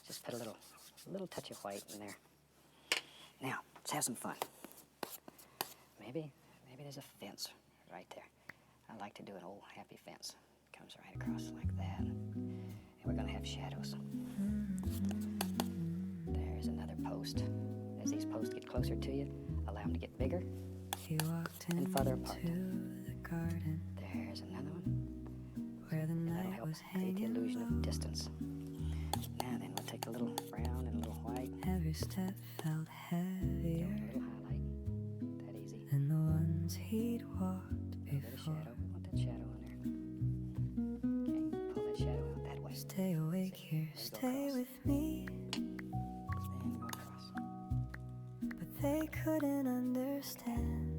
Just put a little touch of white in there. Now, let's have some fun. Maybe there's a fence right there. I like to do an old happy fence. Comes right across like that. And we're gonna have shadows. There's another post. As these posts get closer to you, allow them to get bigger and farther apart. There's another one. And that'll help create the illusion of distance. Now then, we'll take a little brown and a little white. Every step felt heavier A little highlight. That easy. than the ones he'd walked A little bit of before. shadow. We want that shadow in there. Okay, pull that shadow out that way. Stay awake here, stay with me. Then go across. But they couldn't understand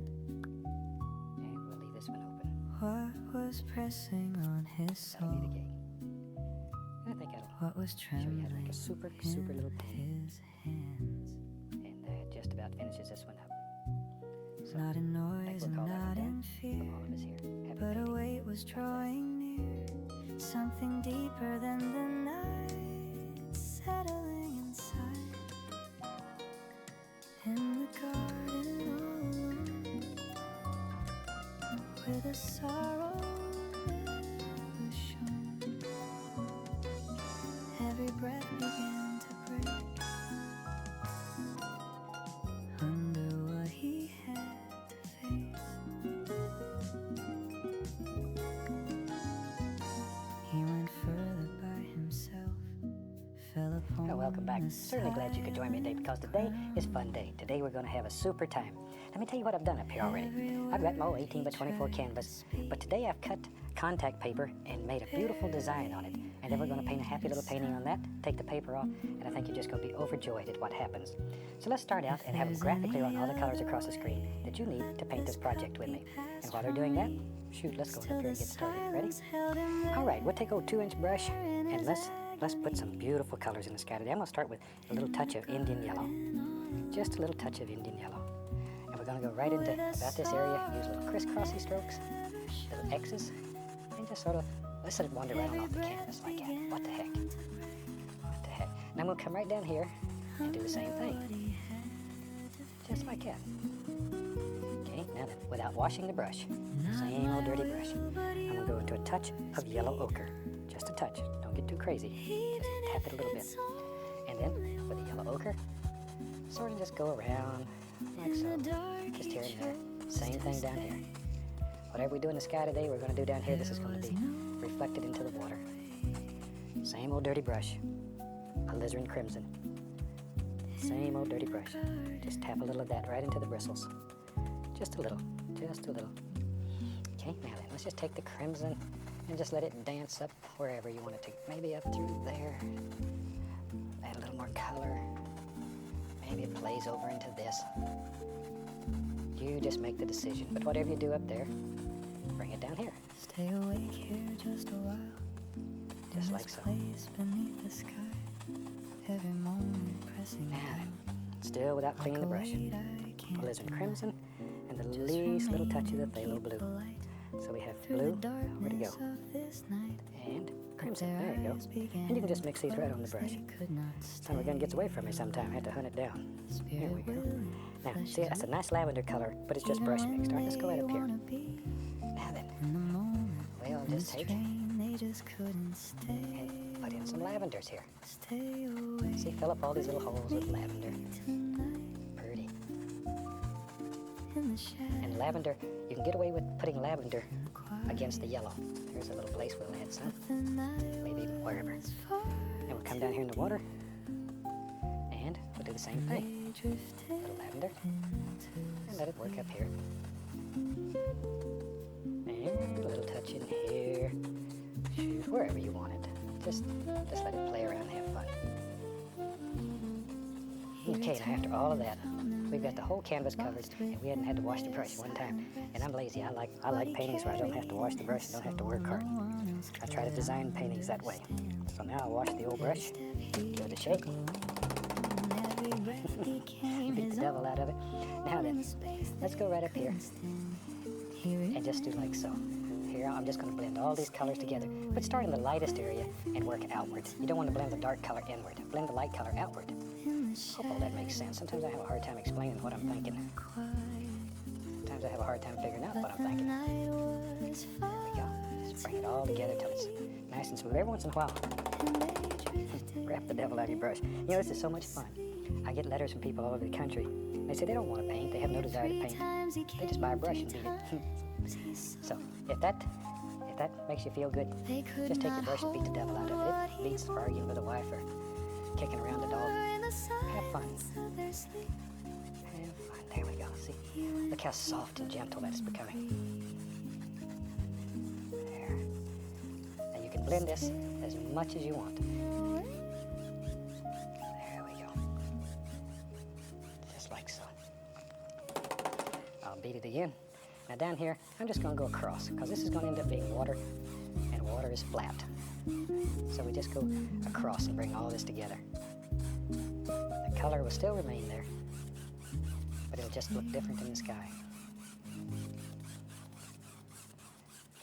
And we'll leave this one open. what was pressing on his That'll be the soul, gate. And I think that'll what was show you how to trembling make a super little in painting. his hands. And that just about finishes this one up. So, Not in I think noise we'll and call that not one in done from all fear, of us here. Happy but a painting. weight was drawing near, something deeper than the night settling inside. In the garden all alone, where the sorrow never shone, every breath began to break under what he had to face. He went further by himself, fell upon Welcome back. the Certainly glad you could join me today because today is fun day. Today we're going to have a super time. Let me tell you what I've done up here already. I've got my old 18 by 24 canvas, but today I've cut contact paper and made a beautiful design on it. And then we're going to paint a happy little painting on that, take the paper off, and I think you're just going to be overjoyed at what happens. So let's start out and have them graphically run all the colors across the screen that you need to paint this project with me. And while they're doing that, shoot, let's go up here and get started. Ready? All right, we'll take old 2-inch brush and let's put some beautiful colors in the sky today. I'm going to start with a little touch of Indian yellow. Just a little touch of Indian yellow. And we're going to go right into about this area, use little crisscrossy strokes, little X's, and just sort of, let's let it wander around off the canvas like that. What the heck? What the heck? Now I'm going to come right down here and do the same thing. Just like that. Okay, now then, without washing the brush, same old dirty brush, I'm going to go into a touch of yellow ochre. Just a touch. Don't get too crazy. Just tap it a little bit. And then, with the yellow ochre, sort of just go around like so. Just here and there. Same thing down here. Whatever we do in the sky today, we're going to do down here. This is going to be reflected into the water. Same old dirty brush. Alizarin crimson. Same old dirty brush. Just tap a little of that right into the bristles. Just a little. Just a little. Okay, now then, let's just take the crimson and just let it dance up wherever you want it to. Maybe up through there. Add a little more color. Maybe it plays over into this. You just make the decision. But whatever you do up there, bring it down here. Stay awake here just a while. Just in like this so. place beneath the sky, every moment pressing Now down. then, still without cleaning the brush. Alizarin crimson and the least little touch of the phthalo blue. So we have blue. Where'd it go? And crimson. There you go. And you can just mix these right on the brush. Time again gets away from me sometime. I have to hunt it down. There we go. Now, see, that's a nice lavender color, but it's just brush mixed. All right, let's go right up here. Now then, we'll just take and put in some lavenders here. See, fill up all these little holes with lavender. Pretty. And lavender, you can get away with putting lavender against the yellow. There's a little place we'll add some, maybe even wherever. And we'll come down here in the water, and we'll do the same thing. A little lavender, and let it work up here. And a little touch in here. Shoot, wherever you want it. Just let it play around and have fun. Okay, now after all of that, we've got the whole canvas covered, and we hadn't had to wash the brush one time. And I'm lazy. I like paintings where I don't have to wash the brush and don't have to work hard. I try to design paintings that way. So now I'll wash the old brush, give it a shake, beat the devil out of it. Now then, let's go right up here and just do like so. here, I'm just going to blend all these colors together. But start in the lightest area and work outward. You don't want to blend the dark color inward. Blend the light color outward. Hope all that makes sense. Sometimes I have a hard time explaining what I'm thinking. Sometimes I have a hard time figuring out what I'm thinking. There we go. Just bring it all together till it's nice and smooth. Every once in a while, wrap the devil out of your brush. You know, this is so much fun. I get letters from people all over the country. They say they don't want to paint. They have no desire to paint. They just buy a brush and beat it. So if that makes you feel good, just take your brush and beat the devil out of it. If it beats arguing with a wife or kicking around a dog, have fun. Have fun. There we go. See? Look how soft and gentle that is becoming. There. Now you can blend this as much as you want. There we go. Just like so. I'll beat it again. Now down here, I'm just going to go across because this is going to end up being water, and water is flat. So we just go across and bring all this together. The color will still remain there, but it'll just look different in the sky.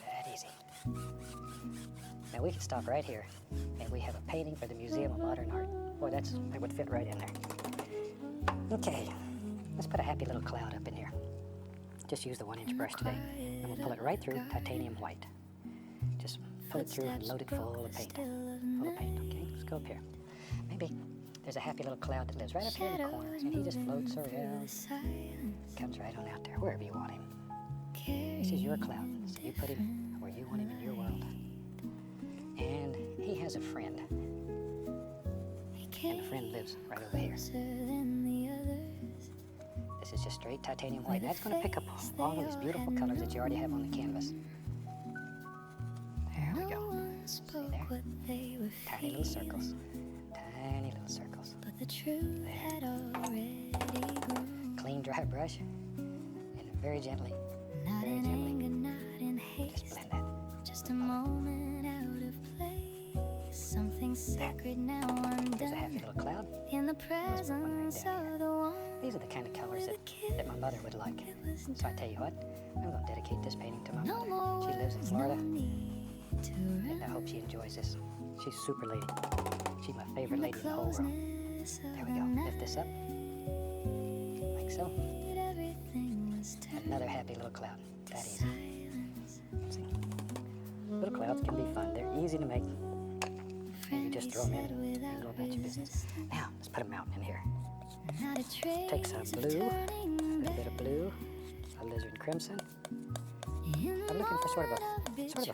That easy. Now we can stop right here, and we have a painting for the Museum of Modern Art. Boy, that would fit right in there. Okay, let's put a happy little cloud up in here. Just use the 1-inch brush today, and we'll pull it right through titanium white. Just pull it through and load it full of paint. Full of paint, okay? Let's go up here. Maybe there's a happy little cloud that lives right up here in the corner, and he just floats around, comes right on out there, wherever you want him. This is your cloud, so you put him where you want him in your world. And he has a friend, and the friend lives right over here. This is just straight titanium white. And that's going to pick up all of these beautiful colors that you already have on the canvas. There we go. See there? Tiny little circles. Tiny little circles. There. Clean, dry brush. And very gently, just blend that. Just a moment out of place. Something sacred now undone. There's a happy little cloud. In the presence of the one. These are the kind of colors that my mother would like. So I tell you what, I'm going to dedicate this painting to my mother. She lives in Florida, and I hope she enjoys this. She's a super lady. She's my favorite lady in the whole world. There we go. Lift this up, like so. Another happy little cloud. That easy. See? Little clouds can be fun. They're easy to make. And you just throw them in and go about your business. Now, let's put a mountain in here. Take some blue, a little bit of blue, alizarin crimson. I'm looking for sort of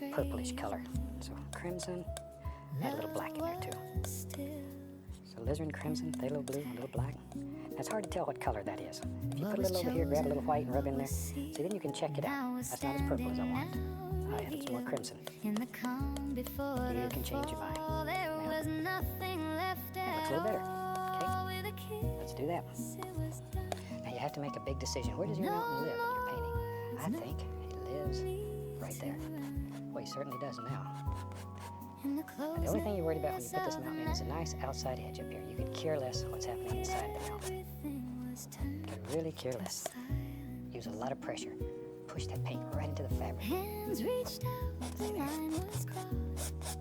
a purplish color. So crimson, add a little black in there too. So alizarin crimson, a little blue, a little black. Now it's hard to tell what color that is. If you put a little over here, grab a little white and rub in there, see then you can check it out. That's not as purple as I want. I added some more crimson. You can change your mind. Now, that looks a little better. Okay, let's do that. Now you have to make a big decision. Where does your mountain live in your painting? I think he lives right there. Well, he certainly does now. Now, the only thing you're worried about when you put this mountain in is a nice outside edge up here. You could care less what's happening inside the mountain. You could really care less. Use a lot of pressure. Push that paint right into the fabric. See there?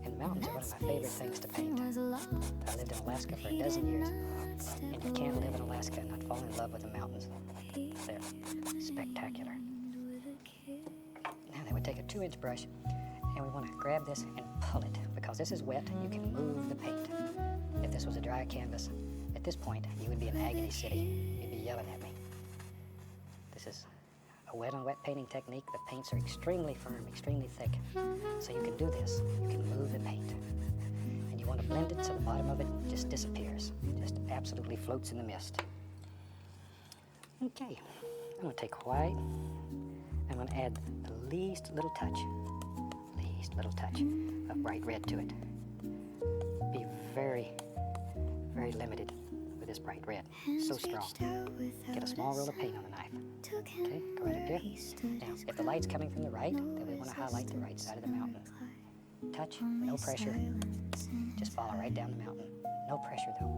And mountains are one of my favorite things to paint. I lived in Alaska for a dozen years, and you can't live in Alaska and not fall in love with the mountains. They're spectacular. Now then, we take a 2-inch brush, and we want to grab this and pull it. Because this is wet, you can move the paint. If this was a dry canvas, at this point, you would be in Agony City. You'd be yelling at me. This is a wet on wet painting technique. The paints are extremely firm, extremely thick. So you can do this. You can move the paint. And you want to blend it so the bottom of it just disappears. Just absolutely floats in the mist. Okay, I'm going to take white. I'm going to add the least little touch of bright red to it. Be very, very limited with this bright red. So strong. Get a small roll of paint on the knife. Okay, go right up here. Now, if the light's coming from the right, then we want to highlight the right side of the mountain. Touch, no pressure. Just follow right down the mountain. No pressure though.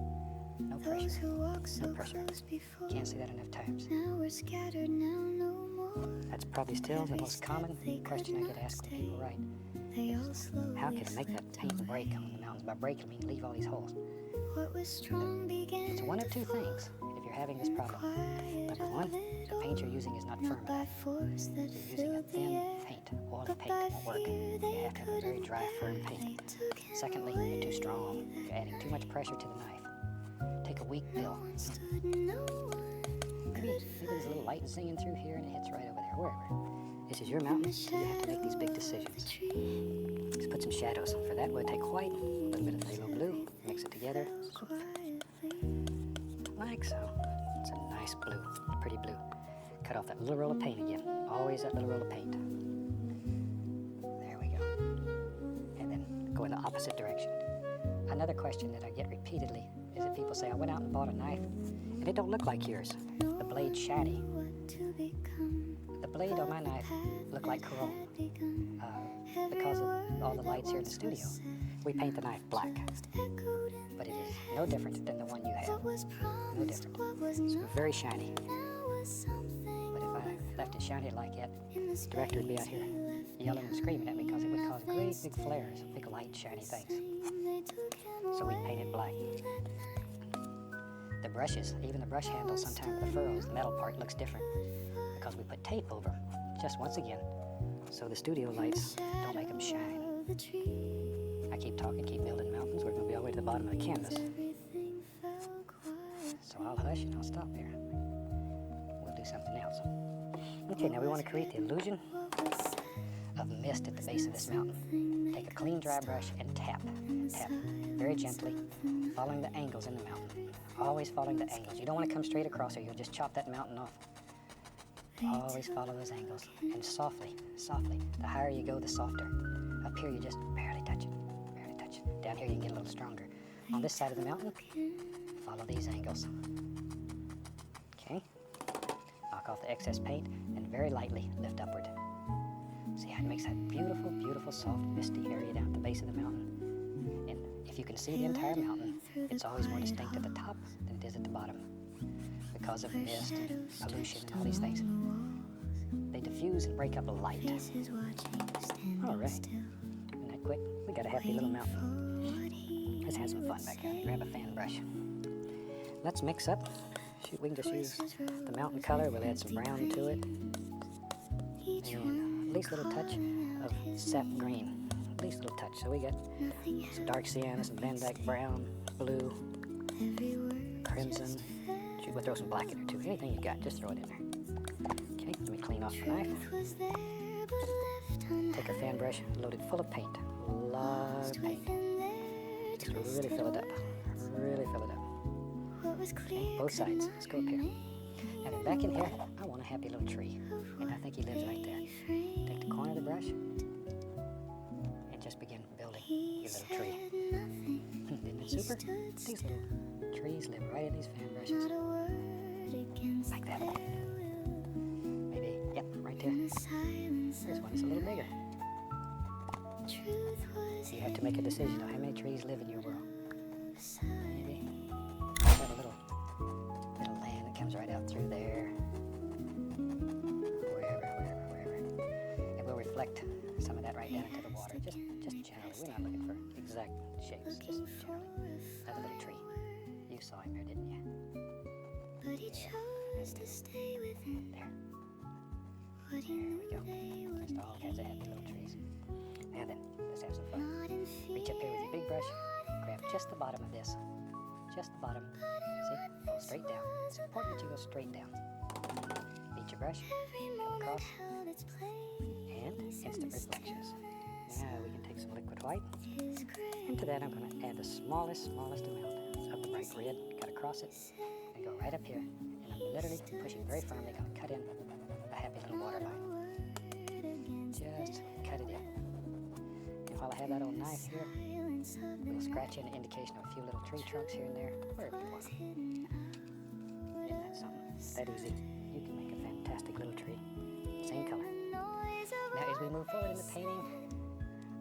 No Those pressure. who walked so No pressure. close before. Can't say that enough times. Now we're scattered, now no more. That's probably still the Every most step common they could question I get not asked when stay. people write. They all slowly How can I make that slipped paint away. break on the mountains? By break, I mean leave all these holes. What was strong began It's one of to two fall. things if you're having this problem. Quiet Number one, the paint you're using is not firm not by enough. force that You're using a filled the thin air, paint. Oily but paint by won't work. fear You they have to have a very dry, firm couldn't. paint. They took him Secondly, away. you're too strong. You're adding too much pressure to the knife. Take a weak No pill. one stood, no one Maybe there's a little light zinging through here and it hits right over there, wherever. This is your mountain, so you have to make these big decisions. Let's put some shadows. For that, we'll take white, a little bit of phthalo blue, mix it together, like so. It's a nice blue, pretty blue. Cut off that little roll of paint again. Always that little roll of paint. There we go. And then go in the opposite direction. Another question that I get repeatedly is that people say, I went out and bought a knife, and it don't look like yours. The blade's shiny. The blade on my knife looked like Chrome because of all the lights here in the studio. We paint the knife black, but it is no different than the one you have. No different. It's very shiny. But if I left it shiny like that, the director would be out here yelling and screaming at me because it would cause great big flares of big light shiny things. So we paint it black. The brushes, even the brush handles, sometimes the furrows, the metal part looks different because we put tape over them, just once again, so the studio lights don't make them shine. I keep talking, keep building mountains. We're going to be all the way to the bottom of the canvas. So I'll hush and I'll stop there. We'll do something else. Okay, now we want to create the illusion of mist at the base of this mountain. Take a clean, dry brush and tap very gently, following the angles in the mountain. Always following the angles. You don't want to come straight across or you'll just chop that mountain off. Always follow those angles. And softly, softly. The higher you go, the softer. Up here, you just barely touch it. Barely touch it. Down here, you can get a little stronger. On this side of the mountain, follow these angles. Okay? Knock off the excess paint and very lightly lift upward. See how it makes that beautiful, beautiful, soft, misty area down at the base of the mountain. And if you can see the entire mountain, it's always more distinct at the top than it is at the bottom because of mist and pollution and all these things. They diffuse and break up the light. All right. Isn't that quick? We got a happy little mountain. Let's have some fun back here. Grab a fan brush. Let's mix up. Shoot, we can just use the mountain color. We'll add some brown to it. And at least a little touch of sap green. At least a little touch. So we got some dark sienna, some Van Dyke brown, blue, crimson. Shoot, we'll throw some black in there too. Anything you got, just throw it in there. Okay, let me clean off the knife. Take our fan brush, load it full of paint. A lot of paint. Just really fill it up. Really fill it up. Okay, both sides. Let's go up here. And then back in here, I want a happy little tree. And I think he lives right there. Take the corner of the brush and just begin building your little tree. Isn't it super? These little trees live right in these fan brushes. Like that. Maybe, yep, right there. There's one that's a little bigger. You have to make a decision on how many trees live in your world. Maybe. I've got a little land that comes right out through there. Wherever. It will reflect some of that right down into the water. Just generally. We're not looking for exact shapes. Just generally. Another little tree. You saw him there, didn't you? But he chose to stay with him. There. What he There knew we go. they would Just all kinds of happy little trees. And then, let's have some fun. not in Reach up here with your big brush, grab just the bottom of this. Just the bottom. See? Go straight down. It's important that you go straight down. Beat your brush, come across, and instant reflections. Now we can take some liquid white. And to that I'm going to add the smallest amount of the bright red. Cut across it and go right up here. And I'm literally pushing very firmly, going to cut in a happy little water line. Just cut it in. And while I have that old knife here, we'll scratch in an indication of a few little tree trunks here and there, wherever you want them. Isn't that something? That easy. You can make a fantastic little tree. Same color. Now as we move forward in the painting,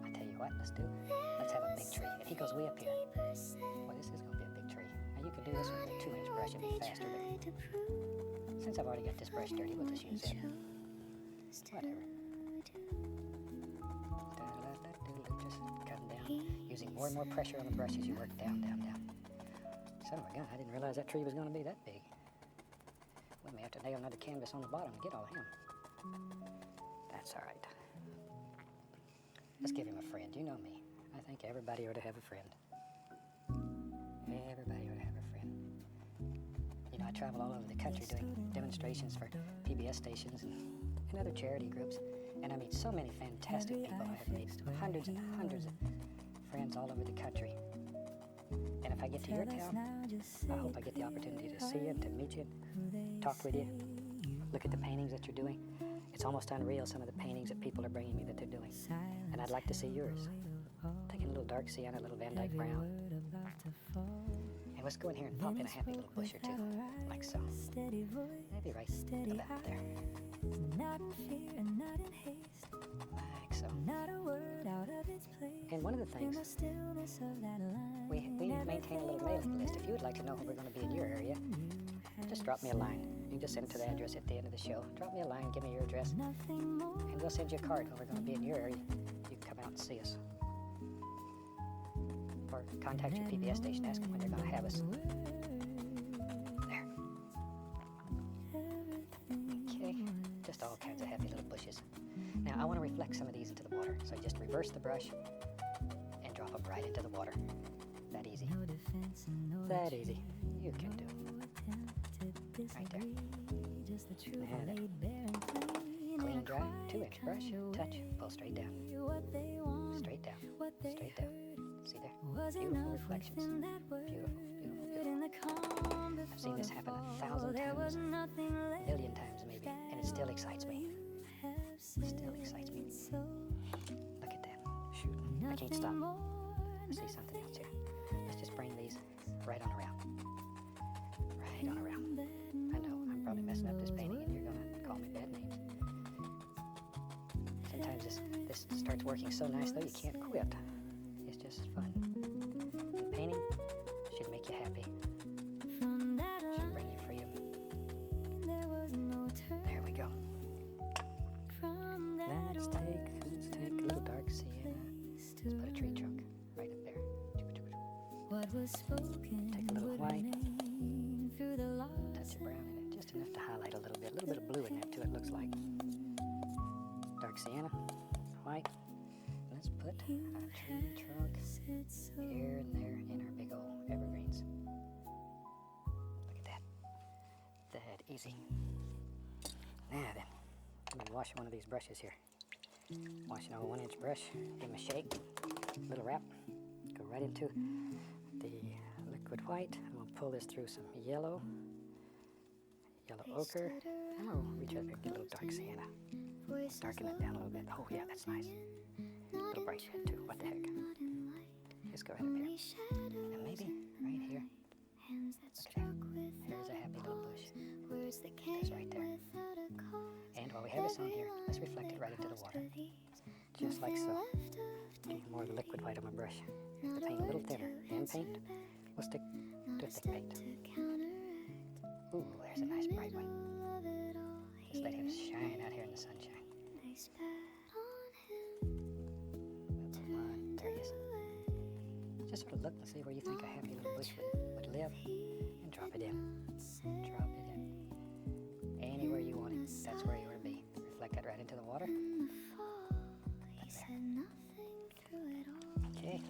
I tell you what, let's have a big tree. And he goes way up here. Well, this is going to be a big tree. Now you you could do this with a 2-inch brush, it'd be faster. But since I've already got this brush dirty, we'll just use it. Whatever. Just cutting down, using more and more pressure on the brush as you work down, down, down. Son of a gun, I didn't realize that tree was going to be that big. We may have to nail another canvas on the bottom to get all of him. That's all right. Let's give him a friend. You know me. I think everybody ought to have a friend. Everybody ought to have a friend. You know, I travel all over the country doing demonstrations for PBS stations and other charity groups, and I meet so many fantastic people. I have made hundreds and hundreds of friends all over the country. And if I get to your town, I hope I get the opportunity to see you, to meet you, talk with you, look at the paintings that you're doing. It's almost unreal, some of the paintings that people are bringing me that they're doing. And I'd like to see yours. Taking a little dark sienna, a little Van Dyke brown. And let's go in here and pop in a happy little bush or two, like so. Maybe right about there. Like so. And one of the things, we maintain a little mailing list. If you would like to know when we're going to be in your area, just drop me a line. You can just send it to the address at the end of the show. Drop me a line, give me your address, and we'll send you a card when we're going to be in your area. You can come out and see us. Or contact your PBS station, ask them when they're going to have us. There. Okay, just all kinds of happy little bushes. Now, I want to reflect some of these into the water, so just reverse the brush and drop them right into the water. That easy. That easy. You can do. Right there. Now there. Clean, dry, 2-inch brush, touch, pull straight down. Straight down, straight down. See there? Beautiful reflections. Beautiful, beautiful, beautiful. I've seen this happen 1,000 times, a million times maybe, and it still excites me. Still excites me. Look at that. Shoot, I can't stop. I see something else here. Let's just bring these right on around. Right on around. I know, I'm probably messing up this painting and you're gonna call me bad names. Sometimes this starts working so nice though you can't quit. It's just fun. And painting should make you happy. Should bring you freedom. There we go. Let's take a little dark sienna. Let's put a tree trunk right up there. Take a little white. Touch of brown in it, just enough to highlight a little bit of blue in there too, it looks like. Dark sienna, white. Let's put a tree trunk here and there in our big old evergreens. Look at that. That easy. Now then, I'm going to wash one of these brushes here. Wash an old 1-inch brush, give them a shake, little wrap, go right into the liquid white. I'm going to pull this through some yellow ochre. I'm going to reach up here and get a little dark sienna. Darken it down a little bit. Oh yeah, that's nice. A little bright red too. What the heck? Just go right up here. And maybe right here. Look at that. There's a happy little bush. There's right there. And while we have this on here, let's reflect it right into the water. Just like so. Get more of the liquid white on my brush. The paint a little thinner. Hand paint. We'll stick to a thick paint. Ooh, there's a nice bright one. Just let him shine out here in the sunshine. There he is. Just sort of look and see where you think a happy little bush would live, and drop it in. Drop it in. Anywhere you want it, that's where you want to be. Reflect that right into the water. There. Okay.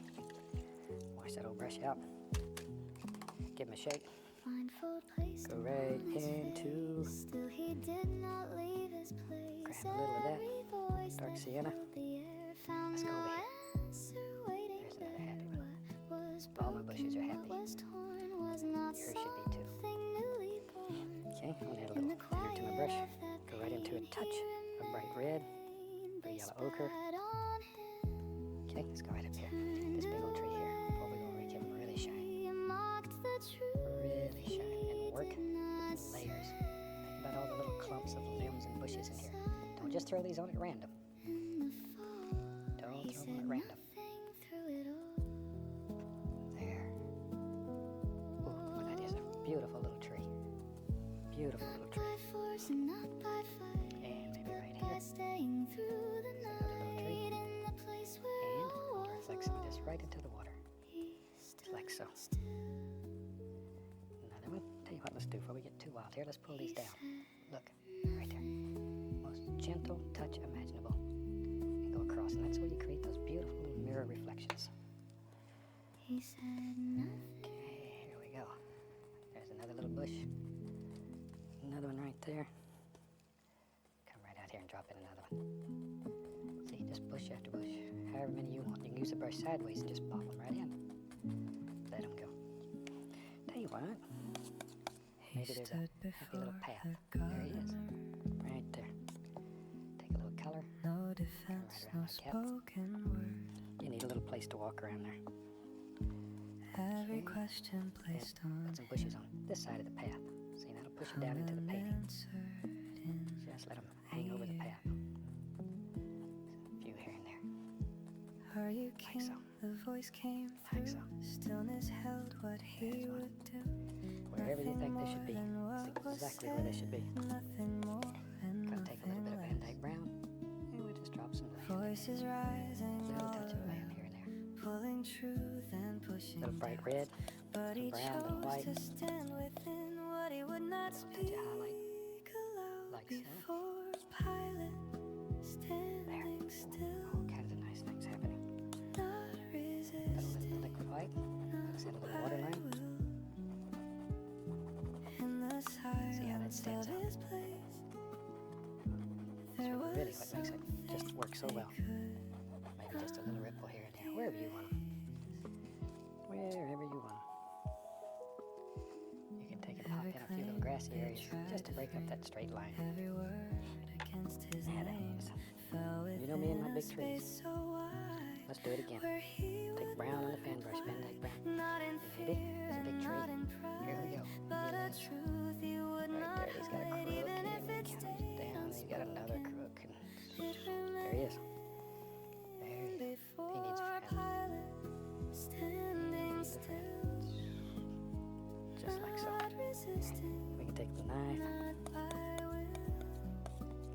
Wash that old brush out. Give him a shake. Go right into. Grab a little of that dark sienna. Let's go over here. There's another happy one. All my bushes are happy. Yours should be too. Okay, I'm gonna add a little clear to my brush. Go right into a touch of bright red or yellow ochre. Okay, let's go right up here. This big old tree here. Before we go make him really shine. Really shine and work in layers. Think about all the little clumps of limbs and bushes in here. Don't just throw these on at random. Don't throw them at random. There. Ooh, boy, that force and not by fight, And maybe right by here. staying through the night in the place where And all we'll was reflect some of this right into the water. peace. Like so. Another one. Tell you what, let's do before we get too wild here. Let's pull these down. Look, right there. Most gentle touch imaginable. And go across. And that's where you create those beautiful little mirror reflections. He said nothing. Okay, here we go. There's another little bush. Another one right there. Come right out here and drop in another one. See, just bush after bush. However many you want. You can use the brush sideways and just pop them right in. Let them go. Tell you what. Maybe there's a happy little path. There he is. Right there. Take a little color. No defense, around no like that. spoken word. You need a little place to walk around there. Every question placed on Put some bushes on this side of the path. See, that'll push it down into the painting. unanswered in Just let them hang over the path. A few here and there. Are you Like king? so. The voice came Like through. so. Stillness held what he There's one. would do. Wherever you Nothing think they more should be. than That's what was exactly where they should be. said, nothing more and Gonna take a little bit of Van nothing Dyke Brown, and we'll just drop some land. Voices rising A little all touch of land around, here and there. pulling truth and pushing A little bright doubt. red, But he brown, little chose white. to stand within what he would not Little touch speak of highlight, aloud like so. before Pilate, standing still, All kinds of nice things happening. not Put a little resisting. liquid white, like I said, a little waterline. In the See how that silence stands of out. his place, That's there really was what makes it just work so well. Maybe just a little ripple here and there, wherever you want 'em. Wherever you want 'em. You can take and pop in a few little grassy areas just to break up that straight line. every word against his Yeah, that name was. fell You know me and my within a big trees. space so wide Let's do it again. where he Take would brown on the not fan brush, Van Dyke Brown. not in Maybe fear there's a big and not tree. in pride, Here we go. but a Yes. truth you would Right not there, he's got a hide, crook, even and if then it he comes stayed down, and he's got another unspoken. crook, and It there he is. There he is. He needs before friends. Pilate, standing still, Just like so. not resisting, We can take the knife, not by will.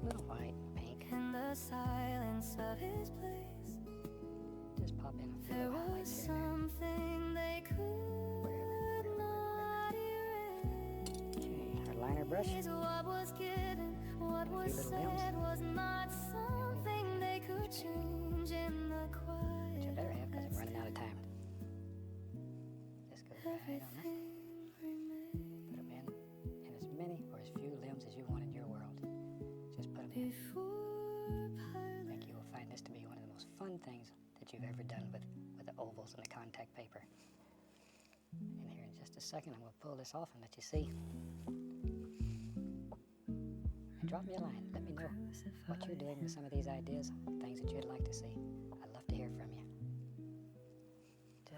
little white, pink, In the silence of his place, just pop in a few there little was highlights here and something they could not erase. there. Okay, our liner brush. What was given, what was few little limbs. said was not something they could change in the quiet. Which I better have because I'm running out of time. Just go right on there. Everything remained Put them in as many or as few limbs as you want in your world. Just put them in. before I Pilate. think you will find this to be one of the most fun things that you've ever done with the ovals and the contact paper. And here in just a second, I'm going to pull this off and let you see. And drop me a line. Let me know what you're doing with some of these ideas, things that you'd like to see. I'd love to hear from you.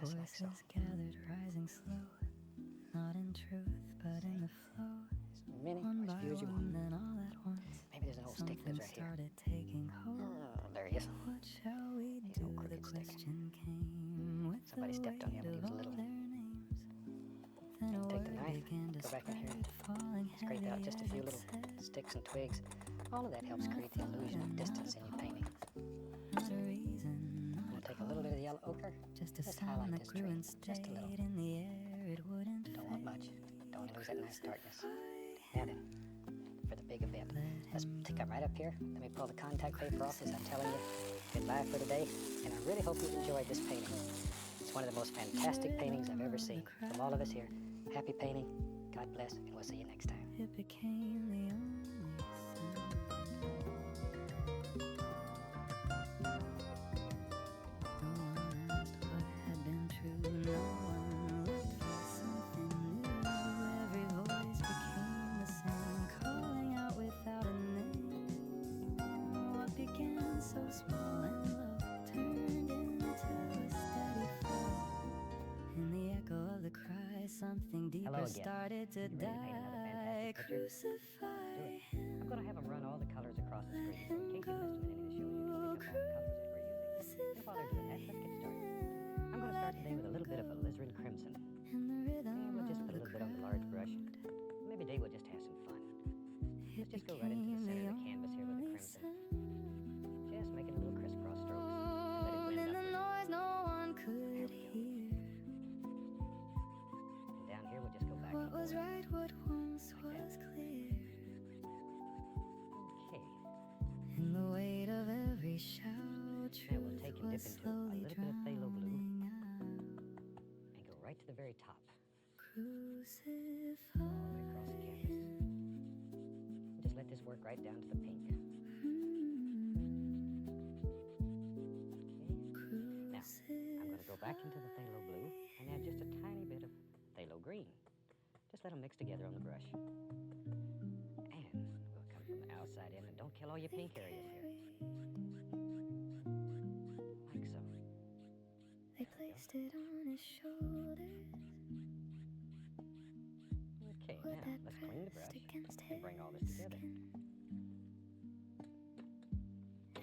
Just like so. Voices gathered, rising slow, not in truth, but in the flow. As many One or by as few as you one, want. then all at once, Maybe there's an old stick something lives right here. started taking hold. There he is. What shall we He's do? old The crooked stick. question came with Somebody the stepped on weight him when he of was all little. their names. Then a Take the word knife, began to go back in here spread, falling Scrape out heavy just a as few it little said, sticks and twigs. All of that helps create the illusion of distance in your painting. not a reason, I'm going to take a little bit of the yellow ochre. just a Just sound highlight that this grew tree, and just a stayed little. in the air. It wouldn't Don't want much. Don't want to lose that nice darkness. Now then, for the big event, let's take it right up here. Let me pull the contact paper off as I'm telling you goodbye for today. And I really hope you've enjoyed this painting. It's one of the most fantastic paintings I've ever seen. From all of us here, happy painting. God bless, and we'll see you next time. It became the only sound. No one asked what had been true. No one looked for something new. Every voice became the same, calling out without a name. What began so small and low turned into a steady flow. In the echo of the cry, something deeper Hello again. started to You ready to paint another die. fantastic picture? Crucify Do it. I'm going to have them run all the colors across the screen, so in case you missed them in any of the shows, you can pick up all the colors that we're using. And while they're doing that, let's get started. I'm going to start today with a little bit of alizarin crimson. in the rhythm And we'll just of put a the little bit on the large brush. Maybe today we'll just have some fun. Let's just let this work right down to the pink. Okay. Now, I'm going to go back into the phthalo blue and add just a tiny bit of phthalo green. Just let them mix together on the brush. And we'll come from the outside in, and don't kill all your pink areas here. Like so. They placed it on his shoulders. Okay, now let's clean the brush and bring all this together.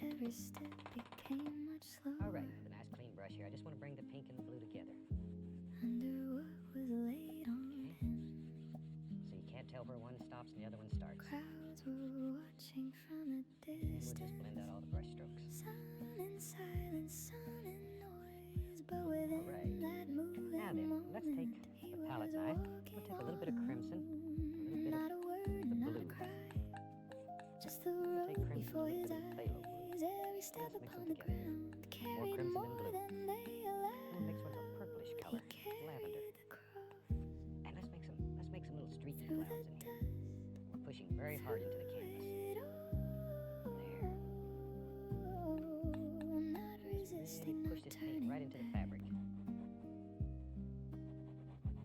Every step became much slower. All right, with a nice clean brush here, I just want to bring the pink and the blue together. Under what was laid on him. So you can't tell where one stops and the other one starts. Crowds were watching from a And we'll just distance. blend out all the brush strokes. Sun and silence, sun and noise, but within All right. that moving Now then, moment, let's take he the palette was knife. walking We'll take a little bit of crimson, a little not bit a of word, the not blue. a cry, just the Take road crimson, before a his little bit of phthalo blue. eyes. Every step Let's mix upon them the together. ground carried crimson more and blue. than they allowed. We'll mix with a purplish He color, carried lavender. the cross And let's make some little streaky through clouds the in here. dust. We're pushing very hard into the canvas. It all, There. not resisting, Really push not this paint turning right into the back. fabric.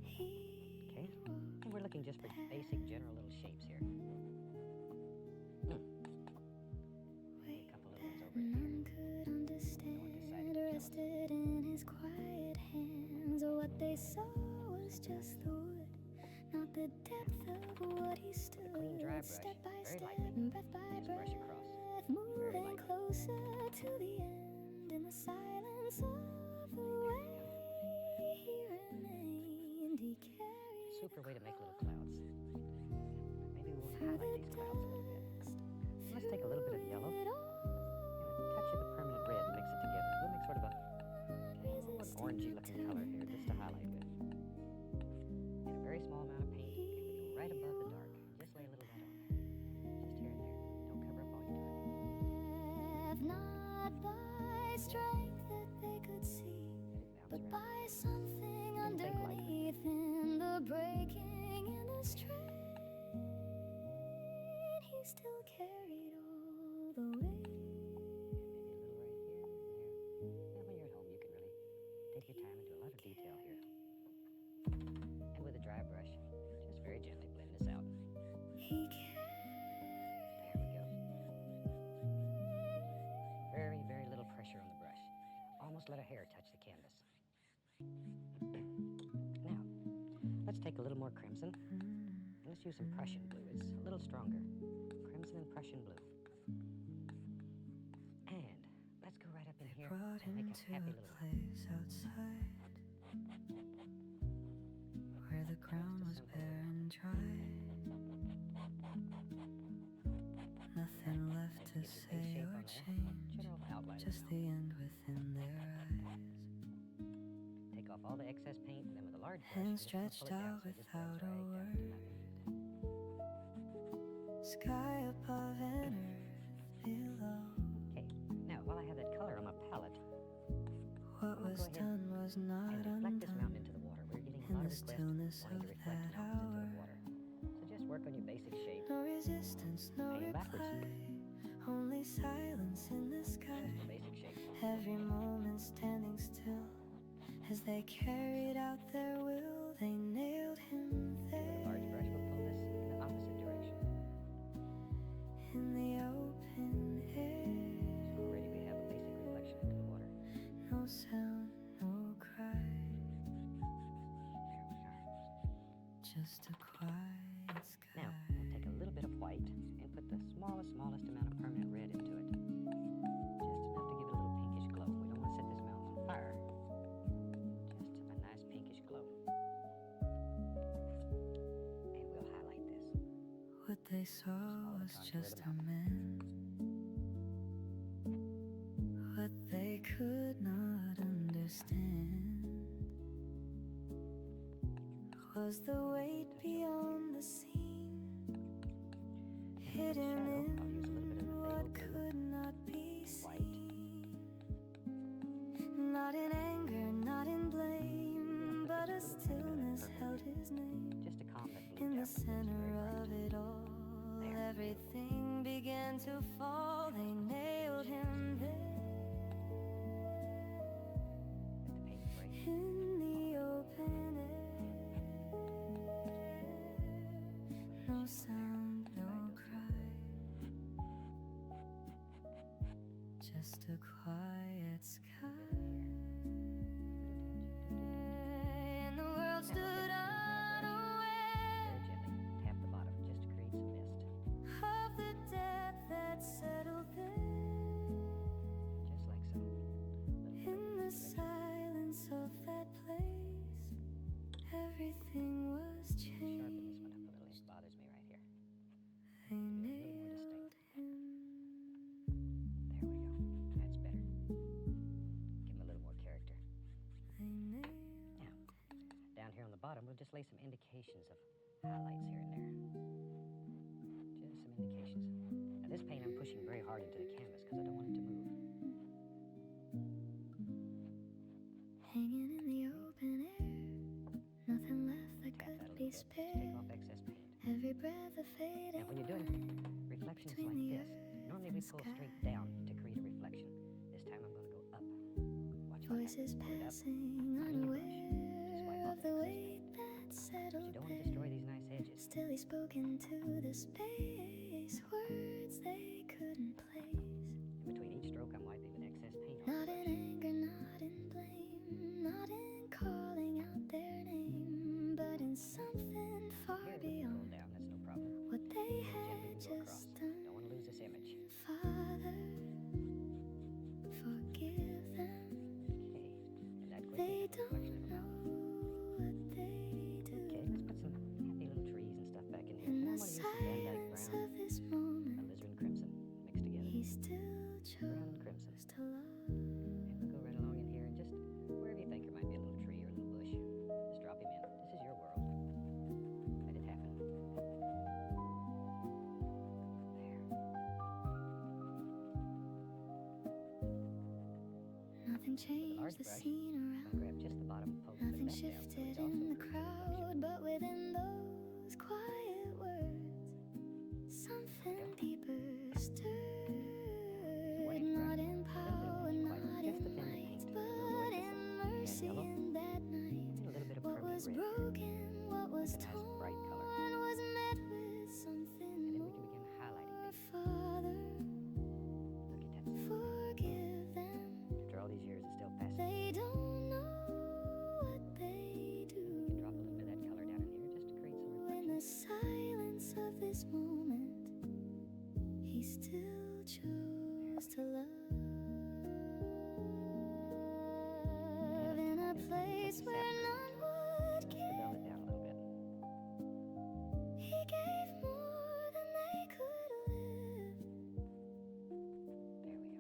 He Okay? And we're looking just for basic general little shapes here. Maybe a couple little ones over in none could understand, rested in his quiet hands. What they saw was just the wood, not the depth of what he stood. clean, dry brush, Step by very step, lightly. breath by Just brush across. breath, Very moving lightly. closer to the end in the silence of the way he remained. He carried Super way to make little clouds. Maybe we want to highlight these clouds a little bit. Let's take a little bit of yellow and a touch of the permanent red and mix it together. We'll make sort of an orangey looking color here just to highlight with. And a very small amount of paint, and we go right above the dark. Just lay a little of that on there. Just here and there. Don't cover up all your dark. not by strength that they could see, Let it bounce but around. by something Didn't think like underneath in the breaking in the strain. He still carried all the way. Maybe a little right here and there. Yeah, when you're at home, you can really take your time and do a lot of detail here. And with a dry brush, just very gently blend this out. He carried. There we go. Very, very little pressure on the brush. Almost let a hair touch the canvas. Now, let's take a little more crimson. And let's use some Prussian blue. It's a little stronger. Crimson and Prussian blue. And let's go right up in here Brought and him make a to happy a little place outside where the ground was bare and dry. Nothing left and to get your base say shape or on there. change, General outline. of just mouth. the end within their eyes. Take off all the excess paint, and then with a large brush, And you just wanna stretched pull it down out so it just blends without a right down to word. nothing. Sky above and earth below. Okay, now while I have that color on my palette, What I'll was go ahead done was not and reflect this mountain undone. into the water. We're getting a In lot of the requests stillness wanting to of reflect that mountains into hour. the water. So just work on your basic shape. No resistance, no Aim backwards. reply. Only silence in the sky. Just the basic shape. Every moment standing still. As they carried out their will, they nailed him With a large brush, there. we'll pull this in the opposite direction. In the open So air. already we have a basic reflection into the water. No sound, no cry. There we are. Just a quiet sky. Now, we'll take a little bit of white and put the smallest amount of permanent red into it. Just enough to give it a little pinkish glow. We don't want to set this mountain on fire. Just a nice pinkish glow. And we'll highlight this. What they saw Smaller was contour of just the a man. What they could not understand was the weight beyond the scene, hidden shadow, I'll use a little bit of in the what phthalo blue could not be white. seen. Not in anger, not in blame, Yeah, but a just a little bit of stillness permanent held his name. Just to calm that blue In down. the It's very center bright. of it all, There. everything began to fall, they nailed him there Let the paint break. in the open air. No sound, no cry, just a quiet sky. And the world stood unaware Very gently tap the bottom just to create some mist. of the depth that settled there. Just like so. In the silence of that place, everything was Sharpen this one changed. up a little. It bothers me right here. They A little more nailed distinct. him. There we go. That's better. Give him a little more character. They nailed Now, down here on the bottom, we'll just lay some indications of highlights here and there. Just some indications. Now, this paint I'm pushing very hard into the canvas because I don't want it to move. hanging in the open air. Nothing left that Tap that a could little be bit. Just take spared. off excess paint. Every breath of fading Now, when you're doing line reflections between like the this, normally we earth pull and straight sky. down to create a reflection. This time I'm going to go up. Watch what Voices happens. Pull it up. passing, On your brush. Just wipe unaware off of the excess weight paint. that But you settled don't want to there. destroy these nice edges. Still he spoke into the space, words they couldn't place. In between each stroke, I'm wiping with excess paint off the Not brush. in anger, not in blame, not in calling out their name, but in something far Here, let me roll beyond down. That's no problem. what they Gently had we go across. just Don't done. want to lose this image. Father, forgive them. Okay. And that quickly They has a reflection don't of a know mountain. what they do. Okay, let's put some happy little trees and stuff back in here. In And I the want to use some Van Dyke silence brown, of this moment, alizarin crimson mixed together. he still Brown and crimson. chose to love. And we'll go right along in here and just wherever you think there might be a little tree or a little bush, just drop him in. This is your world. Let it happen. There. Nothing large changed the brush, scene I'm around. gonna grab just the bottom post. Nothing back down, so it's shifted also in the a reflection. crowd, but within those quiet words, something deeper stirred. Not in power, not in might, but in mercy in that night. And a little bit of What permanent was red here. broken, what was Like a nice torn, bright color. was met with something And then we more. can begin highlighting these. Father, Look at that. forgive them. After all these years, it's still passing. They don't know what they We do. can drop a little bit of that color down in here just to create some In the reflection. silence of this moment, he still chose to love. In a place where none would To dull give, it down a little bit. he gave more than they could live. There we go.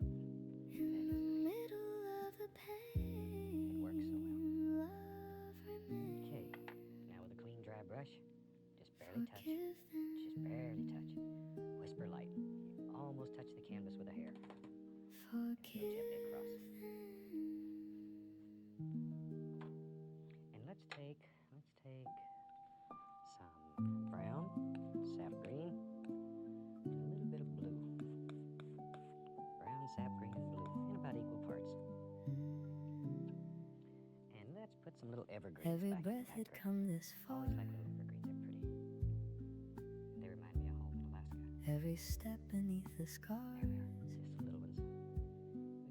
In the middle of the pain, It works so well. love remains. Okay. Now with a clean, dry brush, just barely touch. Forgive them. Just barely touch. Whisper light. You almost touch the canvas with a hair. Forgive gently across. them. And let's take some brown, sap green, and a little bit of blue. Brown, sap green, and blue in about equal parts. And let's put some little evergreens Every back in the breath had background. come this far. Always like little evergreens. They're pretty. They remind me of home in Alaska. Every step beneath the There scars. we are. It's just the little ones.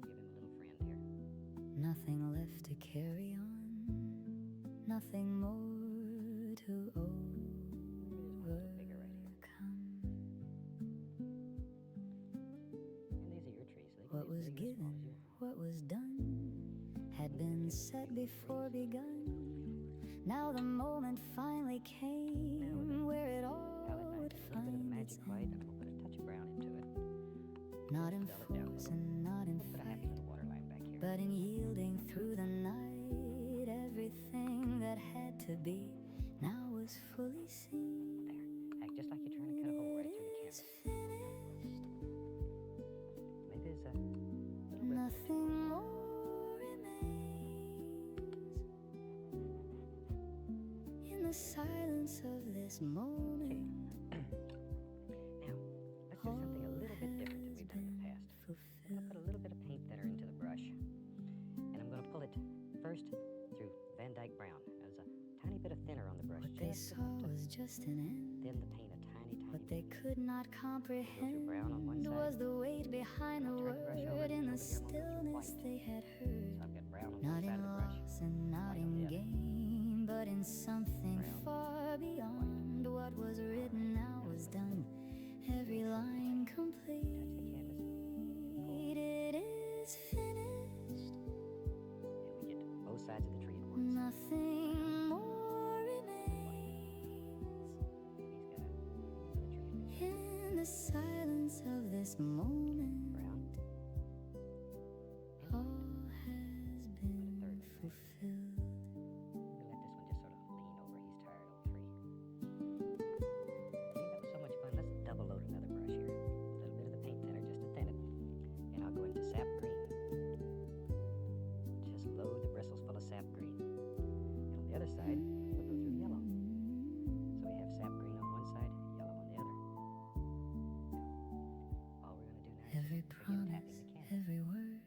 We'll give him a little friend here. Nothing left to carry on. Nothing more to bigger right here. overcome. And these are your trees. So they can What be was as big or small as given, you want. what was done, had been set before begun. Now the moment finally came where it all Palette would back, a little bit of find magic its white, and end. we'll put a touch of brown into it. Not in Dull it down a force little. and not in Put a happy fight, little waterline back here. but in yielding through the night. Everything that had to be now was fully seen. There. Act just like you're trying to cut a hole right through the It's canvas. finished. Maybe there's a little bit. Nothing more remains. In the silence of this moment, Now, let's do something a little bit they saw was just an end. thin the paint a tiny, tiny What they bit. could not comprehend brown on one side. was the weight behind the Turn the brush over, word in and the over here I'm gonna go through stillness white. they had So heard. I've got brown on Not one side in of the brush. loss and not white on in the other. gain, but in something Brown. far beyond what was written now was done. Every line complete. It is finished. And we get both sides of the tree at once. Nothing more remains. And he's got another tree in there. In the silence of this moment, Brown. all has been fulfilled. We'll let this one just sort of lean over. He's tired, old tree. Okay, that was so much fun. Let's double load another brush here. A little bit of the paint thinner just to thin it. And I'll go into sap green. Just load the bristles full of sap green. And on the other side, we'll go through yellow. So we have sap green on one side, yellow on the other. Now, all we're going to do now is Every just begin tapping promise, the canvas. every word,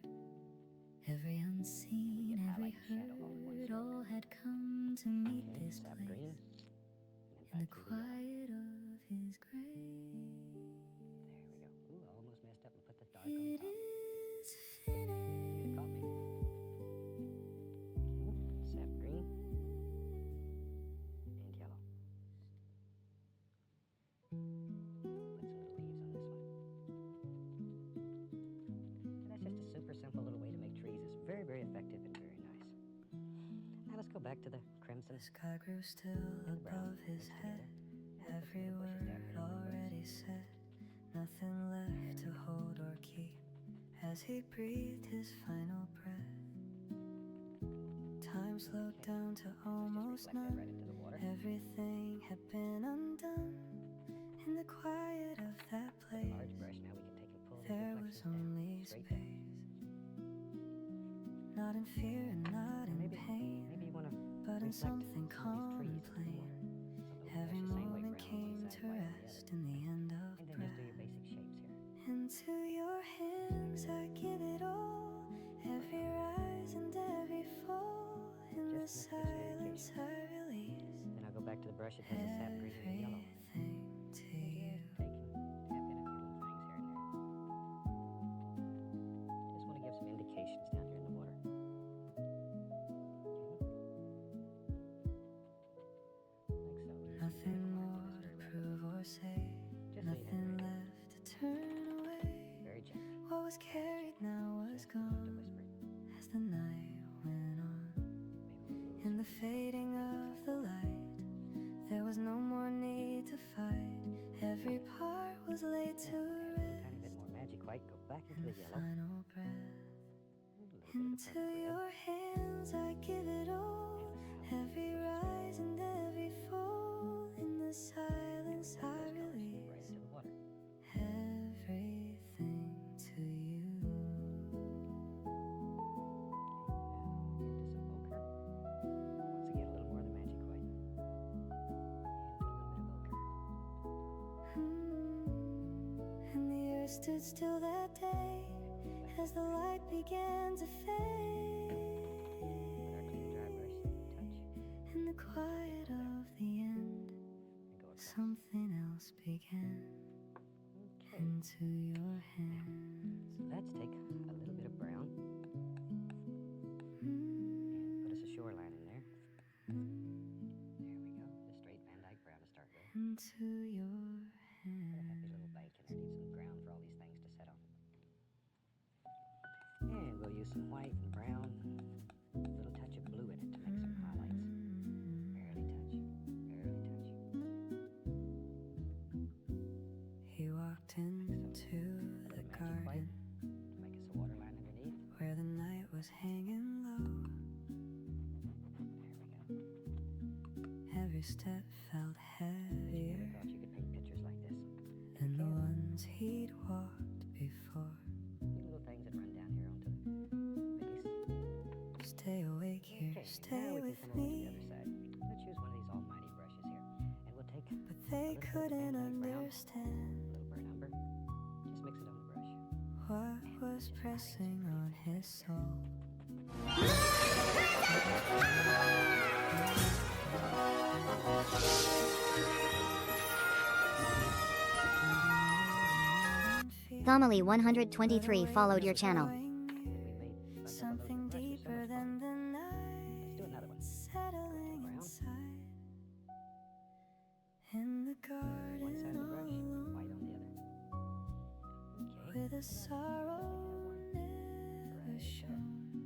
every unseen, get every highlight and shadow all in one hurt, stroke. all had come to meet Okay, this sap place green. in And the then back through the yellow. quiet of his grave. There we go. Ooh, I almost messed up and put the dark on It top. is You finished. caught me. Okay, sap green and yellow. Put some little leaves on this one. And that's just a super simple little way to make trees. It's very, very effective and very nice. Now let's go back to the crimson. The sky grew still And brown above his mixed head. together. And put some Every little bushes down word here on the roads. already said. Nothing left to hold or keep as he breathed his final breath. Time slowed down to Let's just almost reflect that right none. into the water. Everything had been undone in the quiet of that With a large place. brush, now we can take and pull those There reflections was down, only straight down. space, not in fear and not in Maybe pain, you want to but in reflect something some calm of and these trees in the plain. water. Something Every that's the same way, moment brown on came one to side, white on the rest other. in the end of And then just do breath. your basic shapes here. Into your hands I give it all, every rise and every fall. In the Just make this silence meditation. I release Then I'll go back to the brush that has the sap green and yellow. everything to you. Take and tap in a few little things here and there. Just want to give some indications down here in the water. Okay. Like so. Nothing Very more quiet, to just very prove or say, Just so you have nothing an idea. left to turn away. Very gently. What was carried now was Just enough to gone whisper it. as the night went on. Maybe we'll lose In the fading of the light, there was no more need to fight. Every part was laid to a tiny bit rest. more magic white. Go back into In the the yellow. final breath, A little bit of the into purple red. your hands I give it all. Every rise and every fall. In the silence I Right release into the water. everything to you. Now into some ochre. Once again, a little more of the magic white. And a little bit of ochre. And the earth stood still that day as the light began to With our clean, dry fade. brush, touch, In the quiet of the end, and go across. something else began Okay. into your hands. Let's take a little bit of brown and Mm, put us a shoreline in there. There we go. The straight Van Dyke brown to start with. into your Got a happy hands. little bank in there. Need some ground for all these things to set on. And we'll use some white and brown, a little touch of blue in it to make some highlights. Barely touch, barely touch. He walked into A the little magic white garden to make us a waterline underneath. where the night was hanging low. There we go. Every step felt Never heavier thought you could paint pictures like this. than the ones he'd walked before. Few little things that run down here onto the base. Stay awake here, Okay, now stay we can with come over to the me. other side. Let's use one of these almighty brushes here. And we'll take a But they little bit of couldn't Van Dyke brown, understand little burnt umber. Just mix it on the brush. what was pressing on his soul. Thomily 123 followed your channel. Something deeper than the Let's do another night one. settling Brown. inside. In the One side garden of the brush, all white on the alone, other. Okay. with a sorrow never shown.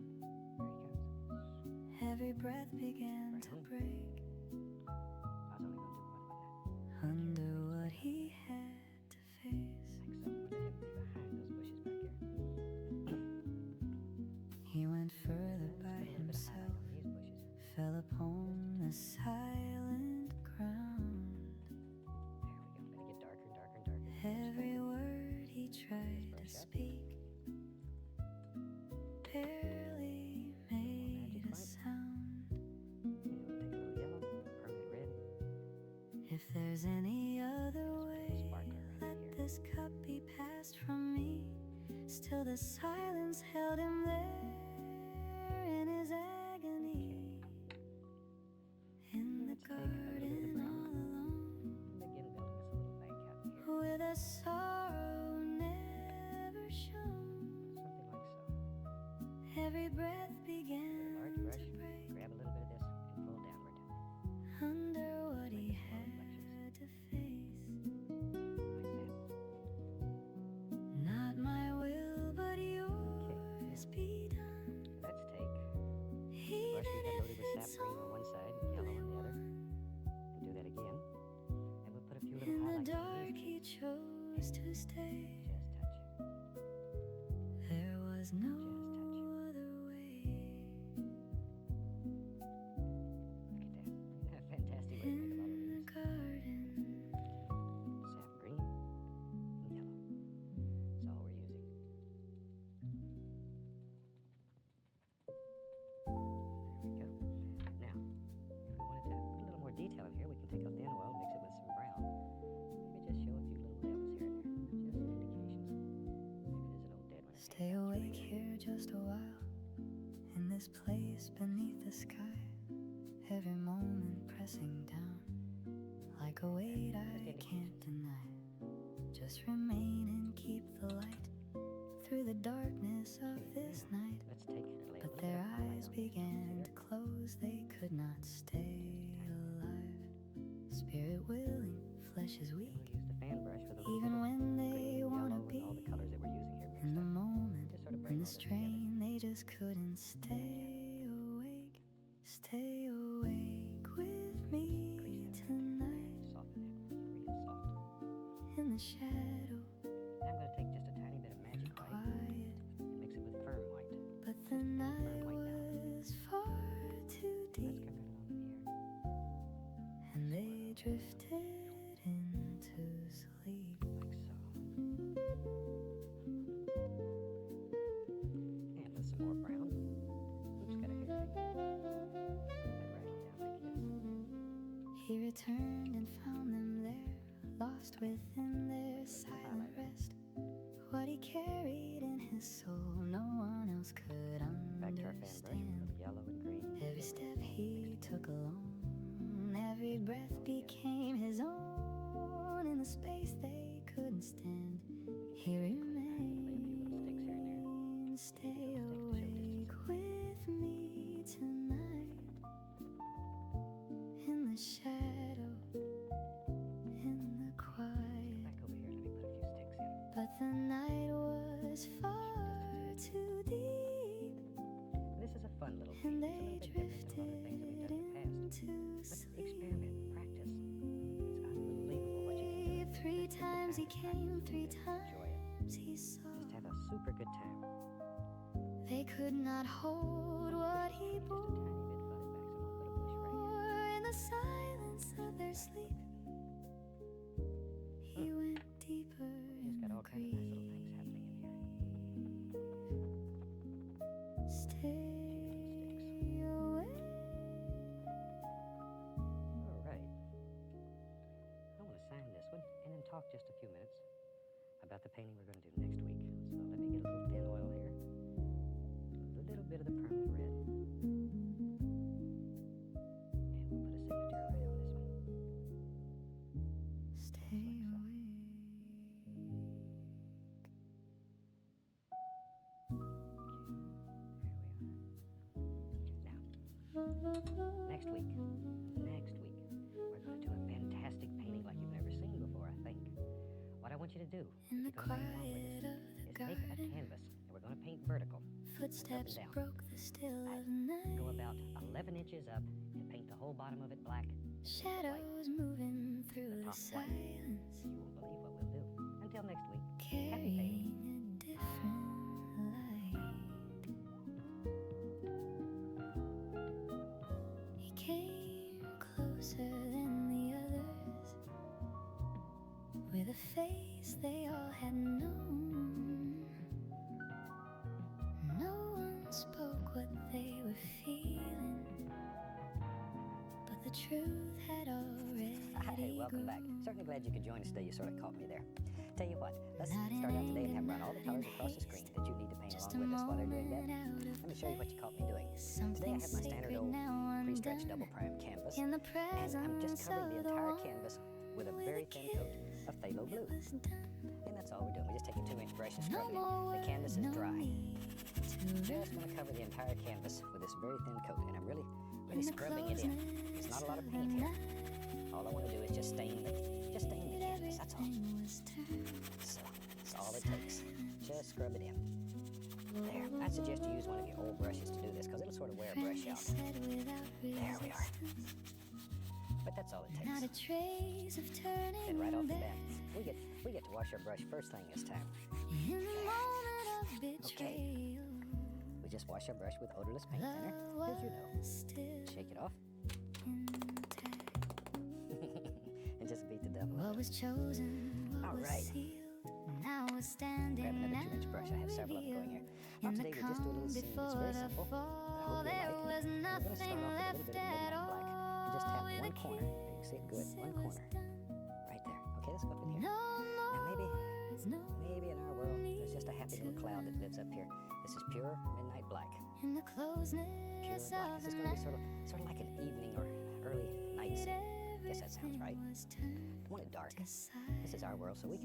There he Every breath began to Brown. break goes. I was only going to do one with under what he had to face. that. Like so. Let him be behind those bushes back here. He went further Just by put a little bit of highlight himself, on these bushes. fell upon the silent ground. There we go. Let it get darker and darker and darker. Every word he tried to speak barely made a sound. And we'll take a little yellow, permanent red. If there's any other way, sparkler right let here. this cup be passed from me. Still the silence held him there in his agony. In the Let's take a little bit of garden brown. all alone, And again, building us a little bank out here. with a sorrow never shown. Something like so. Every breath began Large to brush. break Grab a little bit of this and pull downward. under what he Like had reflections. to face. Like that. Not my will, but yours be done. Let's take the brush we had loaded with sap green on one side and yellow on the other. And do that again. And we'll put a few little In the highlights on dark, these. he chose to stay. Just touch. There was no Just touch. other way. Look at that. Isn't that fantastic? Way to make a lot of In the leaves. garden, Sap green and yellow. That's all we're using. There we go. Now, if we wanted to put a little more detail in here, we can take a thin oil, mix it with some brown. Maybe just show a few little levels here and there. Just some indications. Maybe there's an old dead one. that stay hangs out awake right here just a while. In this place beneath the sky, every moment pressing down like a weight I can't deny. Just remain and keep the light through the darkness of this night. Let's take lay a But little bit their of highlight eyes on began here. to close, they could not stay alive. Spirit willing, flesh is And weak. we'll use the fan brush with a little Even bit of when they green, wanna yellow, be and all the colors that we're using here in mixed the up. moment, Just sort of in bring the all this together. strain, they just couldn't stay awake. Stay awake with me Crease that tonight Soften that real soft. in the shadow Now I'm going to take just a tiny bit of and magic white quiet. and mix it with firm white. But the night was far too Let's deep, come right along in here, and they drifted into sleep. like so. And with some more brown. Oops, got a hair thing. Put that right on down like this. He returned and found them there, lost within their silent rest. What he carried in his soul, no one else could Back to our fan brush with a understand. little yellow and green. Every step he took alone, every breath became his own. In the space they couldn't stand, he remained. Stay awake with me tonight, in the shadow, in the quiet. Back over here, let me put a few sticks in. But the night was far too deep, This is a fun little piece. and It's a they little bit different than a lot of things that we've done in the past. drifted into Let's experiment, practice. It's unbelievable what you can do. sleep. 3 times he Practice, came, 3 enjoy it. times he saw. Just have a super good time. They could not hold what he Just a tiny bit farther back, so I'm gonna put a bush right here. bore in the silence of their sleep. He went deeper He's in got the all kinds of nice little things happening in here. grief. Stay away. All right. I want to sign this one and then talk just a few minutes about the painting we're going to do next week. So let me get a little thin oil here. A little bit of the permanent red. And we'll put a signature right on Next week, we're going to do a fantastic painting like you've never seen before, I think. What I want you to do, In the if you're going to paint along quiet with us, of the is take a garden, canvas, and we're going to paint vertical. footsteps down. broke the still of Go night. about 11 inches up and paint the whole bottom of it black. and make it white. Shadows moving through the top white. silence, You won't believe what we'll do. Until next week, happy painting. carrying a different light. He came closer than the others, with a face they all had known. No one spoke what they were feeling, but the truth had already Hi, welcome back. grown. Certainly glad you could join us today. You sort of caught me there. Tell you what, let's start out today and have run all the colors across the screen that you need to paint Just along a with us. While they're doing that, moment out of let me show you what you caught me doing. Today I something have my standard sacred old now pre-stretched undone. double prime canvas, In the and I'm just presence covering the of the entire one canvas with a with very a thin coat of phthalo blue. It was done. And that's all we're doing. We just take a 2-inch brush and No scrub it in. more The canvas is words, no dry. need to Just run. going to cover the entire canvas with this very thin coat, and I'm really In the scrubbing it in. It's not a lot of paint here. closeness All I want to do is just stain the canvas. That's all. everything was turned. So that's all it takes. Just scrub it in. There. I suggest you use one of your old brushes to do this because it'll sort of wear a brush Friendly out. said without There we are. resistance. But that's all it Not a takes. trace of turning And right off the back. bat, we get to wash our brush first thing this time. In the moment of betrayal, We just wash our brush with odorless paint thinner, love as you know. was still Shake it off intact. and just beat the devil. What was chosen, what All was right. sealed, now is standing Grab another now 2-inch brush. I have several of them going here. Now in the today we'll just do a little calm scene that's before very the simple. I fall, hope there you'll like. was We're going to nothing start off with a little left bit of at midnight black. And just tap all. With one a corner. There you see it good. kiss, One it was corner. done. Right there. Okay, let's go up in here. No Now more maybe words, no Maybe in our world, there's just a happy little cloud that lives up here. This is pure midnight black. in the Pure closeness black. of This is the going to be night. sort of like an evening or early night scene. Guess that sounds right. Was turned I want it dark. to This sight. is our world, so we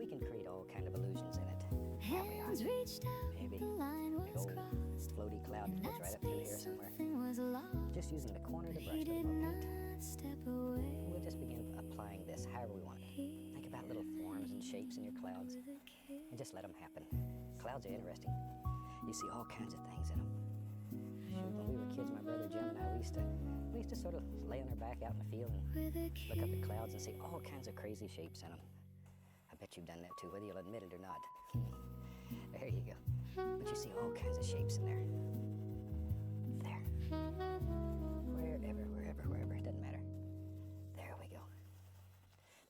can create all kind of illusions in it. Here we are. Hands reached out, Maybe the line big was old crossed. floaty cloud In that goes that right up through here space, somewhere. something was lost. Just using the corner of the He brush with a did little not paint. step away. We'll just begin applying this however we want. Think about little forms and shapes in your clouds With a kiss. and just let them happen. Clouds are interesting. You see all kinds of things in them. Shoot, when we were kids, my brother Jim and I, we used to sort of lay on our back out in the field and With a look up at kiss. clouds and see all kinds of crazy shapes in them. I bet you've done that too, whether you'll admit it or not. There you go. But you see all kinds of shapes in there. There. Wherever, it doesn't matter. There we go.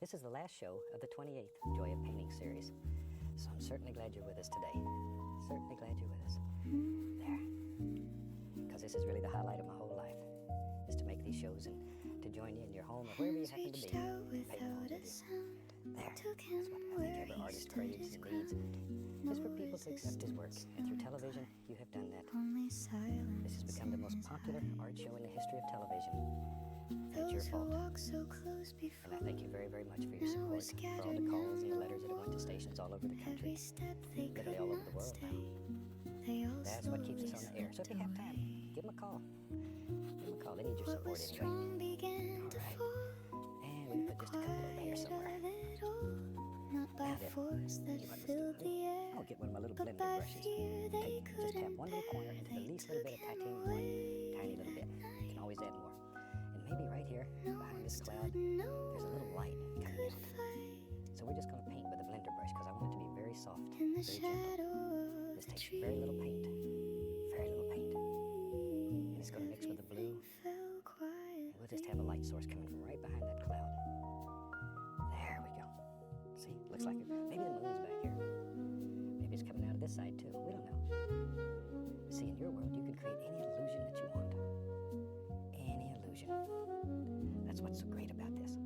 This is the last show of the 28th Joy of Painting series. So I'm certainly glad you're with us today. Certainly glad you're with us. There. Because this is really the highlight of my whole life, is to make these shows and to join you in your home or wherever you Hands happen to reached be. out and paint along without a with you. sound. There. Took That's him what I where think every he artist stood craves his and needs. ground. Is for No people to accept his work. resistance And through from television, God. you have done that. Only silence. This has become the in most his popular eyes. art show in the history of television. That's your Those who fault. walk so close And before. I thank you very, very much for your Now we're support, for all scattered the calls and the now, letters that have went to stations all over the Every country. step they Literally could all over the not world stay. now. They all That's what keeps us on slowly the air. So if you have slipped time, away. give them a call. Give them a call. They need your What support was anyway. strong began to Alright. fall. And we can put just a couple over here somewhere. Quiet of it all, not by Now then, force that you understand filled me? the air, I'll get one of my little but blender by brushes. fear they Just tap couldn't one little corner bear. into the They least little took bit of him titanium away white. Tiny little bit. in the You can always add more. And maybe right here, No behind one this stood, cloud, no there's a little one light coming could out. fight. So we're just going to paint with a blender brush because I want it to be very soft, In the very gentle. shadow of This the takes tree, very little paint. Very little paint. And it's going to mix with the blue. fell quiet. And we'll just have a light source coming from right behind that cloud. There we go. See, looks like it. Maybe the moon's back here. Maybe it's coming out of this side too. We don't know. See, in your world, you can create any illusion that you want. Any illusion. That's what's so great about this.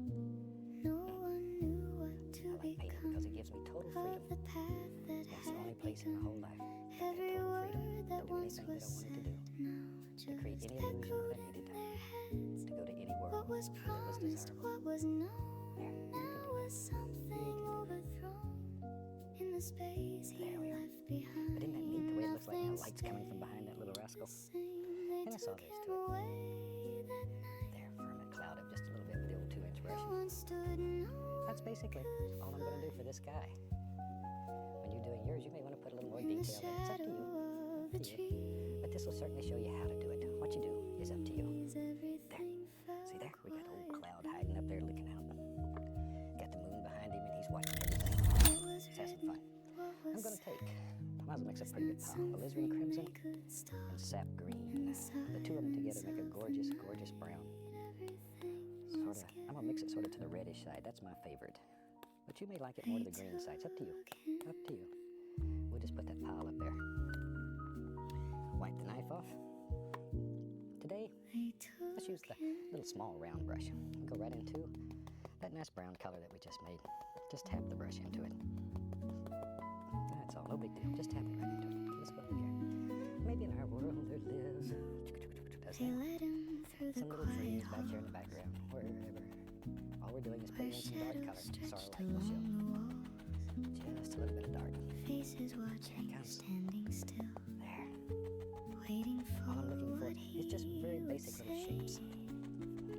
No one knew what to I like painting become because it gives me total freedom. of the path that And it's the only had place in my begun. whole life that I had Every total word freedom that to do once anything that I was wanted to said, do. now To create just any illusion echoed that I in needed to. their heads. To go to any world What was that was promised, desirable. what was known, There, you now can do was something overthrown in the space he There we are. left behind. But isn't that neat the way it looks like how Nothing light's coming from behind that little rascal? stayed the same. They And that's all there is to it. There, firm that cloud up just a little bit with the old 2-inch brush. That's basically all I'm going to do for this guy. When you're doing yours, you may want to put a little more detail in. It's up to you. Up to you. But this will certainly show you how to do it. What you do is up to you. There. See there? We got old cloud hiding up there looking out. Got the moon behind him and he's watching everything. Let's have some fun. I'm going to take, I might as well mix a pretty good pile. Alizarin crimson and sap green. The two of them together make a gorgeous, gorgeous brown. Sort of, I'm going to mix it sort of to the reddish side. That's my favorite. But you may like it more to the green side. It's up to you. Up to you. We'll just put that pile up there. Wipe the knife off. Today, let's use the little small round brush. Go right into that nice brown color that we just made. Just tap the brush into it. That's all, no big deal. Just tap it right into it. Let's go over here. Maybe in our world there lives some little trees back here in the background, wherever. All we're doing is putting in some dark color. So our light will show. Just a little bit of dark. Faces watching, Here it comes. standing still, There. waiting for All I'm looking for what is just very he basic would little shapes. say.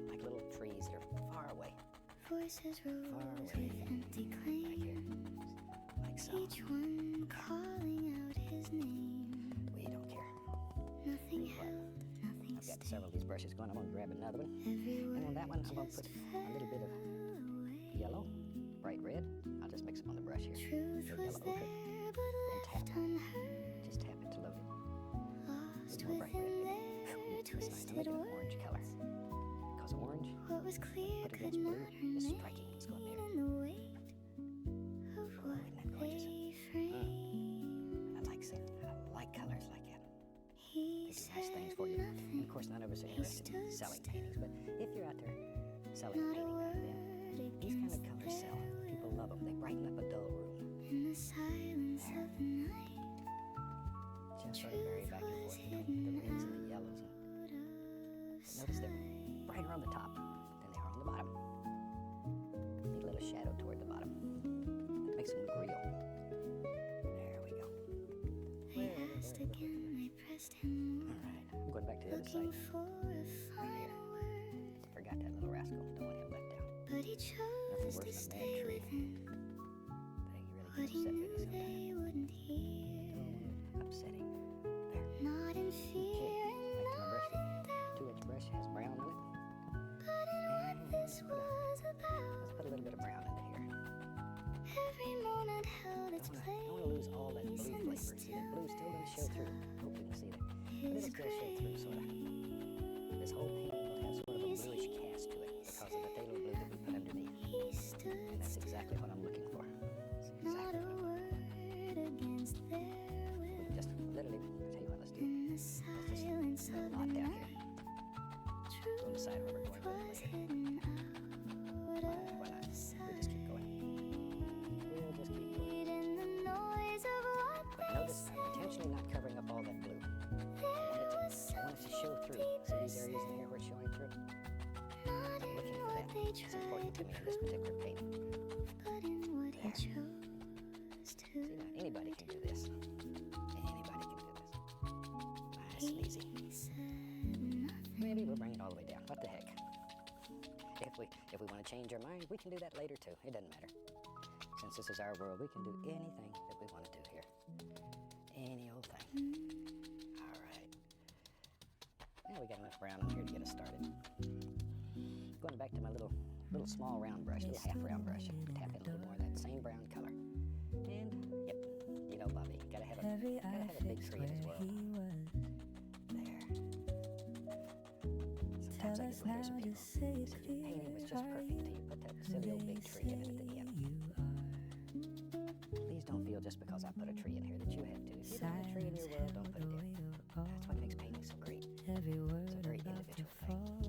Like little trees that are far away. Voices rose Far with away. empty Back claims, here. Like so. each one calling out his name. We don't care. Nothing held, nothing I've got stayed. several of these brushes going. I'm going to grab another one. Everywhere And on that one, I'm going to just put a little bit of away. yellow, bright red. I'll just mix them on the brush here. Truth Little was yellow ochre. there, but tap. left unheard. Just tap it to load it. Lost more bright red, within maybe. their That's nice. I'll twisted make it an words. orange color. Because orange, What was clear put could against not blue, remain is striking. Let's go up there. in the weight of Oh, what isn't that gorgeous? they frame. I like seeing, I like colors like that. He They do nice things for you. And of course, none of us are interested in selling paintings, but if you're out there selling a not a painting, word then these kind of against colors sell. People love them. They brighten up a dull room. in the silence of the night. Just sort of vary back and forth between the reds and the yellows. Notice they're brighter on the top than they are on the bottom. Need a little shadow toward the bottom. That makes them look real. There we go. They asked again, they pressed him All right, I'm going back to the other looking side. for a final word, Forgot that little rascal. Don't want him left out. but he chose worse to than a stay mad tree. within They really what get he upset knew with you sometimes. they wouldn't hear. Upsetting. There. Not in fear Okay, and back to my brush. not in doubt, 2-inch brush has brown on it. but in what this was Let's about. put a little bit of brown into here. Every moment held its I place. don't want to lose all that blue in the flavor. See, that blue's still going to show through. Hope you can see that. But it'll His still show through, sort of. This whole painting will have sort of a bluish cast to it because of the phthalo blue that we put underneath. He stood And that's exactly what I'm looking for. That's not exactly a what I'm word against their will. just literally, I'll tell you what, let's do In it. the silence Put a of the lot down here. night, On the side where we're truth going was later. hidden out Why not? of We'll sight. just keep going. We'll just keep going. In the noise of what But they notice I'm said, intentionally not covering up all that blue. there was I want it to show through. something See these areas in here where it's showing through? not I'm looking in for what that. they It's important tried to to me in this prove, particular painting. but in what he There. chose See to now, anybody can do this. Anybody can do this. Nice and easy. He said nothing. Maybe we'll bring it all the way down. What the heck? If we want to change our mind, we can do that later too. It doesn't matter. Since this is our world, we can do anything that we want to do here. Any old thing. All right. Now we got enough brown in here to get us started. Going back to my little small round brush, little half round brush. Tap in a little more of that same brown color. And yep, you know, Bobby, gotta have a big tree in his world. There. Sometimes I get letters from people. They said your painting was just perfect until you put that silly old big tree in it at the end. Please don't feel just because I put a tree in here that you have to. If you don't have a tree in your world, don't put it in. That's what makes painting so great. Every word It's a very about individual to thing. fall.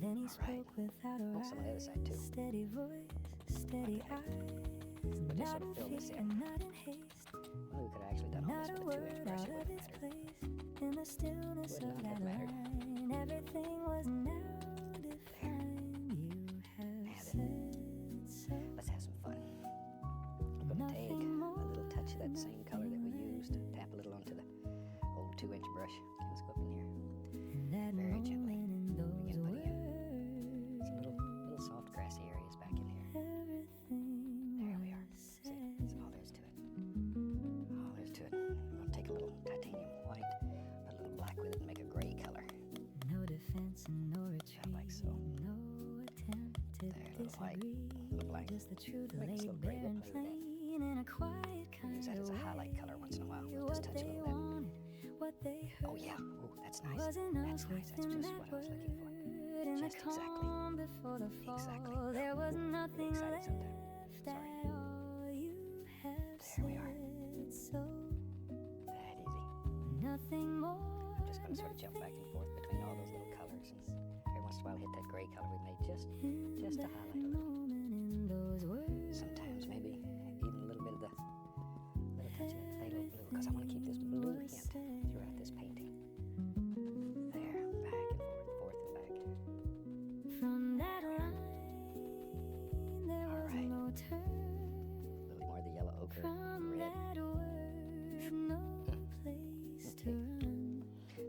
Then he All right. spoke without a Oh, some on the other side, too. steady voice, steady eyes, But just not sort of in fill this fear, in. not in haste, Well, we could have actually done all not this a with a 2-inch word brush. out It of wouldn't its matter. place. In the stillness Would of not that have mattered. line, everything was now defined. You have Now said so. Let's have some fun. I'm going to take a little touch of that same color that we used. Tap a little onto the old 2-inch brush. Okay, let's go up in here. little white, a little black. Does the truth Make this lay little gray. bare We'll and play with that. plain in a quiet We'll kind use that of as a way? highlight color once in a while. We'll What just touch a they little of that. wanted, what they heard. Oh yeah, ooh, that's nice. Was That's enough nice. That's within just that what I was looking for. word. In the Just exactly. calm before the fall, Exactly. there was Ooh, nothing excited left sometimes. Sorry. at all. You have There we are. said so. That easy. Nothing more. I'm just going to sort of jump back and forth between all those little colors, and every once in a while hit that gray color we made just to highlight a little. In those words. Sometimes maybe even a little bit of the little touch of that phthalo blue, because I want to keep this blue hint throughout this painting. There, back and forth and back. From that line, there All was right. no turn. A little more of the yellow ochre, From red. that word, no place to run.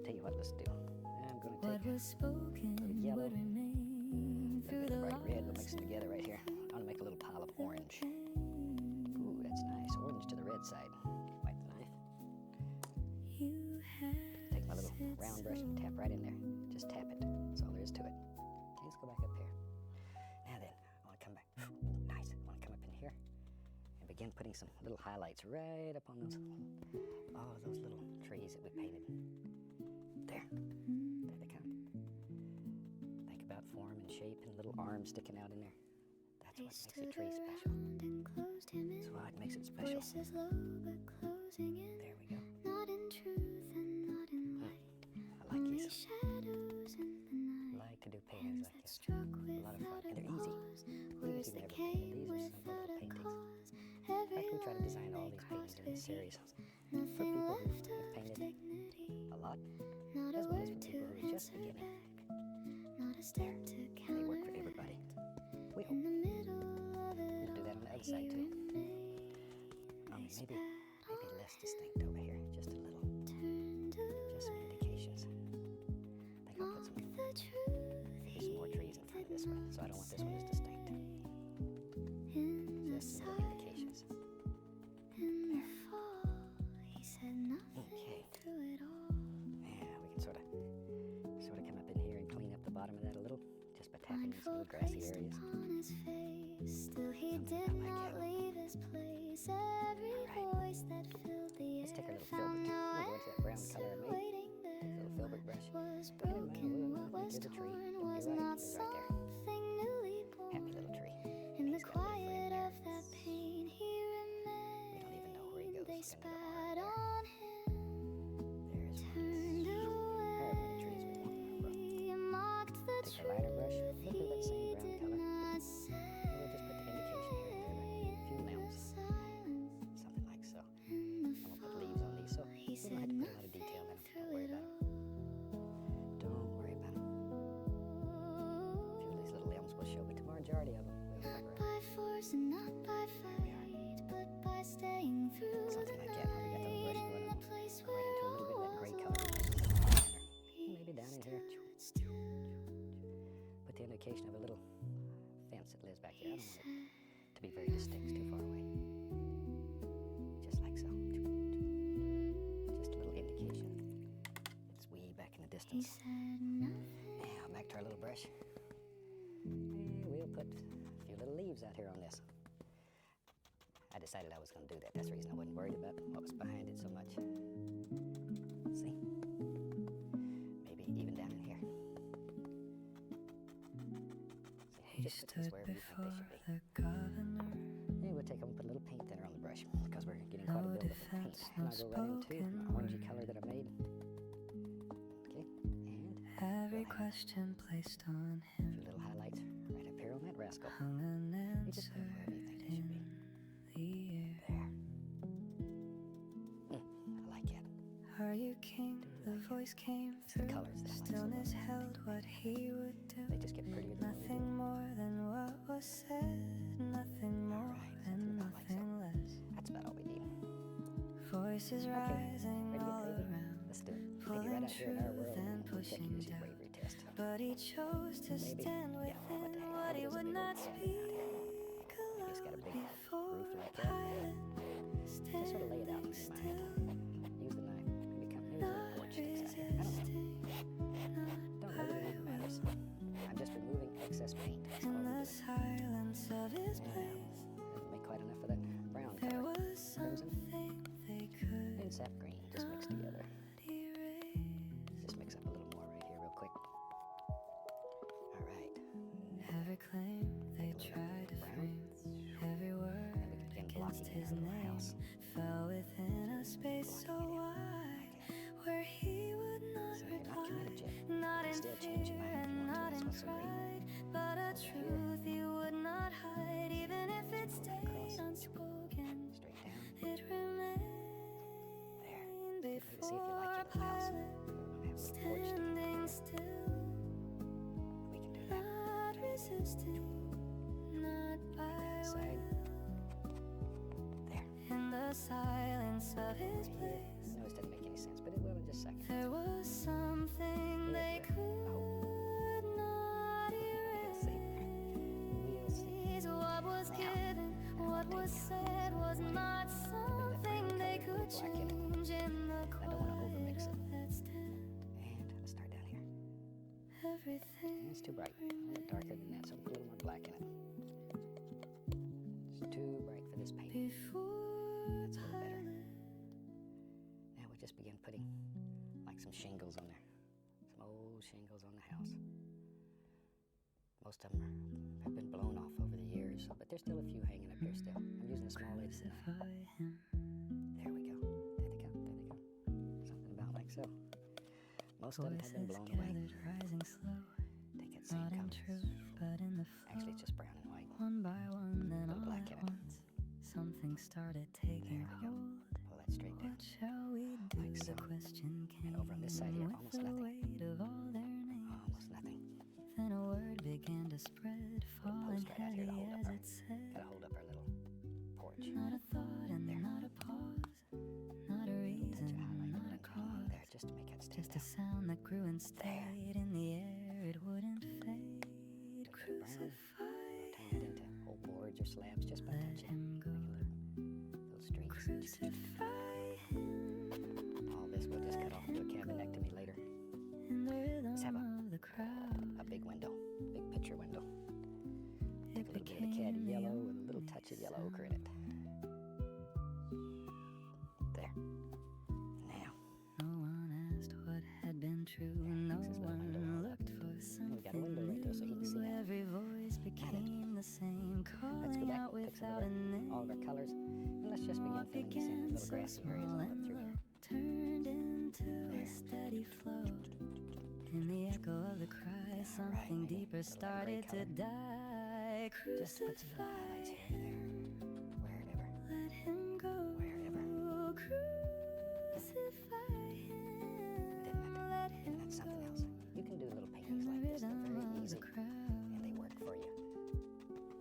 Tell you what, let's do. I'm going to What take was spoken little yellow, would remain a through little the bit of bright red. We'll lost mix them together right here. I'm going to make a little pile of orange. Ooh, that's nice. Orange to the red side. Wipe the knife. You have Take my little said round brush and tap right in there. Just tap it. That's all there is to it. Okay, let's go back up here. Now then, I want to come back. Nice. I want to come up in here and begin putting some little highlights right up on those, all of those little trees that we painted. There. There they come. Think about form and shape and little arms sticking out in there. That's what makes a tree special. and closed him in. That's why it makes it special. Voices low but closing in. There we go. Not in truth and not in light. I like Only these. shadows in the I night. like to do paintings Hands like that this. struck A lot of fun. without And a they're easy. pause. Even Words if you've that never painted came these or some without little a paintings. cause. In fact, Every we try to design line all they these paintings crossed in this with you. series for Nothing people who left have of painted dignity. a lot, Not a as well as word for to people who are just answer beginning. back. Not a step to And they work for counteract. everybody. We In hope. the middle of it We'll do that on the other side too. Maybe less distinct over here, just a little, just some indications. I think I'll put some, maybe some more trees in front of this one, so I don't want this one as distinct. Just some little indications. Okay. Yeah, we can sort of come up in here and clean up the bottom of that a little, just by tapping these little grassy areas. Still he did Something not like that. leave his place. Every voice that filled the Let's take our air little found filbert. no We'll go into that brown answer color I made. waiting Take there. a little filbert brush. Was Put it in my broken, wood, what was into the tree. torn You're was right, not it was right there. something newly born. Happy little tree. In the He's got a little quiet friend there. of that pain, he We don't even know where he goes. remained. They Look at another arm spat there. on him, There's one. turned However many trees we want. away, mocked the Take a lighter brush, truth look at that he same brown did color. not say. And we'll just put the indication here and there, like a few limbs, Silence something like so. in the I'm gonna put leaves on these, so he we don't said have to put a lot of nothing detail in them. through Don't worry it about all. them. Don't worry about them. A few of these little limbs will show, but the majority of them will Not cover. by force and not by fight, but by staying through Something the like that. Now we got the night brush in going the on. place Go right into a little bit of that gray where color. all Maybe down in here. stood still. Put the indication of a little fence that lives back here. I He don't want said it to be very distinct, it's too far away. Just like so. Just a little indication. It's way back in the he distance. said nothing. Now back to our little brush. And we'll put a few little leaves out here on this. I decided I was going to do that. That's the reason I wasn't worried about what was behind it so much. See? Maybe even down in here. See, He just put these stood wherever you think they before should be. the governor. Yeah, we'll take them and put a little paint thinner on the brush because we're getting quite a No bit of paint. defense, And no I'll go right into spoken my orangey word. color that I made. Okay, and Every we'll have question placed on a him few little highlights right up here on that rascal. hung You just put them wherever you think they should be. in the air. There. I like it. Are you king? The voice came It's the through. colours that I like so Stillness much. held what he would do. They just get prettier the more we do Nothing it. more than what was said. Nothing more Alright, and something about like so. nothing less. That's about all we need. Voices Okay, rising ready to all get crazy? around. Let's do it. Take it Pulling right out here in our truth world and and we'll check pushing use your doubt. bravery test. But he chose to Maybe. stand Yeah, within what the heck? what Maybe he there's a would big not old cat. speak Maybe it's got a aloud big before roof like a that. pilot. Just sort of lay it out in your mind. Use the knife. Maybe there's a little porch sticks out here. I don't know. Don't really matters. I'm just removing excess paint. That's all In we're the doing. silence sap green just mixed together. Just mix up a little more right here real quick. All right. Every claim they tried to frame, every word And we can begin against blocking his our little name house. fell within a space so wide where he would not So you're not committed reply, yet. not You in can still change your fear mind if you and want not to. in That's what's so great. pride, but a Over here. truth you would not hide, even if it Just pull it stayed across. unspoken. Straight down. It remained There. Good way to see if you before like our your little house. pilot, We're gonna have a little porch down standing there. still, We can do that. not resisting, not by Side. will. There. In the silence of his Here. place, I know this doesn't make any sense, but it will in just a second. there was something they It will. could not We'll see. We'll see. erase. What was Now, given, what was said was not something they could change in the I don't wanna overmix quiet it. of that stand. And let's start down here. Everything It's too bright. A little darker than that, so put a little more black in it. It's too bright for this paint. before That's a little better. pilot. Now we'll just begin putting like some shingles on there. Some old shingles on the house. Most of them have been blown off over the years, but there's still a few hanging up there still. I'm using a small edge tonight. Crucify him. There we go. There they go. There they go. Something about like so. Most of them have been Voices blown away. gathered, rising slow, They get same not in colors. truth, but in the flow. Actually, it's just brown and white. One by one, then Little all black at in it. once, something started taking There we go. hold. Pull that straight down. What shall we do? Like so. The question came And over on this side here, with almost the nothing. weight of all their names. Almost nothing. Then a word began to spread, falling post right out here to heavy hold up as our- it said. Gotta hold up our little porch. Not a thought and There. not a pause, not a Touch reason, of highlight not a and on there cause. just to make it stand Just a out. sound that grew and stayed in the air. It wouldn't fade. Little bit of brown. Crucify Turn it into whole boards or slabs just by Let touching. him go. Little streaks. Crucify him All this we'll just cut off and do a cabinectomy later. in the Let's have rhythm of the crowd. A big window, big picture window. It Take a little bit of the became caddy the yellow with a little only touch of yellow ochre in it. There. Now, No one asked what had been true. No This is what window one all looked for we something got a window right there so he can see new. out. Every voice became the same, let's go calling back, out pick some without a of name. all of our colors, and let's just begin What filling this in began with so little grassy areas small all up and through low here. turned into There. a steady flow. In the echo of the cry, something maybe deeper a little that gray started to die. Just put some little highlights Crucify here and there. Wherever. Let him go. Wherever. Crucify him. Let him And that's something go. else. You can do little In paintings the like this. They're rhythm very of easy, the crowd, and they work for you.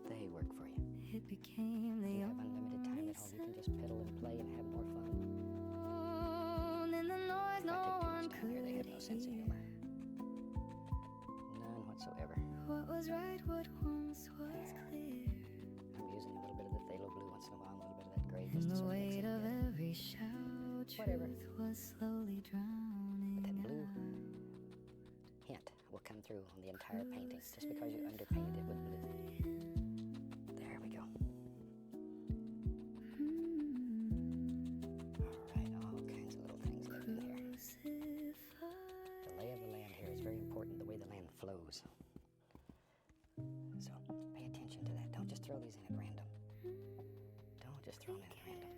They work for you. it became the You have unlimited time only at home. You can just piddle and play and have more fun. sound in the noise If no I take too one much time here, they have no could sense of hear. humor. None whatsoever. What was right, what once was clear. I'm using a little bit of the phthalo blue once in a while, a little bit of that gray just And to the sort of mix weight it of together. every shout, Whatever. truth was slowly drowning But that blue out. hint will come through on the entire painting just because you underpainted it with blue. There we go. All right, all kinds of little things left in here. Crucify. The lay of the land here is very important, the way the land flows. So pay attention to that. Don't just throw these in at random. Don't just throw them in at random.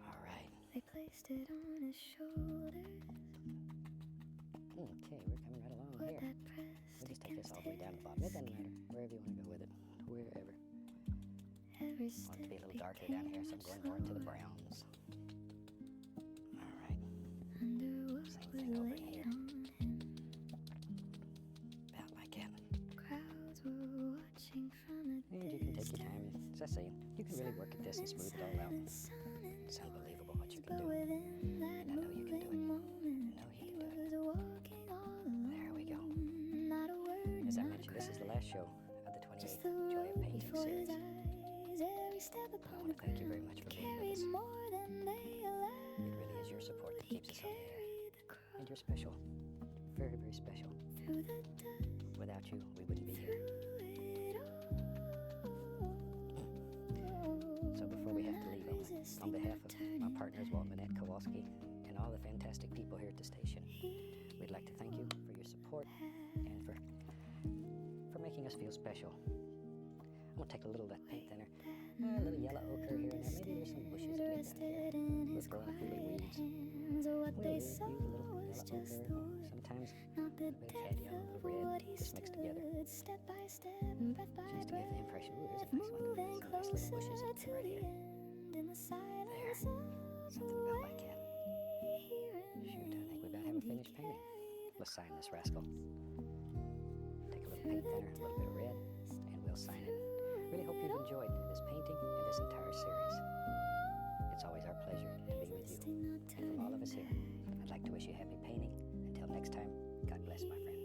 All right. They placed it on his shoulders. Okay, we're coming right along Put here. that We'll pressed just take this against all the way down to the bottom. It doesn't matter. Wherever you want to go with it. Wherever. every I step want it to be a little darker down here, so I'm going more into the browns. All right. Under what Same was thing over laid here. on him. About like that. Crowds were watching from a And you can take your time. As I say, you can really work at this and smooth it all out. It's unbelievable what you can But do. within that And I know you can do it. moving moment, I know you he can do it. was walking all alone. There we go. Not a word, As I not a mentioned, this is the cry. last show of the Just 28th the Joy of road Painting before his series. eyes. Every step I upon want the to thank you ground very much for being with carried us. more than they allowed. It really is your support that He keeps us on the air. carried the cross And you're special. Very, very special. through the dust, Without you, we wouldn't be here. through it all. So before we have to On behalf of my partners, Walt and Annette Kowalski, and all the fantastic people here at the station, we'd like to thank you for your support and for making us feel special. I'm going to take a little of that paint thinner, a little yellow ochre here and there. Maybe there's some bushes that lead down here. We'll throw in a few little weeds. We'll use a little yellow ochre, sometimes a bit of cad yellow, a little red, just mixed together. Just to give the impression, ooh, there's a nice one. Some nice little bushes right here. There. Something about like that. Shoot, I think we about have a finished painting. Let's sign this rascal. Take a little paint thinner, a little bit of red, and we'll sign it. Really hope you've enjoyed this painting and this entire series. It's always our pleasure to be with you. And from all of us here, I'd like to wish you happy painting. Until next time, God bless, my friend.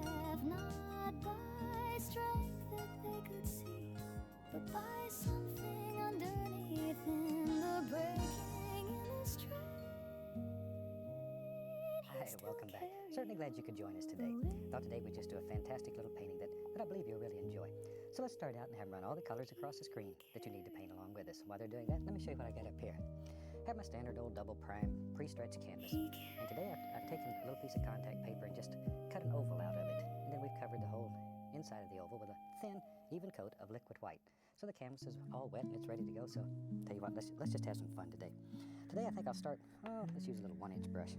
Have not by strength that they could see, but by something underneath in the breaking in the strain. Hi, welcome back. Certainly glad you could join us today. Thought today we'd just do a fantastic little painting that I believe you'll really enjoy. So let's start out and have run all the colors across the screen that you need to paint along with us. While they're doing that, let me show you what I got up here. I have my standard old double prime pre-stretched canvas. And today I've taken a little piece of contact paper and just cut an oval out of it. And then we've covered the whole inside of the oval with a thin, even coat of liquid white. So the canvas is all wet and it's ready to go. So tell you what, let's just have some fun today. Today I think I'll start, let's use a little 1-inch brush.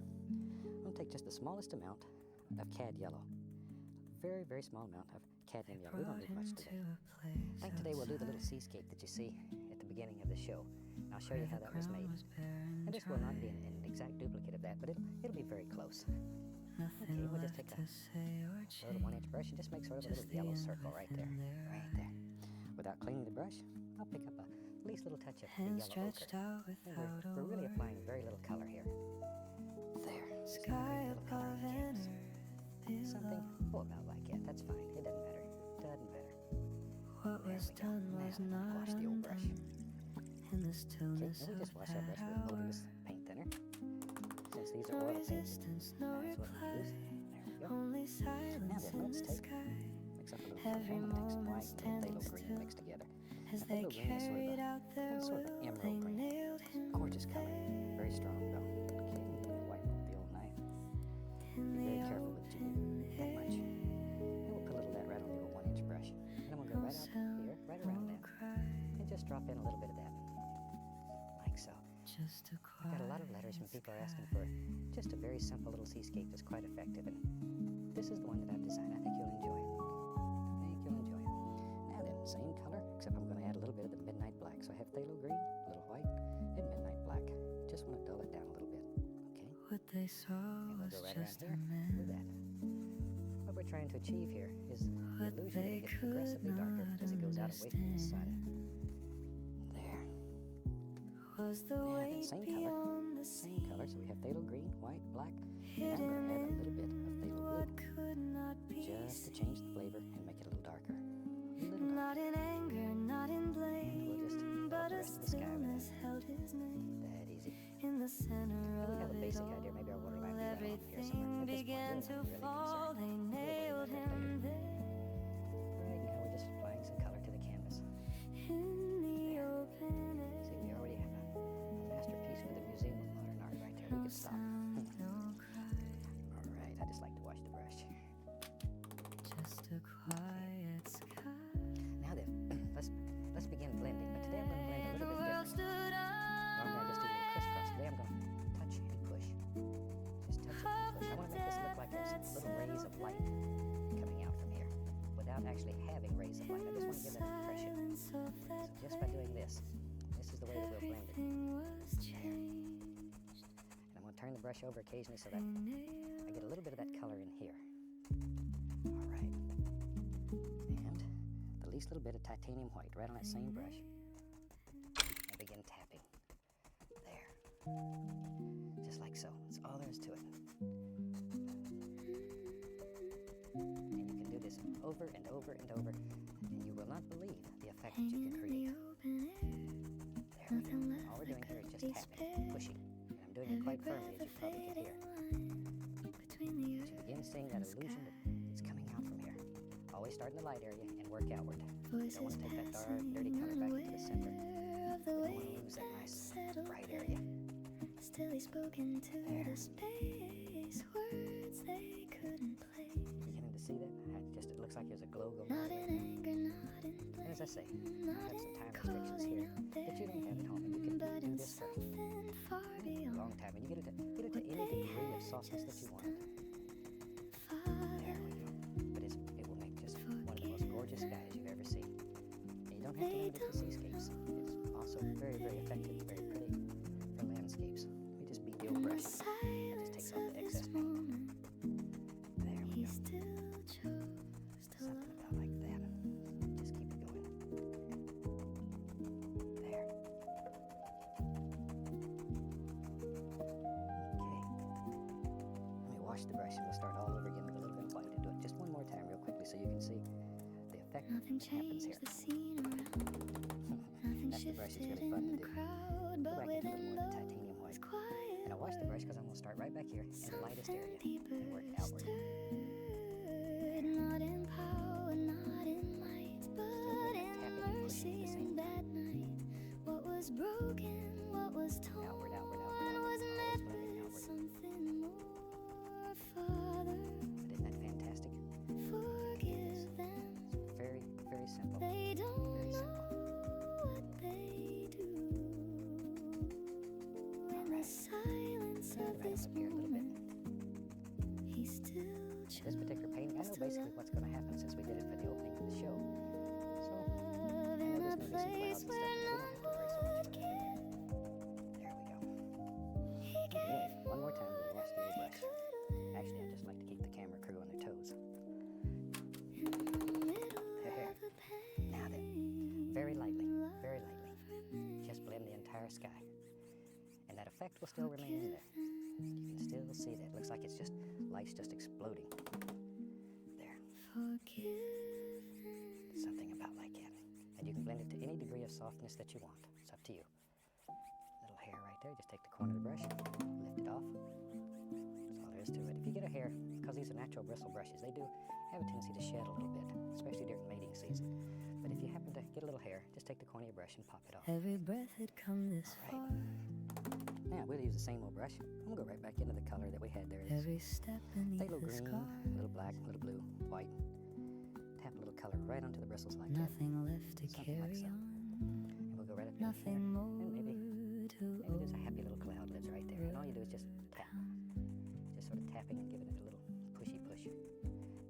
I'm going to take just the smallest amount of cad yellow. Very, very small amount of cadmium yellow. We don't need much today. I think today we'll do the little seascape that you see at the beginning of the show. And I'll show you how that was made. And this will not be an exact duplicate of that, but it'll be very close. Okay, we'll just take a little 1-inch brush and just make sort of a little yellow circle right there. Right there. Without cleaning the brush, I'll pick up a least little touch of the yellow ochre. And we're really applying very little color here. There. Sky above and earth Something, about like that. That's fine. It doesn't matter. Doesn't matter. What There was we go. done was Now, not wash the old brush. undone in the Okay, stillness and we of just wash our that brush with odorless hour. paint thinner. Since these are No oil paints, resistance, no that's what we use. reply, There we go. only Now silence then, in let's the take, sky mix up a little Every color. I'm going to take some moment white and a phthalo standing green still mixed together. as That they phthalo green is carried out their sort of will. an emerald They green. nailed him Gorgeous color. there Very strong though. Okay, and then the white with the old knife. in Be very the careful with it. open That much. air. And we'll put a little of that right on the old 1-inch brush. And I'm going to go right out here, right around No that, cry, and just drop in a little bit of that. Like so. just a I've got a lot of letters from people asking for just a very simple little seascape that's quite effective. And this is the one that I've designed. I think you'll enjoy it. I think you'll enjoy it. Now then, same color, except I'm going to add a little bit of the midnight black. So I have phthalo green, a little white, and midnight black. Just want to dull it down a little bit. Okay? What they saw And we'll was go right around just a here with man. that. What we're trying to achieve here is the What illusion that they it gets could progressively darker not as it goes out away from the side. understand There. was the Now then, weight same color. beyond the Same color. So we have phthalo green, white, black. And I'm hidden going to add a little bit of in phthalo what blue could not be just to change the flavor and make it a little darker. A little darker. not in anger, not in And we'll just blame, fill up but the a rest of the sky with stillness that. held his name That easy. in the center We have of a it basic all. idea. Maybe our water line will be right along here somewhere. Everything At this point, began we're to not really fall. concerned. They We'll worry nailed about that him later. there Right now, we're just applying some color to the canvas. in the open air. See, we already have a masterpiece for the Museum of Modern Art right there. We No could stop. sound, no cry, All right, I just like to wash the brush. just a quiet sky. Now then, let's begin blending. But today I'm going to blend a The little bit world different. stood Normally I just do a little crisscross. Today I'm going to touch and push. Just touch it and push. I want to make this look like there's little rays of light coming out from here without actually having rays of light. I just want to give that impression. silence of So that just by doing this is the way that we'll blend it. everything was changed. And I'm going to turn the brush over occasionally so They that nailed I get a little bit of that color in here. All right. And the least little bit of titanium white right on that same brush. And begin tapping. There. Just like so. That's all there is to it. And you can do this over and over and over, and you will not believe the effect that you can create. There we go. All we're doing here is just tapping, pushing. And I'm doing it quite firmly, as you probably can hear. But you begin seeing that illusion that it's coming out from here. Always start in the light area and work outward. You Voices don't want to take that dark, passing, dirty color back into the center. unaware of the You don't want way to lose that nice, settled bright area. Still he spoke into There. the space, words they couldn't place. Beginning to see that? It looks like there's a glow going Not on in there. anger, not in blame. As I say, I Not have some in time restrictions here calling out that you don't have at home, and you them, can but do in this for something far a beyond. long time, and you get it to any degree of softness that you want. There we go. But it will make just one of the most gorgeous skies you've ever seen. And you don't have to limit it to seascapes. It's also very, very effective, very pretty for landscapes. Let me just beat the old In the brush. That silence just takes off of the this excess paint. moment, There we he go. still chose to Something love. about like that. Just keep it going. There. Okay. Let me wash the brush and we'll start all over again with a little bit of white. And do it just one more time real quickly so you can see the effect Nothing that happens here. changed the scene around. Nothing That's the brush. It's shifted really fun in to the do. crowd, Go but back into a within little more of the titanium those white. quiet And I'll wash the brush because I'm going to start right back here in the lightest area something deeper and work outward. stirred, not in power, not in might, but that in tapping and pushing at the mercy. same In that night, what was broken, what was torn, Outward, outward, outward, was outward. Always met blending with outward. something more. Father, But isn't that fantastic? forgive them. Very, very simple. They don't Very know simple. what they do. In the Alright. silence Turn of it right this up here a little bit. moment, he still This particular painting, I know basically what's going to happen since we did it for the opening of the show. So, love I in know a there's going to be some clouds and place stuff, where and we no don't have to worry so much one about can. that. There we go. He Okay, gave one more time we'll wash the old more brush. than he Actually, I just like to keep the camera crew on their toes. could in the middle There. of the pain. Now then, very lightly, very lightly. Love remains. Just blend the entire sky. And that effect will still remain in there. You can still see that. It looks like it's just, life's just exploding. There. Forgive them. Something about like that. And you can blend it to any degree of softness that you want. It's up to you. Little hair right there. Just take the corner of the brush, lift it off. That's all there is to it. If you get a hair, because these are natural bristle brushes, they do have a tendency to shed a little bit, especially during mating season. But if you happen to get a little hair, just take the corner of your brush and pop it off. Every breath had come this All far. Now we'll use the same old brush. I'm gonna go right back into the color that we had there. It's Every step beneath a little the green, scar. a little black, a little blue, white. Tap a little color right onto the bristles like that. Nothing left to Something like carry so. on. And we'll go right up in here. Nothing And more maybe to there's a happy little cloud lives right there. And all you do is just tap. Just sort of tapping and giving it a little pushy push.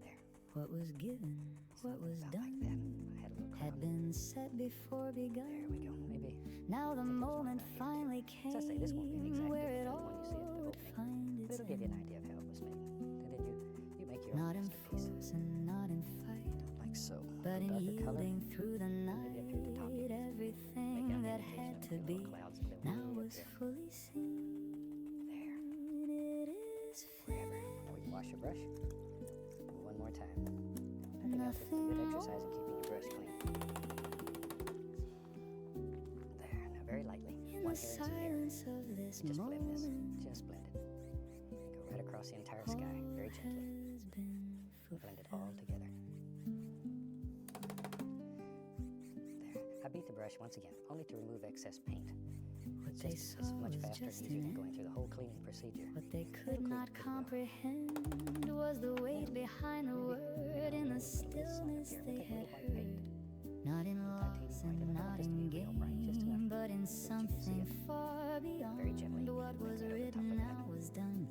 There. What was given, what Something was about like done, that. I had a little had cloud. been set before There begun. we go. Maybe. Now the Take this one moment down here, too. finally As I say, this won't be an came exact where it duplicate of the all one you see at the would opening. find But its it'll give you an end. idea of how it was made. And then you make your Not own in masterpiece. force and not in fight, Like so. but in Darker color. yielding through the maybe up here at the top. night. Make Everything out that the had indication to of the be little clouds that live now way up was there. fully seen. There. It is Wherever. Now we can wash your brush. One more time. Nothing else. It's a good exercise in keeping your brush clean. There. Now very lightly. in One the hair and some hair. silence of this Just blend this. moment. Just blend it. And go right across the entire sky. Very gently. Has been Blend it all together. There. I beat the brush once again, only to remove excess paint. What It's they just saw it's much was faster and just easier an than going end. through the whole cleaning procedure. What they could It'll clean not it pretty well. comprehend was the weight behind the word in the stillness they had heard. Not in loss and not in gain, but in something far Very gently, beyond. What blend was that over the top of written the now head. was done.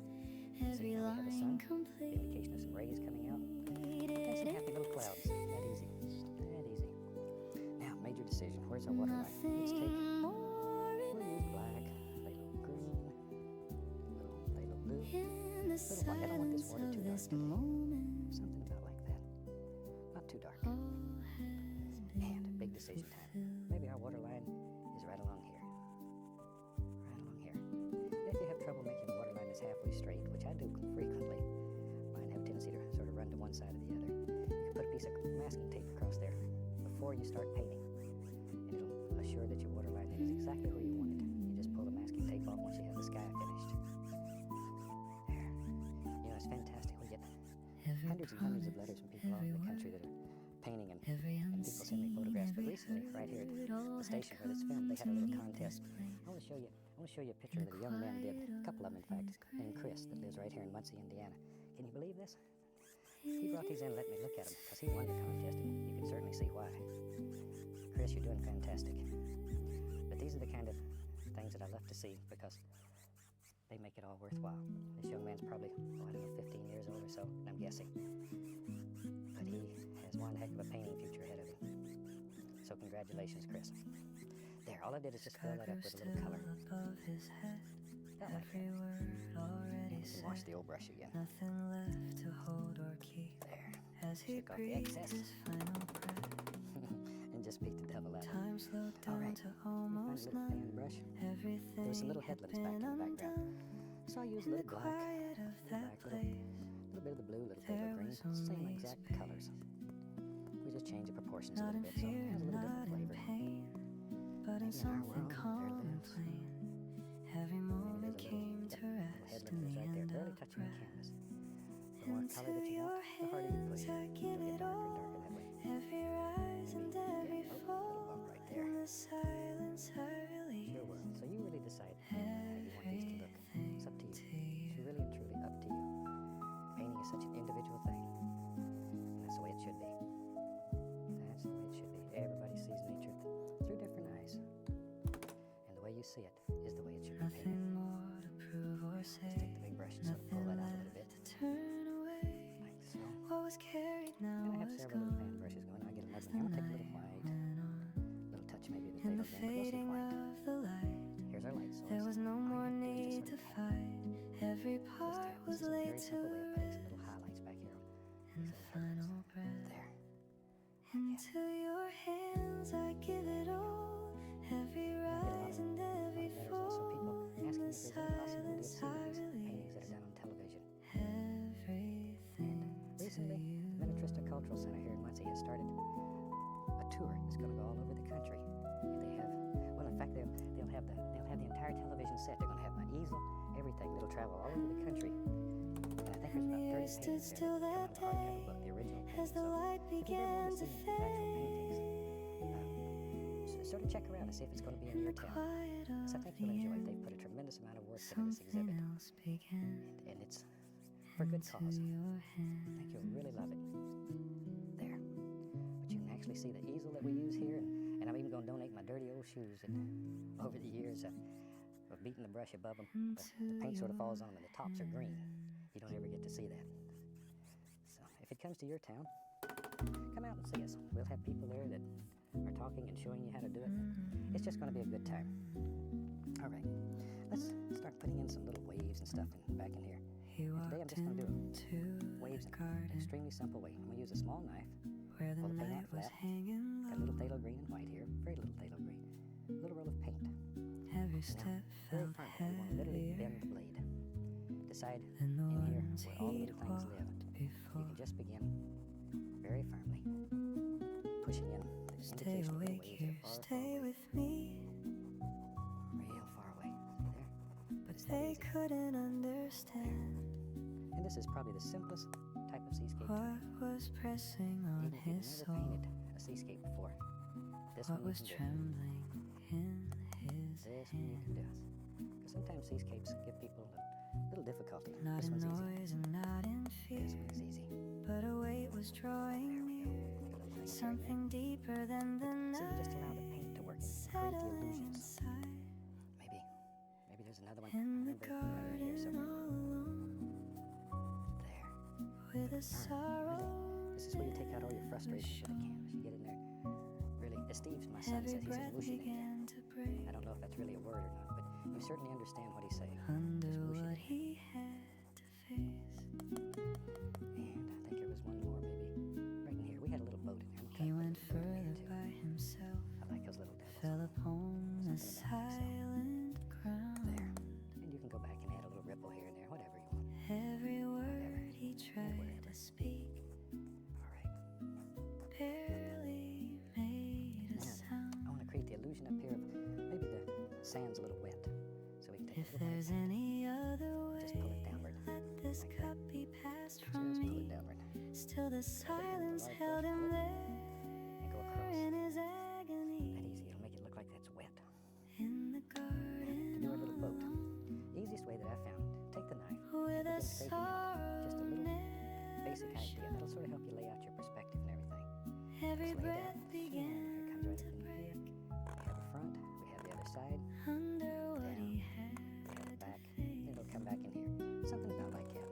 See Every how we have the sun, line the complete. indication of some rays coming out. And some happy little clouds. That easy. That easy. Now, major decision. Where's our waterline? Let's take. Nothing more We'll use remains black. They look green. They look blue. in the Little white. I don't want this silence water of too dark this today. moment. Something about like that. Not too dark. All has been And big decision time. Maybe our waterline is right along here. Right along here. And if you have trouble making the waterline that's halfway straight, which I do frequently, mine have a tendency to sort of run to one side or the other. You can put a piece of masking tape across there before you start painting. And it'll assure that your waterline is exactly where you want it. You just pull the masking tape off once you have the sky finished. There. You know, it's fantastic. We get every hundreds and hundreds of promise, letters from people out in every the country word. that are recently, right here at the station where this filmed, they had a little contest. I want to show you a picture that a young man did, a couple of them in fact, named Chris, that lives right here in Muncie, Indiana. Can you believe this? He brought these in and let me look at them because he won the contest, and you can certainly see why. Chris, you're doing fantastic. But these are the kind of things that I love to see because they make it all worthwhile. This young man's probably, I don't know, 15 years old or so, I'm guessing. But he has one heck of a painting future ahead of him. So congratulations, Chris. There, all I did is just fill that up with a little color. That like that. And you can wash the old brush again. Nothing left to hold or keep. There. As he Take off the breathed excess. his final breath, And just beat the devil out of it. time slowed All down right. to Let me find a almost little fan none. brush. Everything There was some little had headlands back in been the background. undone. So I used a In the little black, quiet of little that black, place, little bit of the blue, little bit there of green, was same only exact space. colors. We just changed the proportions a not little in bit, so it fear, has a little not different in flavor. pain, but Maybe in in our something world, there calm and lives plain. Every Maybe moment there's a came little, to little rest in headland the that's right there, end barely of touching the breath. canvas. The more color Into that you your want, the harder you push. hands I It'll give get it darker and all. darker that way. Every rise and every Yeah, oh, little fall, bump right there. in the silence I release. Sure will. So you really decide how you want these to look. It's up to you. It's really and truly up to you. Painting is such an individual thing. And that's the way it should be. That's the way it should be. Everybody sees nature through different eyes. And the way you see it is the way it should be painted. Nothing more to prove or Let's take say. the big brush and sort of pull Nothing that out a little left bit. to turn away. Like so. What was carried now And I have was several little fan gone. brushes going. I get another As one. I'm the going to take a little night white, went on, a little touch maybe of the in phthalo the green, but mostly fading white. of the light, Here's our light source. there was no All more you have to do is need just to sort of fight. Every This part time, was this is a very laid to simple way of putting some rest. little highlights back here. And These the little headlands. final breath. There. Into your hands I give it all. Every rise and every There's also fall. people In asking the if there's any possibility of silence seeing I these paintings release. that are done on television. Everything to Recently, you. the Minnetrista Cultural Center here in Muncie has started a tour that's going to go all over the country. And they have, well, in fact, they'll have the entire television set. They're going to have an easel, everything. It'll travel all over the country. And I think there's And the about 30 earth stood paintings there still that that come out of the hardcover day book, the original as paintings. the So light if you ever began want to to see the actual paintings, fade. sort of check around and see if it's going to be in In your the town. quiet So I of think the you'll enjoy it. end, They've put a tremendous amount of work into this exhibit, something else began. and it's for good cause. Into your I think you'll really love it. There. But you can actually see the easel that we use here, and I'm even going to donate my dirty old shoes that over the years of beating the brush above them, the paint sort of falls on them and the tops are green. You don't ever get to see that. So if it comes to your town, come out and see us. We'll have people there that are talking and showing you how to do it. It's just going to be a good time. All right, let's start putting in some little waves and stuff back in here. He And today I'm walked just going to do into waves the in an garden extremely simple way. I'm going to use a small knife, where the pull the paint out night was flat, hanging got a little low. phthalo green and white here, very little phthalo green, a little roll of paint. Every Now, step very felt firmly, we want to literally heavier bend the blade. Decide than the in here ones where all of the he'd things live. walked You before. can just begin very firmly, pushing in the Stay indication of little awake waves here, that are far, far stay away, with me. real far away. See there? But It's that they easy. couldn't understand And this is probably the simplest type of seascape to what make. was pressing on Even if you've his never soul, painted a seascape before, this what one you was can do. trembling in his This one you hand. can do. Because sometimes seascapes give people a little difficulty. Not This in one's easy. noise and not in This fear, one's easy. but a weight was drawing near. Get a little thing right Something deeper than the there. So you just allow night, the paint to work and create the settling illusions. inside. Maybe there's another one. In the Right here garden somewhere. all alone, There. with a Really, sorrow. this is where you take out all your frustrations with the canvas. You get in there. Really, as Steve, my son, Every said, he says breath whooshing in there. began to break I don't know if that's really a word or not, but you certainly understand what he's saying. under Just whooshing what in he had to face. there. And I think there was one more, maybe right in here. We had a little boat in there. I'm He gonna went try to put a boat in further here, too. by himself, I like those little devils. fell upon the Something about himself. silent ground. There. And you can go back and add a little ripple here and there, whatever you want. Every word he tried to speak All right. barely made a Now, I sound. want to create the illusion up here of maybe the sand's a little wet. So we can take If a little there's white any other Just pull it way, downward, let this like cup be passed just from pull it me. downward Still the silence light held brush, him pull it, there and go across. in his There. scraping out just a little basic idea. That'll sort of help you lay out your perspective and everything. Every Just lay it breath out. began Here to comes right up in here. break We have the front, we have the other side, under what down, he we have the had back, to then face. it'll come back in here. Something about like that.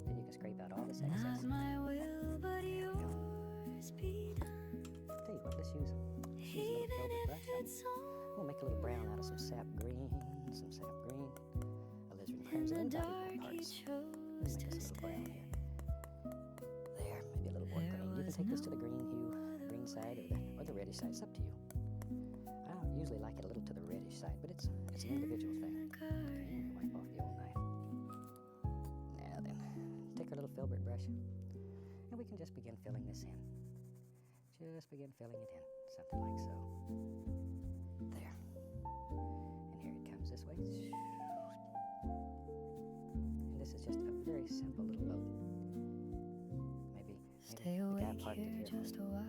Then you can scrape out all this excess. Not my will, but yours be done. Tell you what, let's use a little Even velvet if brush. it's We'll make a little brown out of some sap green, alizarin in crimson, the and body dark he parts. chose Make to us a little brown stay. here. There, maybe a little more There green. You can was take this to the no green hue, green side, or the reddish side. It's up to you. I don't usually like it a little to the reddish side, but it's an individual thing. Okay, wipe off the old knife. Now then, take our little filbert brush, and we can just begin filling this in. Just begin filling it in, something like so. There. And here it comes this way. And this is just a very simple little boat. Maybe Stay the guy awake parked it here here just a while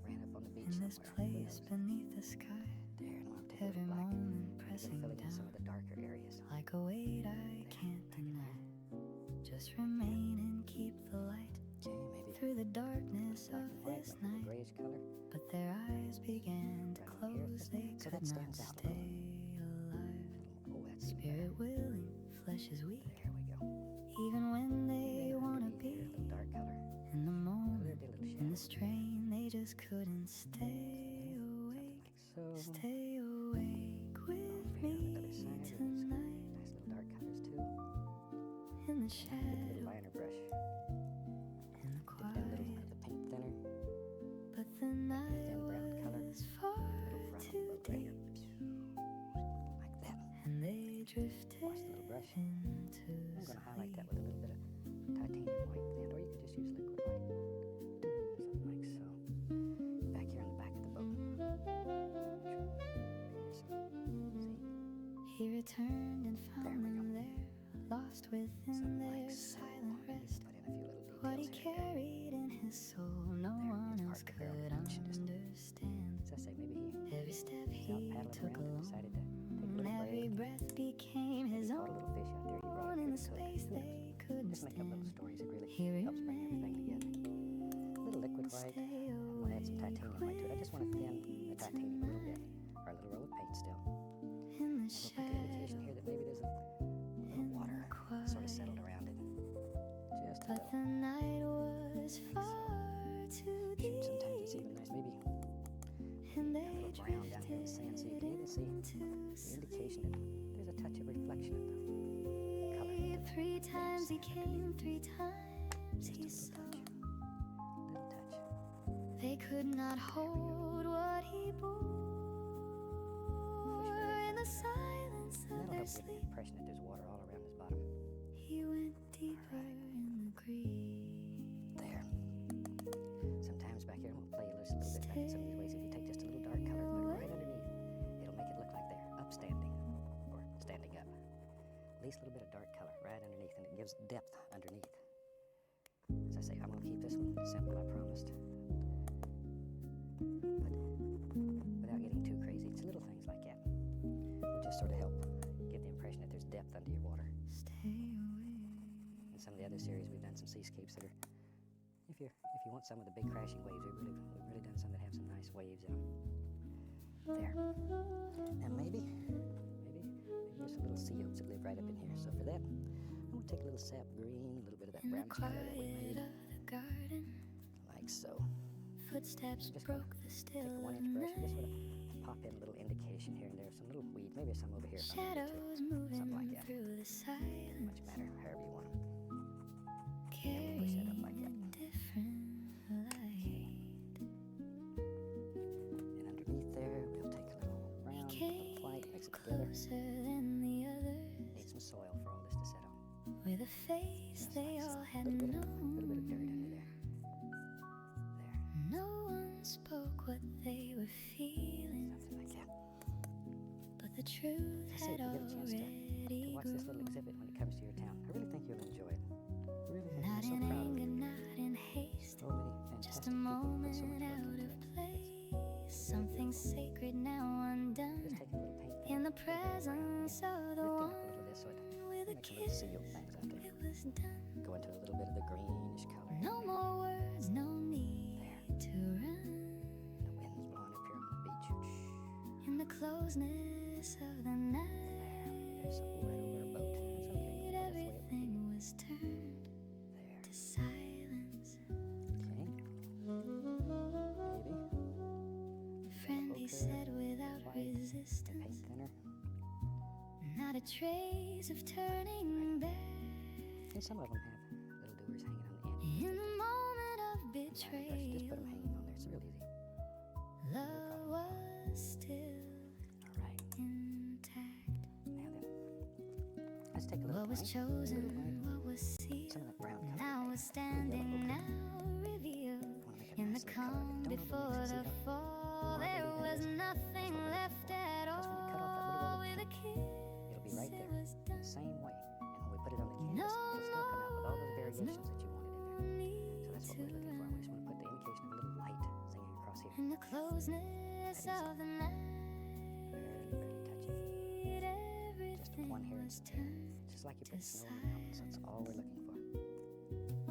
ran up on the beach in this somewhere. Who place knows? beneath the sky. There, and we'll take a Every little black. moment And begin pressing filling in some down of the darker areas. like a weight I can't deny. Just remain and keep the light Okay, maybe through the darkness black of and white, this like a night. grayish color. But their eyes began to Around here, close, they so could that not stands out a little. stay alive. Oh, that's even better. Spirit willing, flesh is weak. There we go. Even when they Then wanna underneath here, a be little dark color. in the There'd moment, be a little in shadow. the strain, they just couldn't stay awake. Like so. Stay awake with Over here on the other me side, there's tonight nice little dark colors too. in the Get the little shadow, liner brush. in the Dip in a quiet. little of the paint thinner. But the night Thin brown color. was far Little front too boat right here. deep, Like that. and they drifted Watch the little brush. into I'm going to highlight that sleep. with a little bit of titanium white then, or you could just use liquid white. Something like so. Back here on the back of the boat. See? He returned and There found we go. them there, lost within Something their like so. silent Maybe rest. put in a few little What he details here. carried in his soul, no There, one it's else parked up there on could the beach and just- understand. As I say, maybe he Every step was out he paddling took around and alone, decided to take a little every break. breath became his Caught a little fish out there. He brought own it in for the the cook. space Who knows? they couldn't Just make up little stand. stories. It really He helps bring everything together. remained. A little liquid white. Stay I'm going to add some awake titanium white to it. I just want to thin the titanium a little bit. Or a little roll of paint still. in the And we'll put the indication shadow, here that maybe there's a little water sort of settled around it. Just a but the little. night was far too Shoot, sometimes it's deep, even nice. Maybe and a they little brown down here in the sand so you can even see into the indication that there's a touch of reflection of the color. sleep. 3 times he sand came, 3 times Just a he little saw. touch. Little touch. They could not hold what he bore in the silence And of that'll their help give the sleep. impression that there's water all around his bottom. He went deeper in the greed. There. Sometimes back here, I'm going to play you just a little bit back in some of these ways. If you take just a little dark color and put it right underneath, it'll make it look like they're upstanding or standing up. At least a little bit of dark color right underneath, and it gives depth underneath. As I say, I'm going to keep this one simple, I promised. But without getting too crazy, it's little things like that will just sort of help give the impression that there's depth under your water. Stay away. In some of the other series, we've done some seascapes that are, if you want some of the big crashing waves, we've really done some that have some nice waves in them. There. Now maybe there's some little sea oats that live right up in here. So for that, I'm gonna take a little sap green, a little bit of that In the brown color that we quiet made, of the garden, like so. footsteps Just gonna broke the Take a still 1-inch brush and just sort night. of pop in a little indication here and there, some little weed, maybe some over here. If I need Shadows to. Something like moving that. through the Much silence, matter, however you want them. carrying push that up like that. a different light. And underneath there, we'll take a little brown, a little white, mix it together. Closer than the Need others, some soil for all this to set on. with a face Just they like so. all A had little bit of dirt known. under there. There, No one spoke what they were feeling, something like that. but the truth I say, had if you get a chance to already watch this little grown. exhibit when it comes to your town, I really think you'll enjoy it. I really think I'm Not so in proud of anger, you. not in haste, So many fantastic just a people who put so moment much work out into of it. place. Something sacred now Just undone take a little paint in the thinner, a little brown, presence and of the lift it up a one little bit so it with with a Make some little kiss. seal things out there. It was done. Go into a little bit of the greenish color. No more words, no need to run. The wind's blowing up here on the beach. In the closeness of the night, There's something right over our boat. That's okay. That's the way it would be. everything was turned There. to silence. Okay. Maybe. Friend, he Ochre, said without white, and resistance. paint thinner. Not a trace of turning back. And some of them have little doers hanging on the end. In the moment of Line brush, just put them betrayal, hanging on there. It's real easy. love was still All right. intact. Now then, let's take a little What was white, chosen, little white, what was sealed, some of that brown color. now was standing, now revealed. Want to make a In nice the little color. calm Don't before overmix it. the See how fall, marbly there that was is? nothing That's what we're looking left for. at That's when you cut off that little all. rubber With a tip. kiss, It'll be right it there was in done. the same way. And when we put it on the canvas, No it'll still come out with all those variations no that you wanted in there. need So that's what to we're looking for. run. We just want to put the indication of a little light singing across here. In the closeness That is of the night, Barely, barely touching. Just everything one hair in was the air. turned Just like you to put snow on the mountains. That's all we're looking for. That's easy.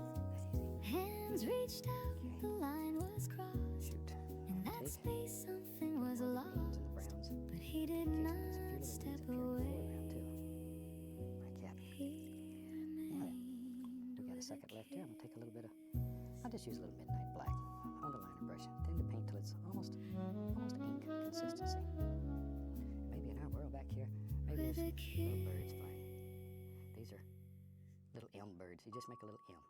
Hands reached out, the line was crossed. Shoot. In that Take space, something was more of the greens lost. and the browns. But he did Occasionally not there's a few little step leaves appearing away. around too. Like that. He remained We got a with second left here. I'm gonna kiss. take a little bit of. I'll just use a little midnight black on the liner brush. Tend to paint till it's almost ink consistency. Maybe in our world back here, maybe With there's a little birds kiss. flying. These are little elm birds. You just make a little elm.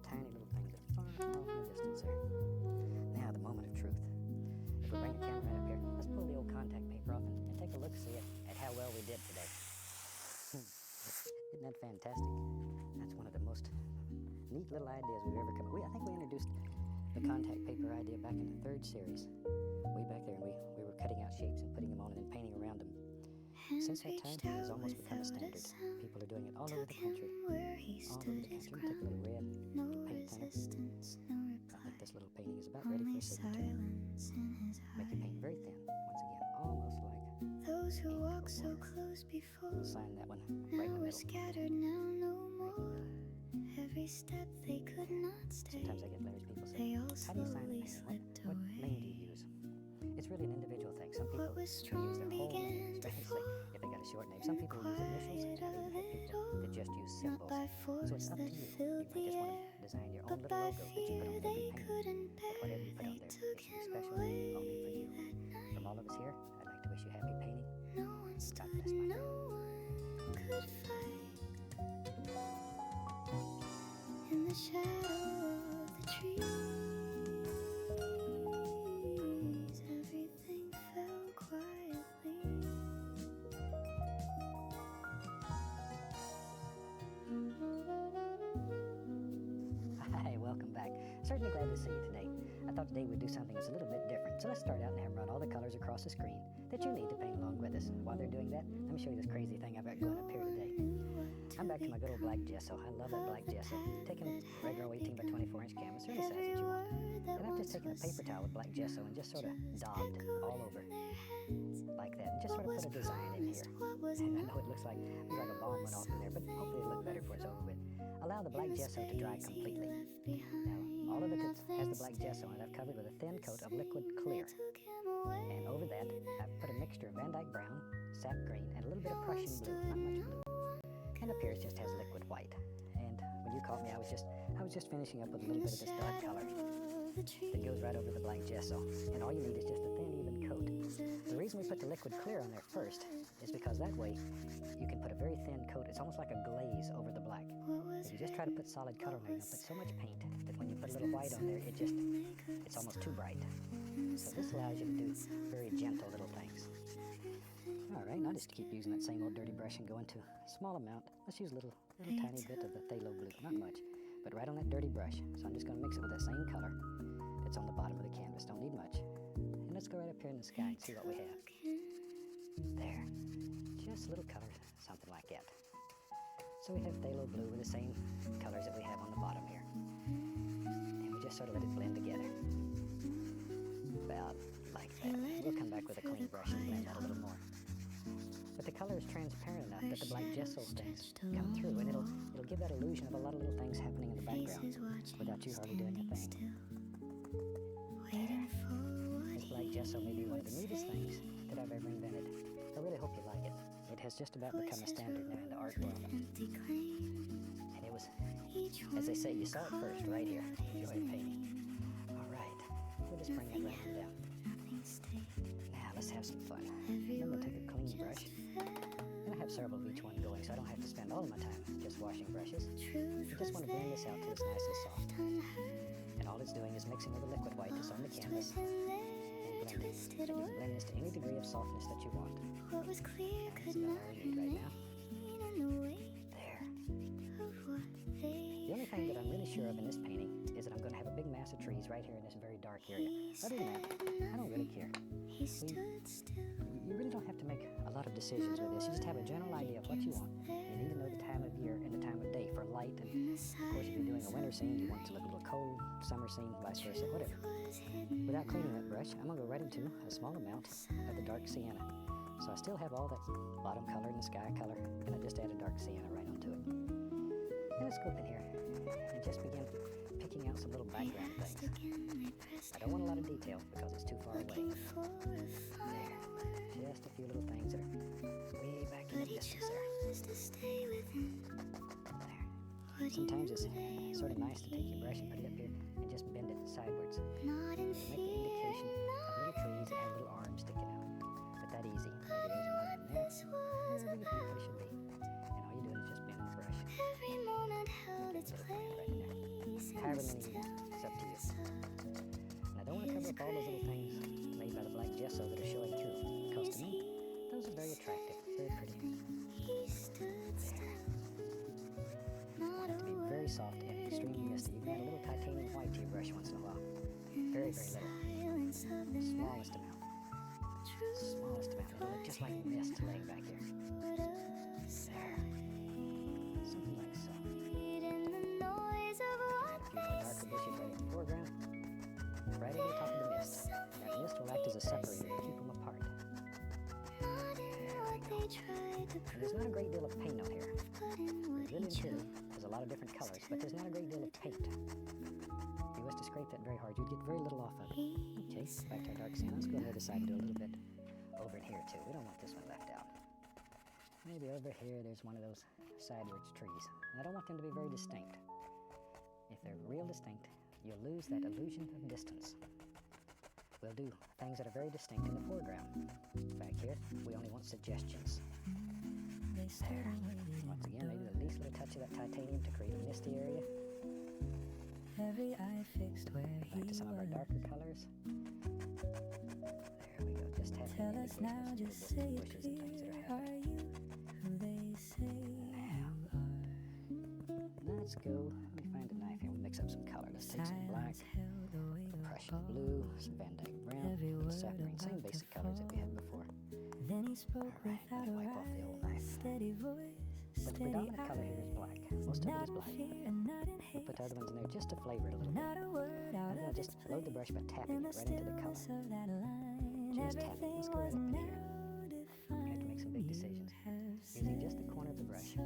Tiny little things that far off in the distance there. Now the moment of truth. If we bring the camera right up here, let's pull the old contact paper off and take a look, see at how well we did today. Isn't that fantastic? That's one of the most neat little ideas we've ever come up with. I think we introduced the contact paper idea back in the third series. Way back there, and we were cutting out shapes and putting them on and then painting around them. Since that time, it has almost become a standard. People are doing it all over Took the country. him where he All over stood the his country. Take a little ground. red No paint thinner. resistance, no I reply. think this little painting is about ready for Only a signature. silence in his Make the paint eyes. very thin. Once again, almost like Those who ink walked or so water. close before We'll sign that one right in now the were middle. scattered, now no more. Every step they could not stay. Sometimes I get letters people say, They all how do you sign slowly the name? slipped What name do away. you use? It's really an individual thing. Some people What was will use strong their whole name, began to especially fall. if they got a short name. Some people use initials, and I've even had people that just use Not symbols. by So force it's up to that you. You filled might the just want air, to design your own but little by logo that you put fear on every they painting. couldn't But bear. whatever you put They on there, took it should be him special away only for you. that night. From all of us here, I'd like to wish you happy painting. No one stood, bless my no one could fight. In the shadow of the trees, everything fell quietly. Hi, welcome back. Certainly glad to see you today. I thought today we'd do something that's a little bit different. So let's start out and have run all the colors across the screen that you need to paint along with us. While they're doing that, let me show you this crazy thing I've got going up here today. I'm back to my good old black gesso. I love that black gesso. Taking regular 18 by 24 inch canvas, or any size that you want. And I've just taken a paper towel with black gesso and just sort of daubed all over like that. And just sort of put a design in here. And I know it looks like a bomb went off in there, but hopefully it'll look better before it's over with. Allow the black gesso to dry completely. Now, all of it that has the black gesso in it, I've covered with a thin coat of liquid clear. And over that, I've put a mixture of Van Dyke brown, sap green, and a little bit of Prussian blue, not much blue. And up here it just has liquid white. And when you caught me, I was just finishing up with a little bit of this dark color that goes right over the black gesso. And all you need is just a thin, even coat. The reason we put the liquid clear on there first is because that way you can put a very thin coat. It's almost like a glaze over the black. If you just try to put solid color on there, you'll put so much paint that when you put a little white on there, it's almost too bright. So this allows you to do very gentle little things. All right, I'll just keep using that same old dirty brush and go into a small amount. Let's use a little tiny bit of the phthalo blue, not much, but right on that dirty brush. So I'm just going to mix it with that same color that's on the bottom of the canvas. Don't need much. And let's go right up here in the sky and see what we have. There, just a little color, something like that. So we have phthalo blue with the same colors that we have on the bottom here. And we just sort of let it blend together. About like that. We'll come back with a clean brush and blend that a little more. But the color is transparent enough that the black gesso things come through, and it'll give that illusion of a lot of little things happening in the background without you hardly doing a thing. This black gesso may be one of the neatest things that I've ever invented. I really hope you like it. It has just about become a standard now in the art world. And it was, as they say, you saw it first right here. Enjoy painting. All right, we'll just bring that right on down. Now let's have some fun. I'm gonna take a clean brush. And I have several of each one going, so I don't have to spend all of my time just washing brushes. I just want to blend this out till it's nice and soft. And all it's doing is mixing with the liquid white that's on the canvas and blending. And you can blend this to any degree of softness that you want. What was clear That's could about not all we be need right now. made in the weight There. of what they The only thing that I'm really sure of in this painting is that I'm going to have a big mass of trees right here in this very dark area. Other than that, I don't really care. He stood still. You really don't have to make a lot of decisions with this. You just have a general idea of what you want. You need to know the time of year and the time of day for light. And of course, if you're doing a winter scene, you want it to look a little cold, summer scene, vice versa, whatever. Without cleaning that brush, I'm going to go right into a small amount of the dark sienna. So I still have all that bottom color and the sky color, and I just add a dark sienna right onto it. And let's go up in here and just begin picking out some little background things. I don't want a lot of detail because it's too far away. There. Just a few little things that are way back in the distance there. There. Sometimes it's sort of nice to take your brush and put it up here and just bend it sideways. Not in Make the indication of little trees that have little arms sticking out. But that easy. Maybe there's another in there. Wherever you think it should be. And all you're doing is just bending the brush. every moment held its Little thing right in there. place. However many you use, it's up to you. And I don't want to cover up all those little things made by the black gesso that are showing through, because to me, those are very attractive, very pretty. He stood still. Not To be very soft and extremely misty. You can add a little titanium white to your brush once in a while. Very, very little. silence of the Smallest amount. Smallest amount. It'll look just like mist laying back here. There. Something like so. in the noise of Add a few more darker bushes right in the foreground. Right over the top of the mist. Now the mist will act as a separator to keep them apart. not in what they tried to And there's not a great deal of paint on here. put in what Really and he truly, chose. there's a lot of different colors, but there's not a great deal of paint. If you was to scrape that very hard, you'd get very little off of it. Okay, back to our dark sienna. Let's go on the other side and do a little bit over in here too. We don't want this one left out. Maybe over here there's one of those sidewards trees. And I don't want them to be very distinct. If they're real distinct, you'll lose that illusion of distance. We'll do things that are very distinct in the foreground. Back here, we only want suggestions. There. Once again, maybe the least little touch of that titanium to create a misty area. Every eye fixed where he Back to some of our was. darker colors. There we go. Just having Tell an us now, indication of just little say it bushes and things that clear. are Are happening. you who they say you are? Let's go. Let me find a knife here. We'll mix up some color. Let's take some black, Silence held the weight some of Prussian all. blue, some Van Dyke brown, Every and word saccharine. Same about basic to colors that we had before. Then he spoke All right, without let a me wipe off the old rise. knife. Steady voice, But the steady predominant color here is eyes. black. Most of it Not is in black. fear and not in We'll haste. put other ones in there just to flavor it a little bit. Not a word out I'm going of to its just load the brush by tapping in it the right into the color. stillness of that line. Just tap it. Everything Let's go right was up in now here. I defined. have to make some big You decisions. have Using just the said corner of the brush. so.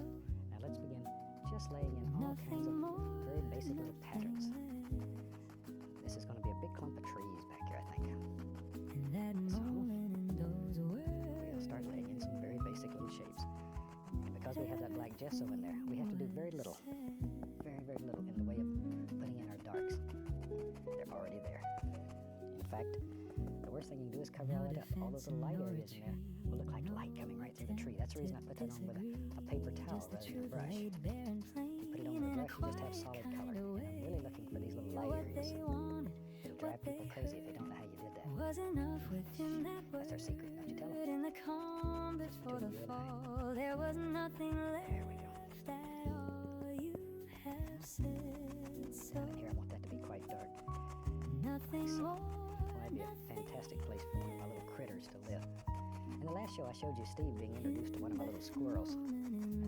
Now let's begin just laying in all kinds of very basic little patterns. This is going to be a big clump of trees back here, I think. In that moment, in those We'll words, start laying in some very basic little shapes. And because we have that black gesso in there, we have to do very little. Very, very little in the way of putting in our darks. They're already there. In fact, the worst thing you can do is cover all that up. All those little light areas in there will look like light coming right through the tree. That's the reason I put that on with a paper towel rather than a brush. You put it on with a brush, you just have solid color. And I'm really looking for these little light areas. It'll drive people crazy if they don't know how you did that. was enough within that word. That's our secret, don't you tell them? In the calm before the Between you and I. fall, there was nothing There we left go. at all. You have said so. Down in here, I want that to be quite dark. Nothing So, more. Well, that'd be a fantastic place for one of my little critters to live. In the last show, I showed you Steve being introduced to one of my little squirrels.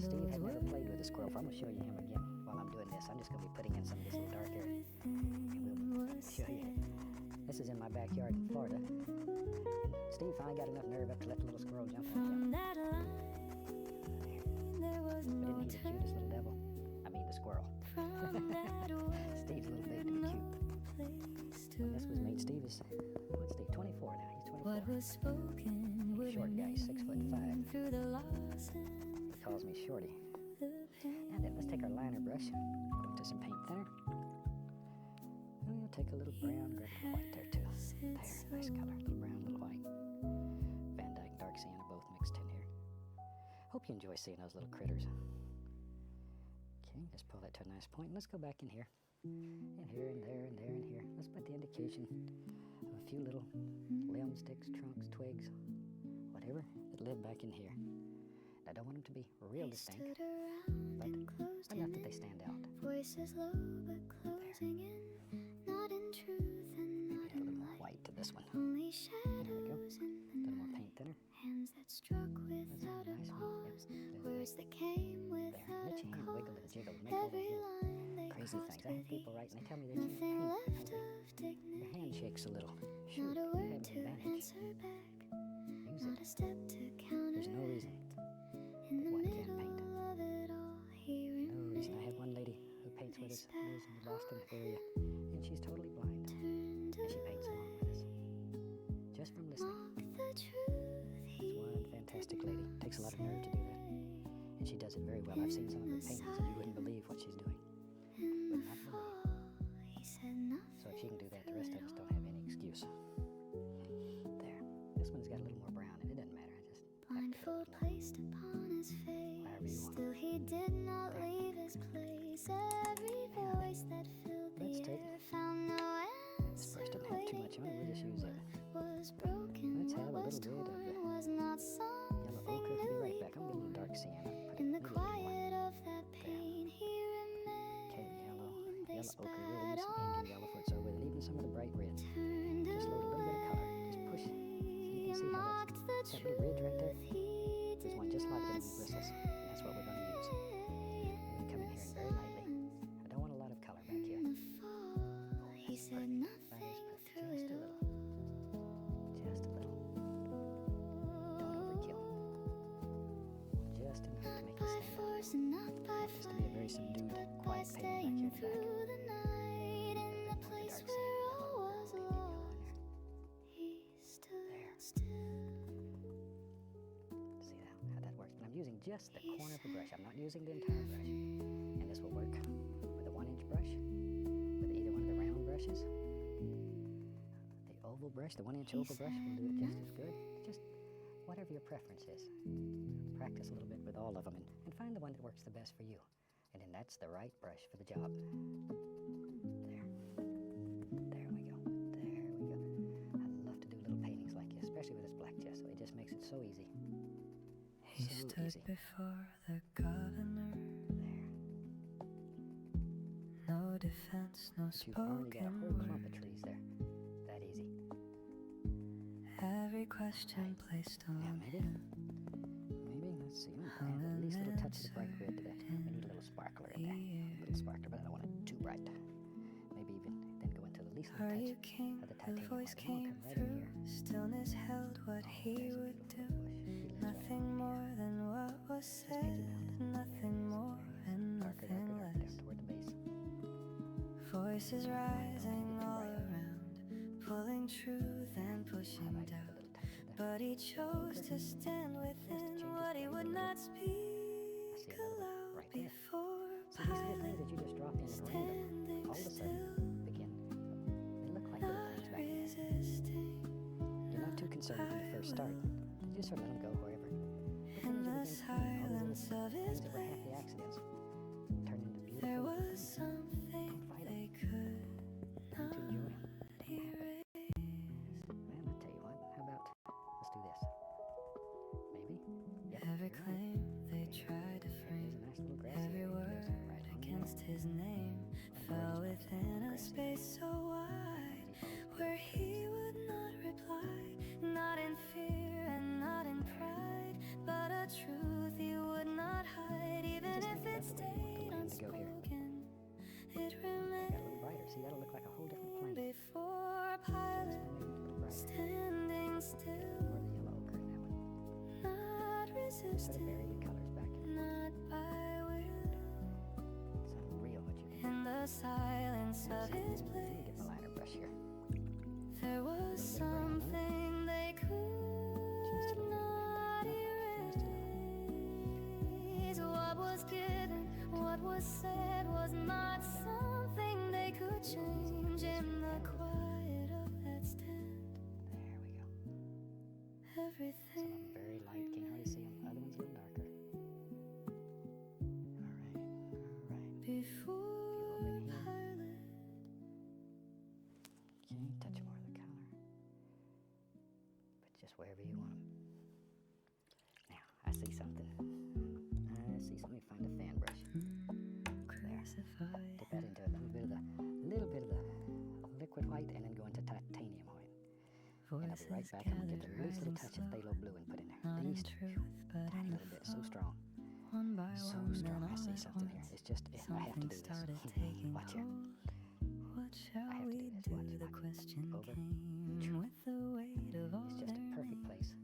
Steve had never played with a squirrel, so I'm going to show you him again while I'm doing this. I'm just going to be putting in some of this little dark area. And we'll show you. This is in my backyard in Florida. Steve finally got enough nerve up to let the little squirrel jump on him. From that line, there was But no isn't he the cutest little devil? I mean the squirrel. from that Steve's a little big to be cute. place to When this was made, Steve is, what's Steve, 24 now? He's 24. what was spoken would Short guy, 6'5". remain through the loss and He calls me Shorty. the pain. And then let's take our liner brush, go into some paint thinner. And we'll take a little brown, grab a little white there too. There, nice color, little brown, little white. Van Dyke, dark sienna, both mixed in here. Hope you enjoy seeing those little critters. Okay, just pull that to a nice point. And let's go back in here. And here, and there, and there, and here. Let's put the indication of a few little limb sticks, trunks, twigs, whatever, that live back in here. I don't want them to be real distinct, Stood around but and closed enough in that they it. stand out. Voices low but closing in, not in truth and Maybe not add a little in more light. white to this one. Only There we go. shadows in A little the more night. paint thinner. Hands that struck without a nice one. pause. Yep. Words that came There. without Let a your hand wiggle and cause. jiggle. Make all those Every little line they crazy crossed things. I have with people ease. write and they tell me they can't Nothing paint. left Their of dignity. hand shakes a little. Shoot, Not a you word have to an advantage. answer back. Use Not it. a step to There's no counteract. reason. In the one can't middle paint. of it all, he No reason. I remained. had one lady who paints with us, lives in the Boston area, and she's totally blind. Turned And she paints along with us. Just from listening. mocked the truth She's one fantastic lady. Takes a lot of nerve to do that. And she does it very well. I've seen some of her paintings and you wouldn't believe what she's doing. in Would the not believe. fall. He said nothing. So if she can do that, the rest of us don't have any excuse. There. This one's got a little more brown and it doesn't matter. I just have to get a Blindfold little more. placed upon his Wherever you face. want. Still he did not There. leave his place. Every voice that filled Let's the take- air found no This answer. brush doesn't have too much on it. We'll just use it. Was broken, Let's have a what was little bit of torn the was not Yellow something ochre. Be right back. I'm illegal. getting a little dark sienna. Put In it the maybe a little more. quiet of that pain, he Okay, remained. They yellow ochre. We'll spat use some on Indian yellow for it. So with it, even some of the bright red. turned Just load a little bit of color. Just push. So you can see how mocked the that little ridge right there. truth he There's one just like it in the bristles. And that's what we're going to use. And we come in here and very lightly. I don't want a lot of color back here. in the fall. He That's said perfect. nothing That is perfect. through Just it a all. little. Just a little. Don't overkill. Just enough to make it By stand out. force and not by Want this to be a very flight, subdued, but by quiet painting staying back here in the back. through the night in the More place dark where sienna all yellow. was Indian yellow in lost. there. He stood There. still. See how that works. But I'm using just the corner of the brush. I'm not using the entire brush. And this will work with a 1-inch brush, with either one of the round brushes. The oval brush, the 1-inch oval brush will do it just as good. Just whatever your preference is. Practice a little bit with all of them and find the one that works the best for you. And then that's the right brush for the job. There. There we go. There we go. I love to do little paintings like this, especially with this black gesso. It just makes it so easy. He So stood easy. before the governor. There. No defense, no But you've already got a spoken whole clump of word. trees there. That easy. Every question Right. placed Now on maybe, him. let's see. I'm gonna add at least a little touch of the bright red to that. I need a little sparkler in there. A little sparkler, but I don't want it too bright. Maybe even then go into the least little Are you touch king? of the The titanium voice white. And came we'll come right in through. here. Stillness held what Oh, he there's a would beautiful do. bush. He lives right Nothing along more here. than what was Just make said. it melt. Nothing more and Darker, nothing darker, darker, down less. toward the base. Voices rising too all bright. around, pulling truth and I pushing like doubt. a little touch of that. But he chose to stand within change what his he brain would a little. not speak see another one aloud right there. before So these little things Pilate that you just drop in and random, standing all of a still, sudden begin. They look like little not things back there. resisting. You're not too concerned when you first start. You just sort of let them go wherever. But then In as the you begin seeing all the little silence of things his that were happy place, accidents turn into beautiful there little was things. something Don't fight they it. could Learn to enjoy them. not erase. Man, I tell you what, how about let's do this? Maybe. Yep, Every you're right. claim they Maybe. tried to There's a frame, nice little grass every area. word There's it right on against his name fell within a space so wide where he would not reply, not in fear and not in pride, but a truth he would not hide, even Just if think it about the way you want the stayed land to go here. unspoken. It Got a little remained brighter. See, that'll look like a whole different plane. before Just Pilate, make it a little brighter. standing still. sort of vary the colors back and forth. not by will. It's unreal what you can do. In the silence of his Let me get place, my liner brush here. there was something they could not erase. What was given, what was said was not something they could change. In the quiet of that stand, There we go. Some of everything them very light, can't hardly see them. Other ones a little darker. All right, all right. before here. pilot. Okay, touch more of the color. But just wherever you want them. Now, I see something. Let me find a fan brush. Crucified. Dip that into a little bit of the liquid white and then go into titanium white. And I'll be right back. I'm gonna get the least little touch of phthalo blue and put in there. Not in Least, truth, but tiny in little bit, so strong. one by So one, strong. then I see all at something here. once, It's just, I have to something do started this. taking Watch here. hold. What shall have to we do this. do? Watch, The watch. question Over. came with the weight of all It's just a their perfect names. place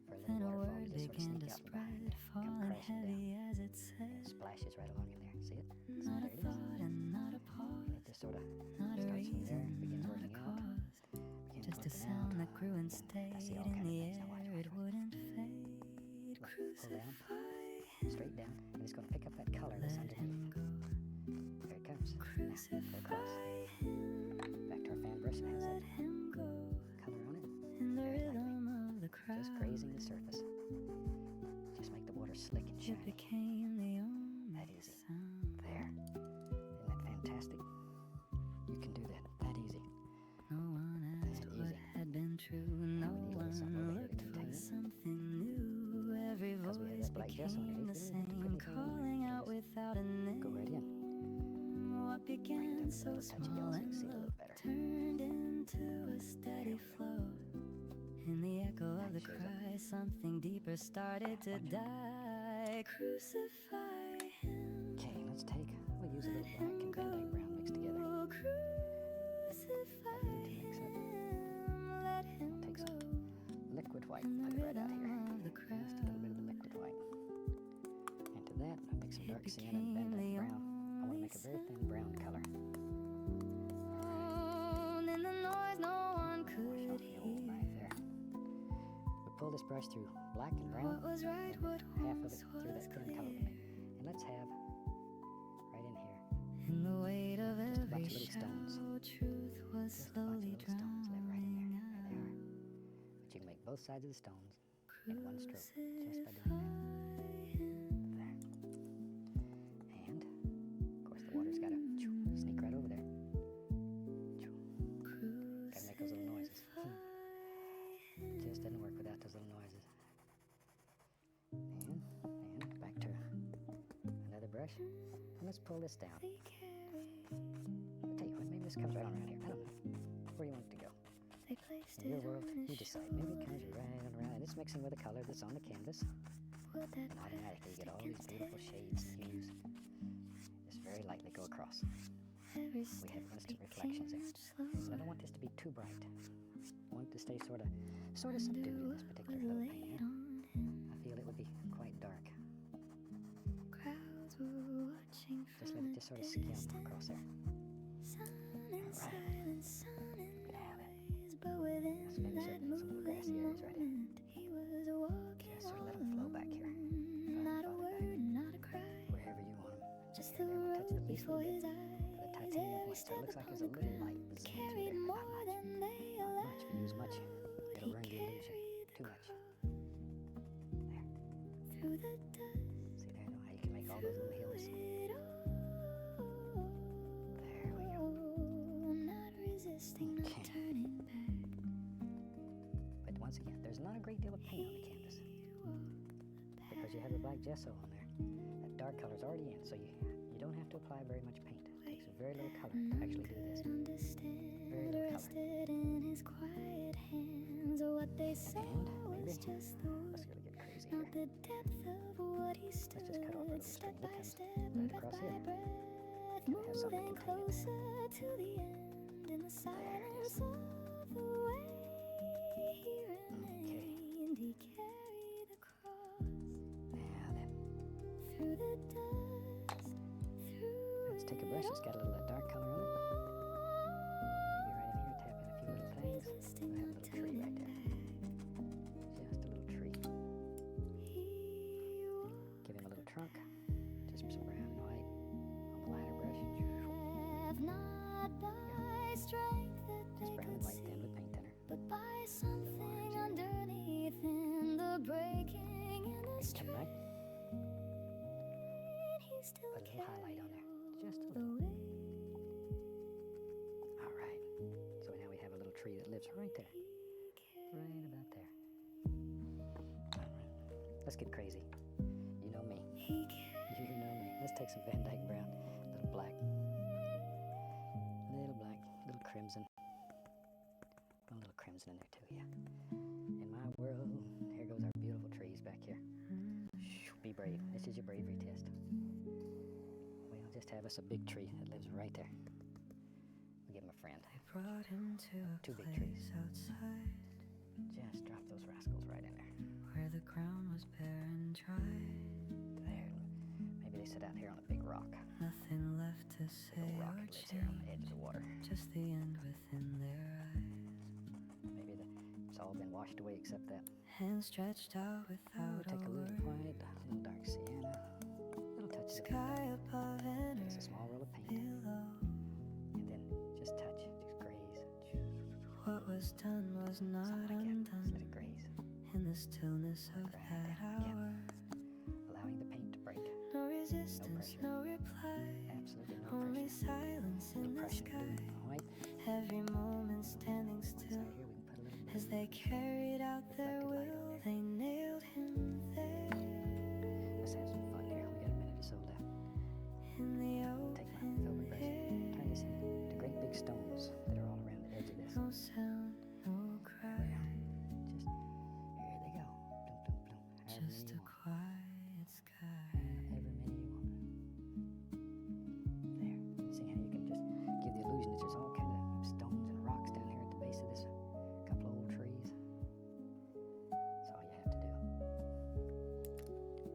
for a Then little a waterfall word to just sort of began sneak to out from behind, spread, come falling crashing down. heavy as it And said. splashes right along in there. See it? So Not a there it is. thought and not a And pause, it just sort of not a starts from there, reason, begins not a working out. cause. begins Just a working sound out, that grew and then I stayed see all in kind of the things. Now air. watch, It watch, watch. wouldn't fade. Pull down. Crucify Straight down, and it's going to pick up that color that's let him underneath. go. There it comes. Now, go across. Crucify him, Back to our fan brush. It has let that him go. color on it. In the Very lightly. rhythm of the crowd, Just grazing the surface. Just make the water slick and it shiny. became the only That easy. sound. There. Isn't that fantastic? You can do that. That easy. No one asked That what easy. had been true. Now No we need a little something over one here to looked contain for it. something new. Every Because we have voice that black gesso became underneath, the we don't have to put same, anything in calling there. out Just without a name. go right in. What began down so with a little touch of small yellow so you and can see it a low little better. turned into a steady flow. In the echo of the shows up. cry, something deeper started to die. Crucify him. Okay, let's take, we'll use a little black and Van Dyke brown mixed together. Oh, crucify I need to mix it. him. Let him Take go. some liquid white, In the put it right out rhythm here. of the Just a little bit of the liquid white. Into that, I'll mix some dark sienna and Van Dyke brown. I want to make a very thin brown color. In the noise no one Wash could off the old knife hear. there. We pull this brush through black and brown, What was right, what half of once it through was that thin color we clear. made. And let's have, right in here, In the weight of Just a every bunch of little stones. shout, truth was just a bunch of slowly little stones live right in there. There they are. drowning But you can make both sides of the stones out. in one stroke, just by doing that. Crucify him. There. And, of course, the water's got to sneak right over there. Gotta make those little noises. Just doesn't work without those little noises. And back to another brush. And let's pull this down. They carried, I'll tell you what, maybe this comes right on around here. I don't know. Where do you want it to go? they placed In your it world, on his you decide. Maybe it comes shoulder. right on around, and it's mixing with the color that's on the canvas. Would that And automatically you get all plastic these beautiful shades and hues. Just very lightly go across. every We step have instant became reflections there. much So I slower. don't want this to be too bright. I want it to stay sort of subdued in this particular little paint Laid here. on him. I feel it would be quite dark. Crowds were watching Just from let it a just sort of skim distance. across there. Sun and Alright. silence, sun and Gonna have it. noise, but within Let's maybe that some little grassy areas right here. moment, he was walking Just sort of let 'em flow back here. alone. Not a Farther back. word, not a cry, Wherever you want them. just Here, the there, we'll touch the road least before little his bit eyes. of the titanium Every white. So step it looks like upon there's a the little light ground zone to carried there. Not more much. than they Not allowed. much. If you use much, it'll He ruin the illusion. carried Too the much. cross There. through the dust. See there, though, how you can make all those little hills. It There we go. all, not resisting, not Okay. turning back. But once again, there's not a great deal of paint on the canvas because you have the black gesso on there. That dark color's already in, so you don't have to apply very much paint. It takes very little color to actually do this. Understand, Very little color. rested in his quiet hands. What they saw And maybe was just the let's wood, really get crazy not here. the depth of what he stood. just cut off a little Step string that by comes step, right breath across by here. breath, Gotta have something to moving contain it. closer to the end in the silence of the way he remained. He carried the cross. brush that's got a little dark color on it. Maybe right in here, tap in a few little things. We'll have a little tree right there. Just a little tree. Give him a little trunk. Just some brown and white on the liner brush. Just brown and white then with paint thinner. But by something underneath in the breaking in the Come street, right. he still Put a little highlight on there. Just a the little. way All right. So now we have a little tree that lives right there. Right about there. All right. Let's get crazy. You know me. he cares. You know me. Let's take some Van Dyke brown. Little black. Little black. Little crimson. A little crimson in there too, yeah. In my world, here goes our beautiful trees back here. Be brave. This is your bravery test. Well, just have us a big tree that lives right there. We'll give him a friend. Brought him to a Two big place trees. outside Just drop those rascals right in there. where the ground was bare and dry. There. Maybe they sit out here on a big rock. Nothing left to Big say old or rock that lives here on the edge of the water. just the end within their eyes. Maybe it's all been washed away except that. Hands stretched out We'll without take a a little word. white, a little dark sienna, little touches of Sky above and just a earth small roll of paint, below. and then just touch, just graze. What was done was not Something like that. Just let undone it graze. in the stillness of Right that there, yeah. hour. Allowing the paint to break. No resistance, pressure. no reply. Absolutely no Only pressure. silence in the Impression sky. blue, white. Every moment standing This still. out here we can put a little As they carried out their Reflected light on will, there. they nailed him there Let's have some fun here. We got a minute or so left. in the Take my open filbert brush. air. Turn this into great big stones that are all around the edge of this. No sound, no cry, Just here they go. Bloom, bloom, bloom. However just many a you want. quiet sky. However many you want. There. See how you can just give the illusion that there's all kind of stones and rocks down here at the base of this couple of old trees. That's all you have to do.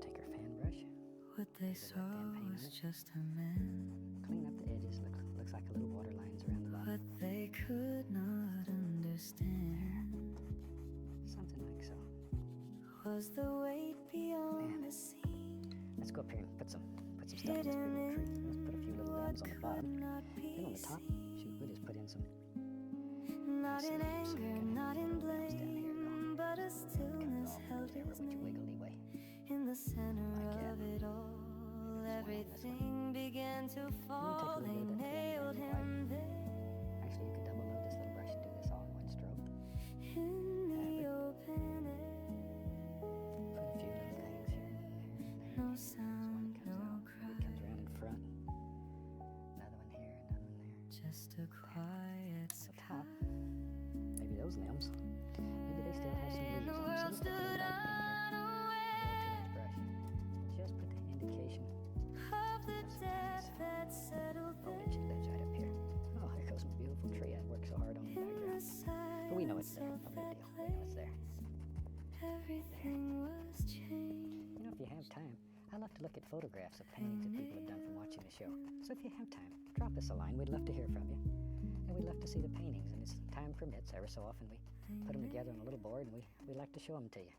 Take our fan brush, What they Maybe let saw them paint on was it. just a man. clean up the edges. Looks like a little water lines around the bottom. What they could not understand Something like so. was the weight beyond the scene. Let's go up here and put some stuff in this big Hidden old tree. Let's in put a few little what limbs on the could bottom. not Then on be the top, seen. shoot, we'll just put in some Not in some anger, kind of not in little limbs down here, blame, but a kind of stillness off held there his with your name. wiggly way. In the center Like that. of it all, Maybe this one on this everything began to fall. little They bit of that nailed brown and him there Actually, you could double load this little brush and do this all in one stroke. in the open air. Put a few little things here and there. No This one sound, that comes no out. cry. It comes around in front. Another one here, another one there. Just a quiet At the top, sky. maybe those limbs. Maybe they still have some And leaves the on them. world So we'll put a little stood dark paint here. unaware A little too much brush. Just put the indication of the of some depth trees. that settled Foliage that lives right up here. Oh, there goes my beautiful tree I worked so hard on in the in the background. But we know it's there. No silence big of deal. that We know it's there. everything was changed. You know, if you have time, I love to look at photographs of paintings that people have done from watching the show. So if you have time, drop us a line. We'd love to hear from you. And we'd love to see the paintings. And as time permits, every so often we put them together on a little board and we like to show them to you.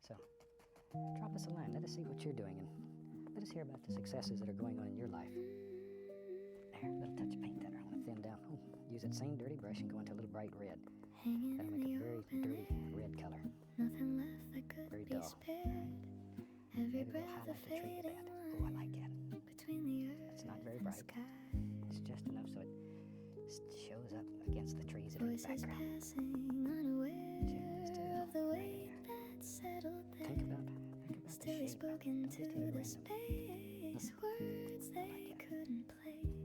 So drop us a line. Let us see what you're doing and let us hear about the successes that are going on in your life. There, a little touch of paint thinner. I want to thin down. Oh, use that same dirty brush and go into a little bright red. Hanging That'll in make the a very open dirty air, red color. nothing left that could Very be dull. spared. Every Maybe we'll breath of highlight the tree with fading that. light Oh, I like that. between the earth It's not very and bright. sky. It's just enough so it shows up against the trees that are in the Voices background. passing, unaware Just of the right weight here. that settled there. Think about the Still he shape. spoke Don't into just hit the random. space, words they that. couldn't place.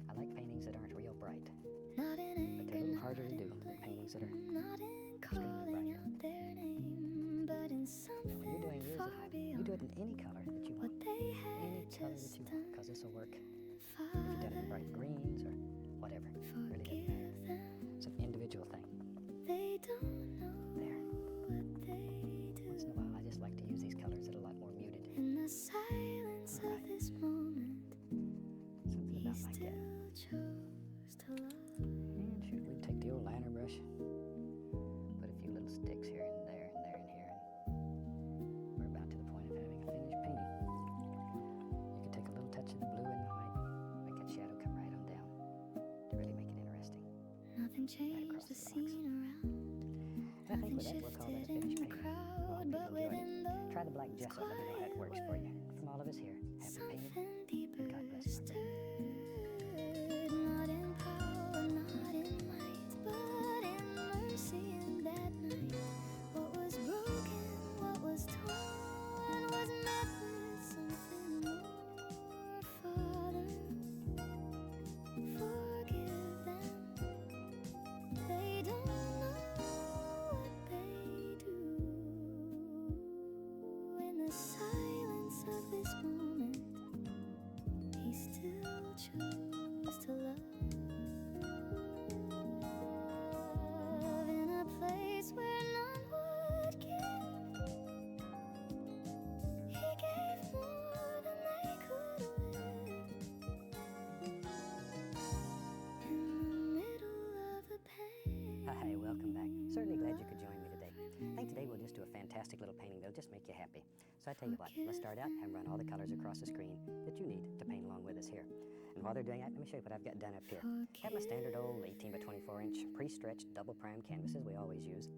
I like paintings that aren't real bright, Not in but anger, they're a little harder not to do in than blame, paintings that are. not in calling out their name, but in Now, when you're something doing yours, far you beyond do it in any color that you what want. they Any had color that just you want, done. because this will work. If you've Father, done it in bright greens or whatever, really doesn't matter. forgive them. It's an individual thing. They don't know There. what they Once in a do. while, I just like to use these colors that are a lot more muted. In the silence of Alright. this moment, Something he about and changed across the the rocks. scene around. And I think Nothing with that, we'll call that a shifted in finished the painting. crowd, Hope but you enjoyed within it. Try the those black gesso. Let me know how it works for you. From all of us here, happy painting. something deeper and God bless you, my friend. stirred, not in power, not in might, but in mercy in that night. What was broken, what was torn, was met with something more. Father, forgive them. They don't know what they do. In the silence of this moment, he still chose to love. In a place where none would give, he gave more than they could live. In the middle of the pain. Hi, welcome back. Certainly glad you could join me today. I think today we'll just do a fantastic little painting that'll just make you happy. So I tell you what, let's start out and run all the colors across the screen that you need to paint along with us here. And while they're doing that, let me show you what I've got done up here. I have my standard old 18 by 24 inch pre-stretched double prime canvases we always use.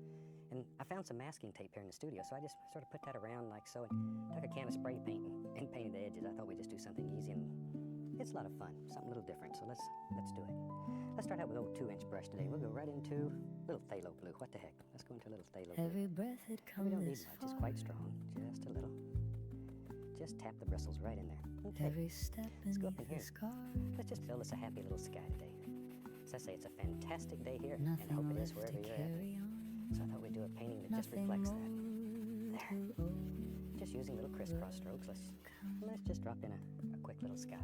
And I found some masking tape here in the studio, so I just sort of put that around like so and took a can of spray paint and painted the edges. I thought we'd just do something easy, and it's a lot of fun, something a little different. So let's do it. Let's start out with old 2-inch brush today. We'll go right into a little phthalo blue. What the heck? Let's go into a little phthalo blue. Every breath had We come don't need this much. far. It's quite strong. Just a little. Just tap the bristles right in there. Okay. Every step Let's go up beneath in the here. scar. Let's just build us a happy little sky today. As I say, it's a fantastic day here, and I Nothing hope it is left wherever to you're at. carry on. So I thought we'd do a painting that just Nothing reflects more that. There. to owe. Just using little crisscross strokes. Let's just drop in a quick little sky.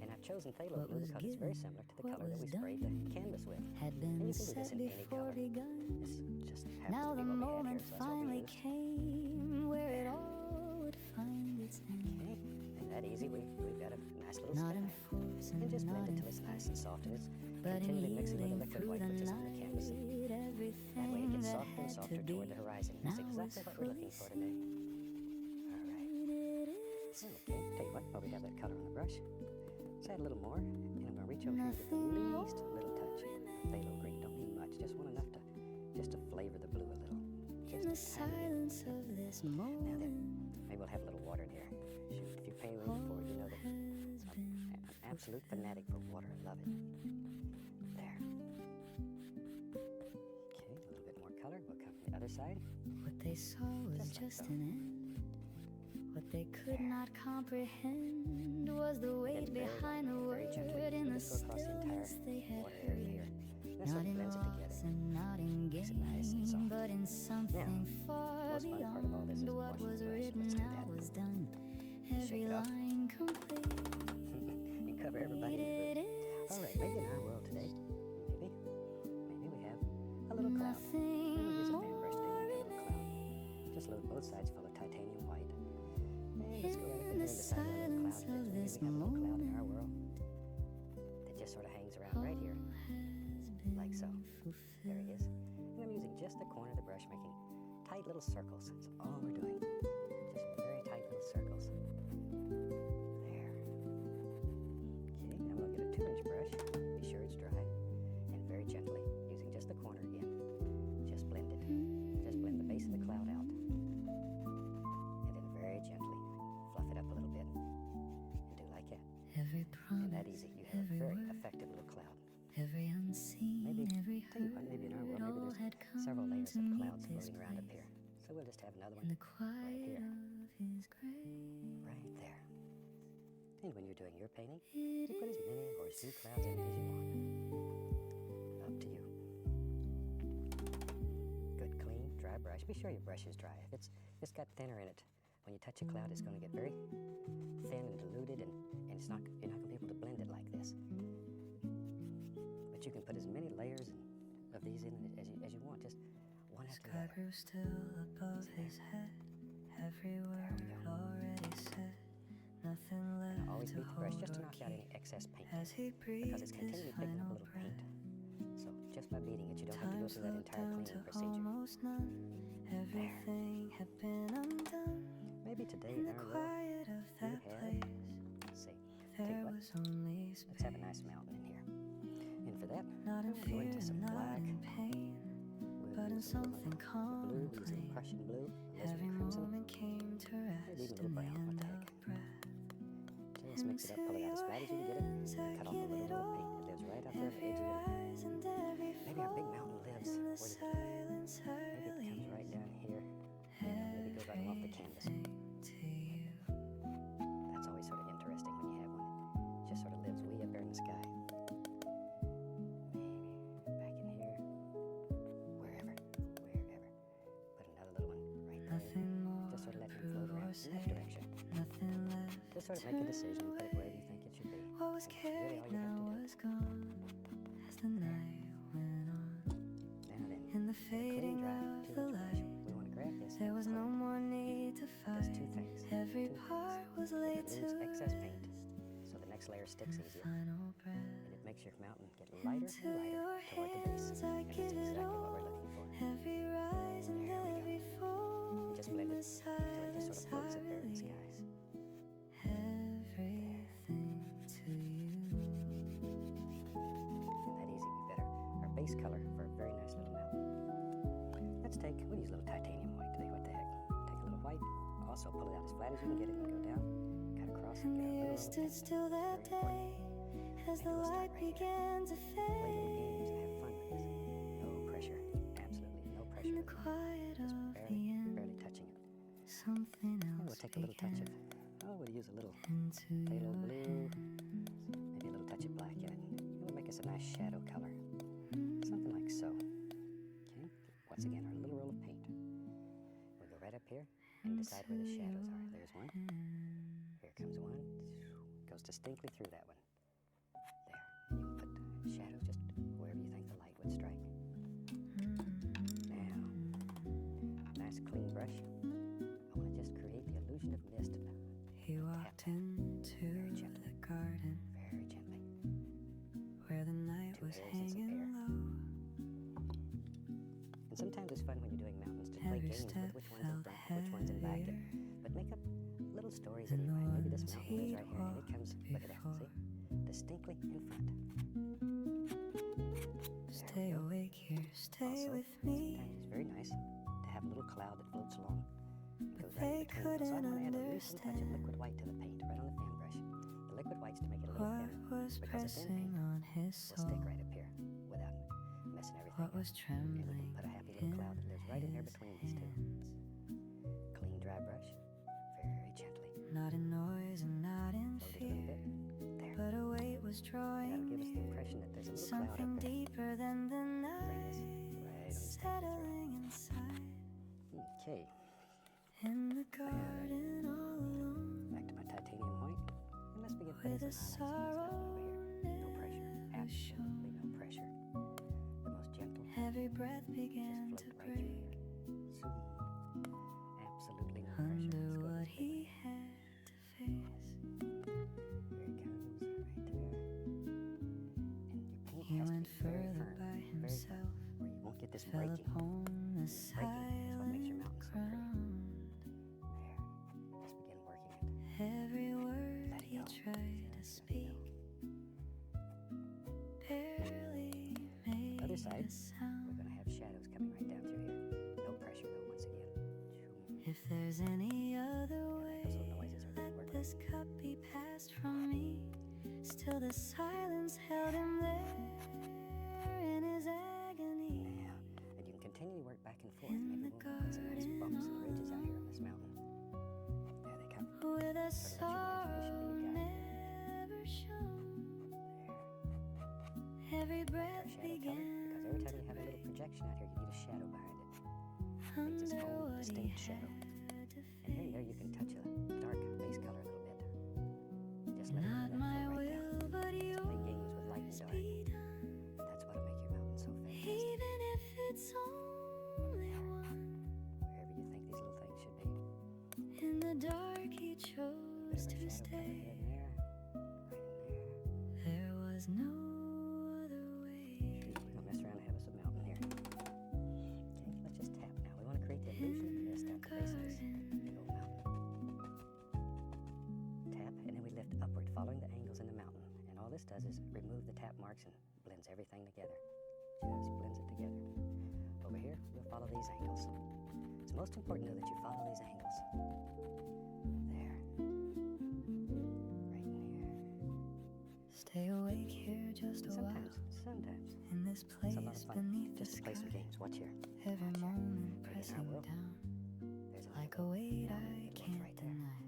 And I've chosen phthalo What blue was because it's very given, similar to the what color that we was sprayed the done, canvas with. Had And been you can do this said in any before color. begun. This just happens Now to the be what we had here, moment so that's what we finally used. came where it all would find its end. Okay, and that easy, we've got a nice little Not sky. in force And just and blend not it in till it's nice and soft, and it's but in continually mixing with the yielding liquid through white the which is on the canvas. night, That way it everything gets that softer and had to softer be toward the horizon. That's now exactly is what we're looking for today. All right. It is Okay, tell you what, while we got that color on the brush, let's add a little more, and I'm going to reach over here and get the least little touch of phthalo green. Don't need much, just want enough to flavor the blue a little. in the Just a tiny bit. silence of this Now moment. there, maybe we'll have a little water in here. Shoot, if you're painting before, you know that I'm an absolute fanatic for water. I love it. There. Okay, a little bit more color. We'll come from the other side. What they saw was Just like just so. an end. What they could not comprehend was the weight Then very behind the lightly, very gently, word in we'll the just go across the stillness entire they had water area here. heard. And that Not sort of in blends it loss together. and not in Makes it nice and gain, soft. but in something far most fun part of all this is beyond what washing was the brush. written Let's do now that. was done. Shake Every it up. line complete. You cover everybody in the It room. is All right, maybe in our world today, maybe we have a little cloud. nothing Maybe we'll use a fan more brush today and make a little cloud. remains. Just load both sides full of titanium white. And let's go right up In in the here and decide on a little silence cloud. of Maybe this we have a little cloud in our moment. world that just sort of hangs around right here, like so. There he is. And I'm using just the corner of the brush, making tight little circles. That's all we're doing. Just very tight little circles. There. Okay, now we'll get a 2-inch brush. Be sure it's dry. And very gently, using just the corner again. Just blend it. Just blend the base of the cloud out. And then very gently fluff it up a little bit. And do like that. Every And that promise, easy. You have a every very word, effective little cloud. every unseen, Maybe, every tell you what, maybe in our hurt, world, all maybe had there's several come layers to of meet clouds this floating around up place. here. So we'll just have another In one the quiet here. of his grace. right there. And when you're doing your painting, you put as many or as few clouds in it as you want. Up to you. Good, clean, dry brush. Be sure your brush is dry. If it's got thinner in it, when you touch a cloud, it's going to get very thin and diluted, and you're not going to be able to blend it like this. But you can put as many layers of these in it as you want, just one The after the sky other. grew still above his head. Every word already said. Nothing left Always to beat the brush hold just to or knock out any keep. excess paint, As he because breathed it's his continually picking up a final little breath. paint. So just by beating it, you don't have to go Time through that slowed entire down to cleaning procedure. almost none. Everything had been undone. Maybe today In in the our world, quiet of that have- place, let's see, tell there you what, was only let's have a space. nice mountain in here. And for that, not in we'll go fear, into some not black. in pain, We'll but in use a little something blue, calm we'll and use a plain. Prussian blue, Every alizarin crimson, moment came to maybe rest even a little in the brown. What end the of heck? breath. Just mix it up, pull it out as flat as you can get it, and cut off a little roll of paint that lives right out there on the edge of your. Rise and every Maybe our big mountain lives in the where the silence maybe it comes right down here. Maybe it goes right off the canvas. to you. That's always sort of interesting when you have one that just sort of lives way up there in the sky. Maybe back in here, wherever. Put another little one right there. Nothing more Just sort of let him prove float or around in say, that direction. nothing left. Just sort of make a decision, put it wherever you think it should be. What was And that's really carried all you have now to do. was gone as the night went on. Now then, In the with a clean, fading dry, of 2-inch the brush, light, we want to grab this. there was and no color it. more need to It does two fight. things. Every Two things. part was It laid removes to excess rest. paint, so the next layer sticks easier. Final breath. And it makes your mountain get lighter Into and lighter your toward the base. hands I And that's give it exactly what all. we're looking for. Every rise and There we go. every fall. Just in blend the it until it just sort of silence floats up I there in the release sky. everything to you. And that easy would be better. Our base color for a very nice little mountain. We'll use a little titanium white today. What the heck? Take a little white. Also pull it out as flat as you can get it and go down. Cut across and And get our the little earth roll of stood paint. still that Very important. day as Maybe the we'll start light right here. began to Play little games and fade. have fun with this. No pressure. Absolutely no pressure. In the with it. quiet Just of the barely end, touching it. something And we'll else take a little touch of, began we'll use a little into phthalo your blue, hands. maybe a little touch of black in it. It'll make us a nice shadow color. Something like so. Okay, once again, our little roll of paint. We'll go right up here and decide where the shadows are. There's one. Here comes one. Goes distinctly through that one. There. You can put shadows just wherever you think the light would strike. Now, nice clean brush. I want to just create the illusion of mist He walked into gently. the garden very gently. where the night Two was hairs and some hanging air. low. And sometimes it's fun when you're doing mountains to play Every games step with which one's in felt front, which one's in back, heavier but make up little stories than anyway. the Maybe this ones mountain lives he'd right here, and it walked comes, look at that, see? before. Distinctly in front. Stay awake here, stay Also, with me. sometimes it's very nice to have a little cloud that floats along and goes They right in between. So I couldn't want to add a recent touch of understand liquid white to the paint, right on the fan brush. The liquid white's to make it a little What thinner, was because a thin pressing paint on his will soul? stick right up here without messing everything What up. was And we trembling can put a happy little cloud that lives right in there his between these two. hands? Clean, dry brush, very gently. Not in noise and not in Load it a fear, little bit. There. but a weight was drawing That'll give us the near. impression that there's a little cloud Something up there. deeper than the Bring night, this right on the settling inside. Okay, In the garden all alone, back to my titanium white. And let's begin putting with a some highlights on this mountain over here. No pressure, sorrow absolutely no pressure. The most gentle, every breath just began to float right through break here. Zoom. Absolutely no pressure. under Let's go what this way. he had to face. Here it goes, right there. And your paint He has to went be very further firm, by very himself, firm, or you won't get this fell breaking. upon the Breaking is what makes your silent mountain so pretty. ground. There. Let's begin working it. Every word Let it he go. tried to speak barely made Other side, a sound. we're going to have shadows coming right down through here. No pressure though, once again. Zoom. If there's any other way, Those little noises are really let working. this cup be passed from me. Still the silence held him there in his agony. Now, and you can continue to work back and forth. In Maybe the we'll put some nice garden bumps and all ridges out here on this mountain. There they come. With a Sort of let your sorrow imagination be your guide. never shown. There. Every Our breath shadow color, began because every time to you have a little break projection out here, you need a shadow behind it. Makes its under own what he distinct shadow. had to And here and there you face. can touch a dark base color a little bit. Just let it, Not let it my flow right down. will, but Play games with light and yours dark. be done. That's what'll make your mountain so fantastic. Even if it's only one. Wherever you think these little things should be. In the dark, he Bit chose of a to shadow color stay. here and there. Right in there. There was no other way. Shoot, we're gonna mess around and have us a mountain here. Okay, let's just tap now. We want to create the illusion of the mist at the base of this big old mountain. Tap, and then we lift upward, following the angles in the mountain. And all this does is remove the tap marks and blend blends everything together. Just blends it together. Over here, we'll follow these angles. It's most important, though, that you follow these angles. There. Right in here. Stay awake here just a while. Sometimes. In this place It's a lot of fun beneath the just to play some sky. games. Watch here. Every Watch here. moment Right in our pressing world. down. There's a Like a little weight mountain I that looks can't right there. deny.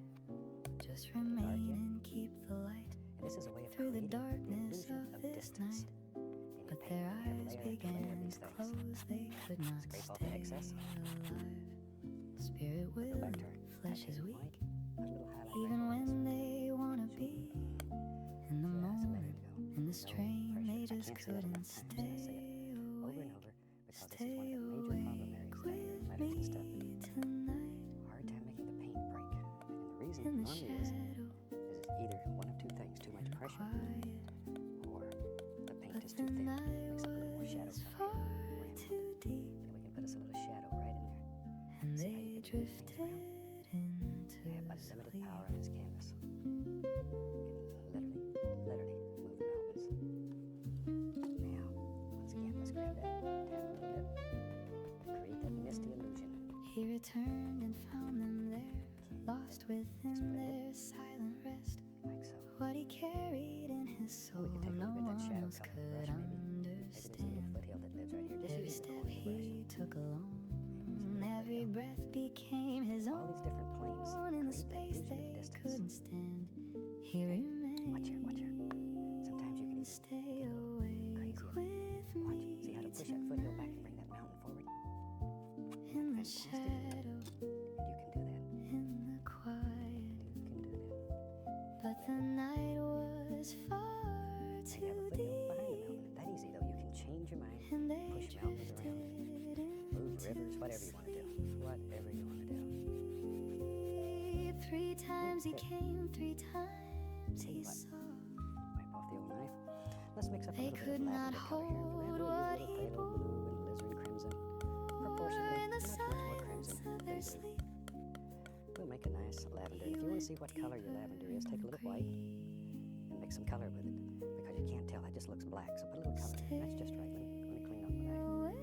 Just dark remain here. and keep the light And this is a way of through the creating the darkness illusion of of this distance. night. And you But paint their and you have eyes layer after layer of began these to things. close. They could not Scrape off stay the excess. alive. Spirit Go will, back to her. flesh is White. weak. Put a little highlight Even right there. when they wanna be in the Just let moment, it go. in the No strain, pressure. they I just can't say it couldn't enough times. I say it stay over and awake. over because this is Stay one of the major awake problematic with letters and stuff. me tonight Hard time making the paint break. And the reason in the normally is shadow it's either one of two things: too much and pressure, quiet. or the paint But is the too thin. night Makes a little more shadow was come far here. Where too deep, then we can put us a little shadow right in there. and See how they you can move things drifted around? into We have unlimited sleep. power on this canvas. We can literally move the mountains. Now, once again, let's grab that, tap a little bit, to create that misty illusion. He returned and found them there, lost within their silent rest. Like so. What he carried in his soul, We can take a no little bit of that one shadow else color could brush, maybe. Maybe there's a little understand. foothill that lives right here. Just Every using the step corner brush. he took alone, every breath became his All these different planes own. In the create that space illusion of they distance. couldn't stand, he remained. Watch here, watch here. Sometimes you can even Stay awake crazy with and watch. me See how to push that foothill back and bring that mountain forward? in the Fantastic. shadow, And you can do that. in the quiet. You can do that. But the night was far And you have a too foothill behind the deep, mountain. That easy though. You can change your mind, and they push mountains around, drifted move rivers, whatever you want to do. Whatever you want to do. Three times he came, three times Tell he you what. saw. Wipe off the old knife. Let's mix up a They little bit could of not lavender color here. hold We'll what use a he little phthalo blue and alizarin crimson. Proportionally, in the much more silence crimson of than their blue. sleep. We'll make a nice lavender. If you want to see what color your lavender is, take a little white and mix some color with it. Because you can't tell, it just looks black. So put a little color in it. That's just right. Let me clean off my knife.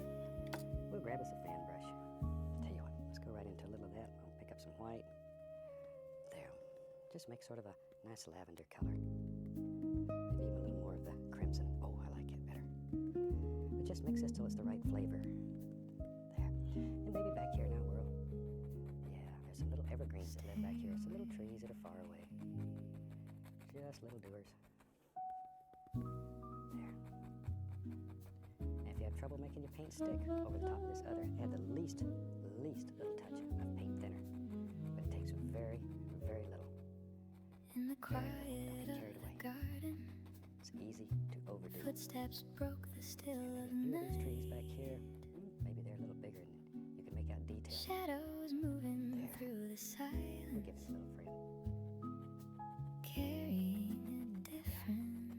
We'll grab us a fan brush. Tell you what, let's go right into a little of that. I'll pick up some white. There. Just make sort of a nice lavender color. Maybe even a little more of the crimson. Oh, I like it better. But just mix this till it's the right flavor. There. And maybe back here now, we'll. Yeah, there's some little evergreens that live back here. Some little trees that are far away. Just little doers. There. And if you have trouble making your paint stick over the top of this other, add the least little touch of paint thinner. But it takes very, very little. In the Don't quiet get of carried the away. garden, It's easy to overdo. footsteps broke the still A of few of these night. trees back here, maybe they're a little bigger and you can make out detail. Shadows moving There. through the We'll silence, give it a little friend. carrying a different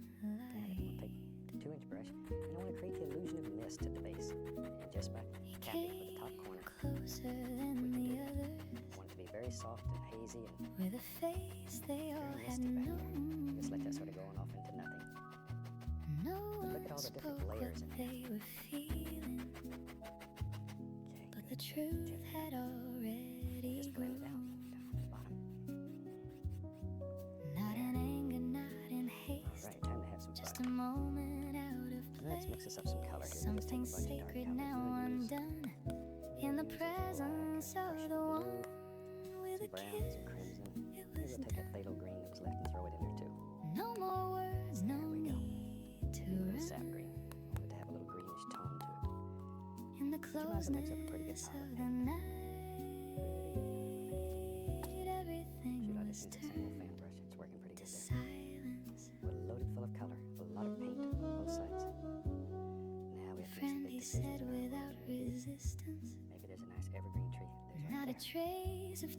We'll light. take the 2-inch brush and I want to create the illusion of mist at the base. And just by He tapping with the came top corner, closer we than can the do that. others, I want it to be very soft and hazy and with a face they all very had misty back there. known. Just let that sort of going off into nothing. No But look one at all the spoke different what layers in here. they were feeling, Okay, but good. the truth Gently. had already Just blend it out grown. down from the bottom. Not in anger, not in All haste, right, time to have some just fun. a moment out of Let's place. mix us up some color here. Just take a Something bunch of dark sacred colors. now We'll use undone in the presence of the one with a some browns kiss. and crimson. It Maybe was we'll take that phthalo green that was left and throw it in there too. no more words, no There we go. need to Maybe a little sap run. green. I want it to have a little greenish tone to it. In the But you might as well mix up a pretty good closeness powder. of the night, everything Shoot, I was just used that same old turned fan brush. It's working pretty to good there. silence. We're loaded full of color, a lot of paint on both sides. Now we have to make some Friend, big he decisions said about our without world here. resistance, Maybe there's a nice evergreen tree. There's right not a there. trace of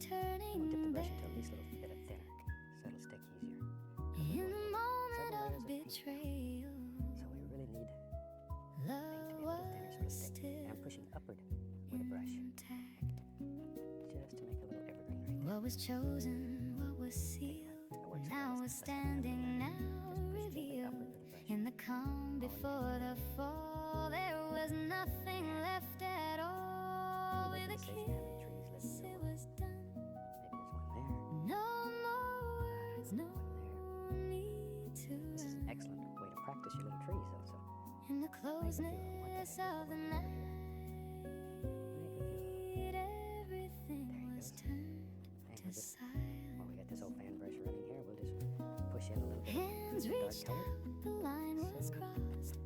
We'll turning dip the brush back. into at least a little bit of thinner, so it'll stick easier. In the moment Several layers of of paint. betrayal, So we really need love paint to be a little thinner so it'll was stick. still And I'm pushing upward with a brush intact. just to make a little evergreen right there. What was chosen, what was sealed, It works now for was us. standing, now Just push gently revealed upward with a brush. in the calm All before the fall, there was nothing left at all. With a It says you have any trees kiss, living it there. was done. Maybe there's one there. No more words, no One need to This is an run. excellent way to practice your little trees, though. So In the make them feel what they closeness have of the before night, There everything you was go. turned And to we'll just, silence. while we got this old fan brush running here, we'll just push in a little bit Hands of dark reached color. out, the line was crossed.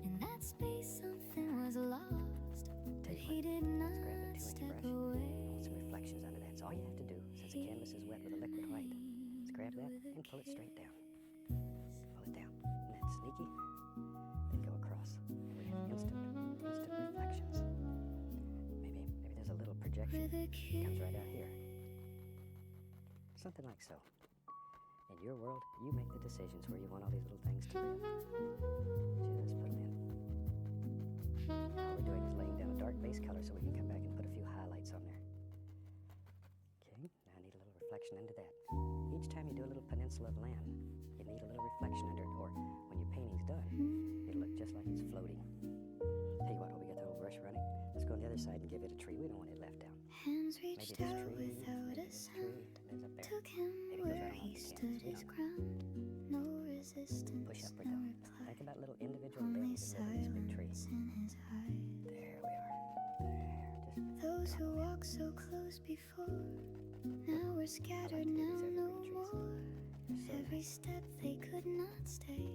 In that space, something was lost. But he did not Let's grab the 2-inch step brush. I want away. some reflections under that. So all you have to do, since the canvas is wet with a liquid white, is grab that and pull it straight down. Pull it down. And that's sneaky. Then go across. And we have instant reflections. Maybe there's a little projection. With a It comes right out here. Something like so. In your world, you make the decisions where you want all these little things to live. Just put them in. All we're doing is laying down a dark base color so we can come back and put a few highlights on there. Okay, now I need a little reflection into that. Each time you do a little peninsula of land, you need a little reflection under it, or when your painting's done, it'll look just like it's floating. Tell you what, while we got the old brush running, let's go on the other side and give it a tree. We don't want it left out. Hands Maybe reached this out tree, without maybe a this sound. tree, and there's up there. Took him Maybe it goes where right on he the stood canvas. We his don't know. ground. No Push resistance, up or no down. reply. Think about little individual Only limbs that live in this big tree. silence in his eyes. There we are. There, just Those who walked so close before, now we're scattered, do now these no evergreen trees. more. so Every nice. step they could not stay,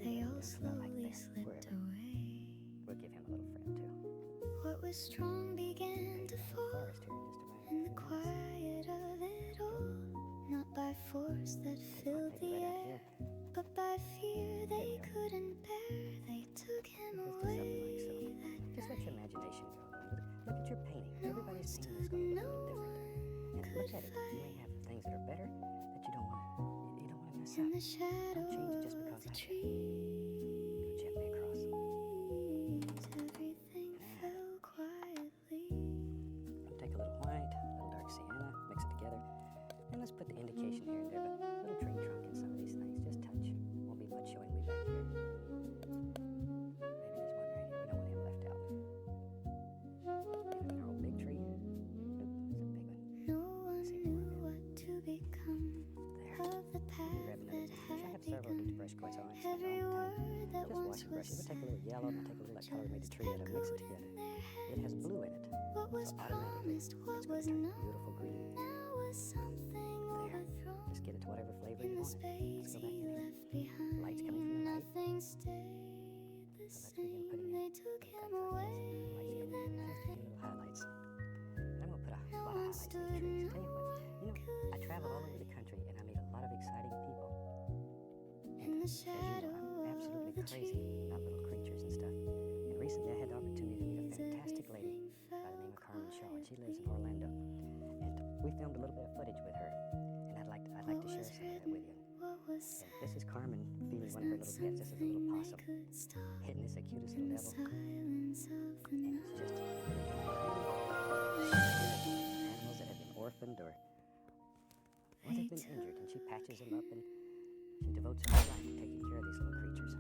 they all Just about like slowly that, slipped wherever. away. We'll give him a little friend too. What was strong began to There's a fall, forest here in just a minute. in the quiet of it all. Not by force that filled the Maybe right out air, here. but by fear they we go. couldn't bear. They took him Let's do something like away so. that Just let your imagination go. Look at your painting. no Everybody's painting is stood, going to no look a little different. one And could look at it. You may fight. have things that are better that you don't want to mess In up. the shadow Don't change it just of because the I did. trees, Go gently across. everything fell quietly. Take a little white, a little dark sienna, mix it together, and let's put the indication here and there, but a little tree trunk and some of these things, just touch. Won't be much showing way back here. Maybe there's one right here. We don't want him left out. And our old big tree. Nope, it's a big one. No one knew what to become There. of the path Grab another that toothbrush. I had have several begun. toothbrush quotes on. I spend Every all the time. word that Just once washing brushes. was We'll take a little yellow and take a little of that color we made the tree out of, mix it together. It has blue in it. What was So automatically, promised, it's what going was to turn not, beautiful green. now was something There. overthrown. Just get it to whatever flavor In you the want. space Let's go back he in here. left behind, Light's coming from the right. nothing stayed the So let's begin same. putting They in took little him things like away this. Lights that coming in, just a night. few little highlights. And I'm going to put a No lot of one highlights in stood, the trees. no Tell you what, one could I travel all over the country and I meet a lot of exciting people. In the As you know, shadow I'm of absolutely the crazy about little creatures and stuff. And recently I had the opportunity to meet a trees, fantastic lady everything by the name of fell Carmen Shaw, and she lives in quietly. Orlando. And we filmed a little bit of footage with her, and I'd like to share some of that with you. What was And this is Carmen feeding was one of her not little pets. This is a little something possum. they could stop. Hitting this the cutest In little the devil. silence of the And night, it's just animals that have been orphaned or they've been injured, and she patches them up and she devotes her whole life to taking care of these little creatures.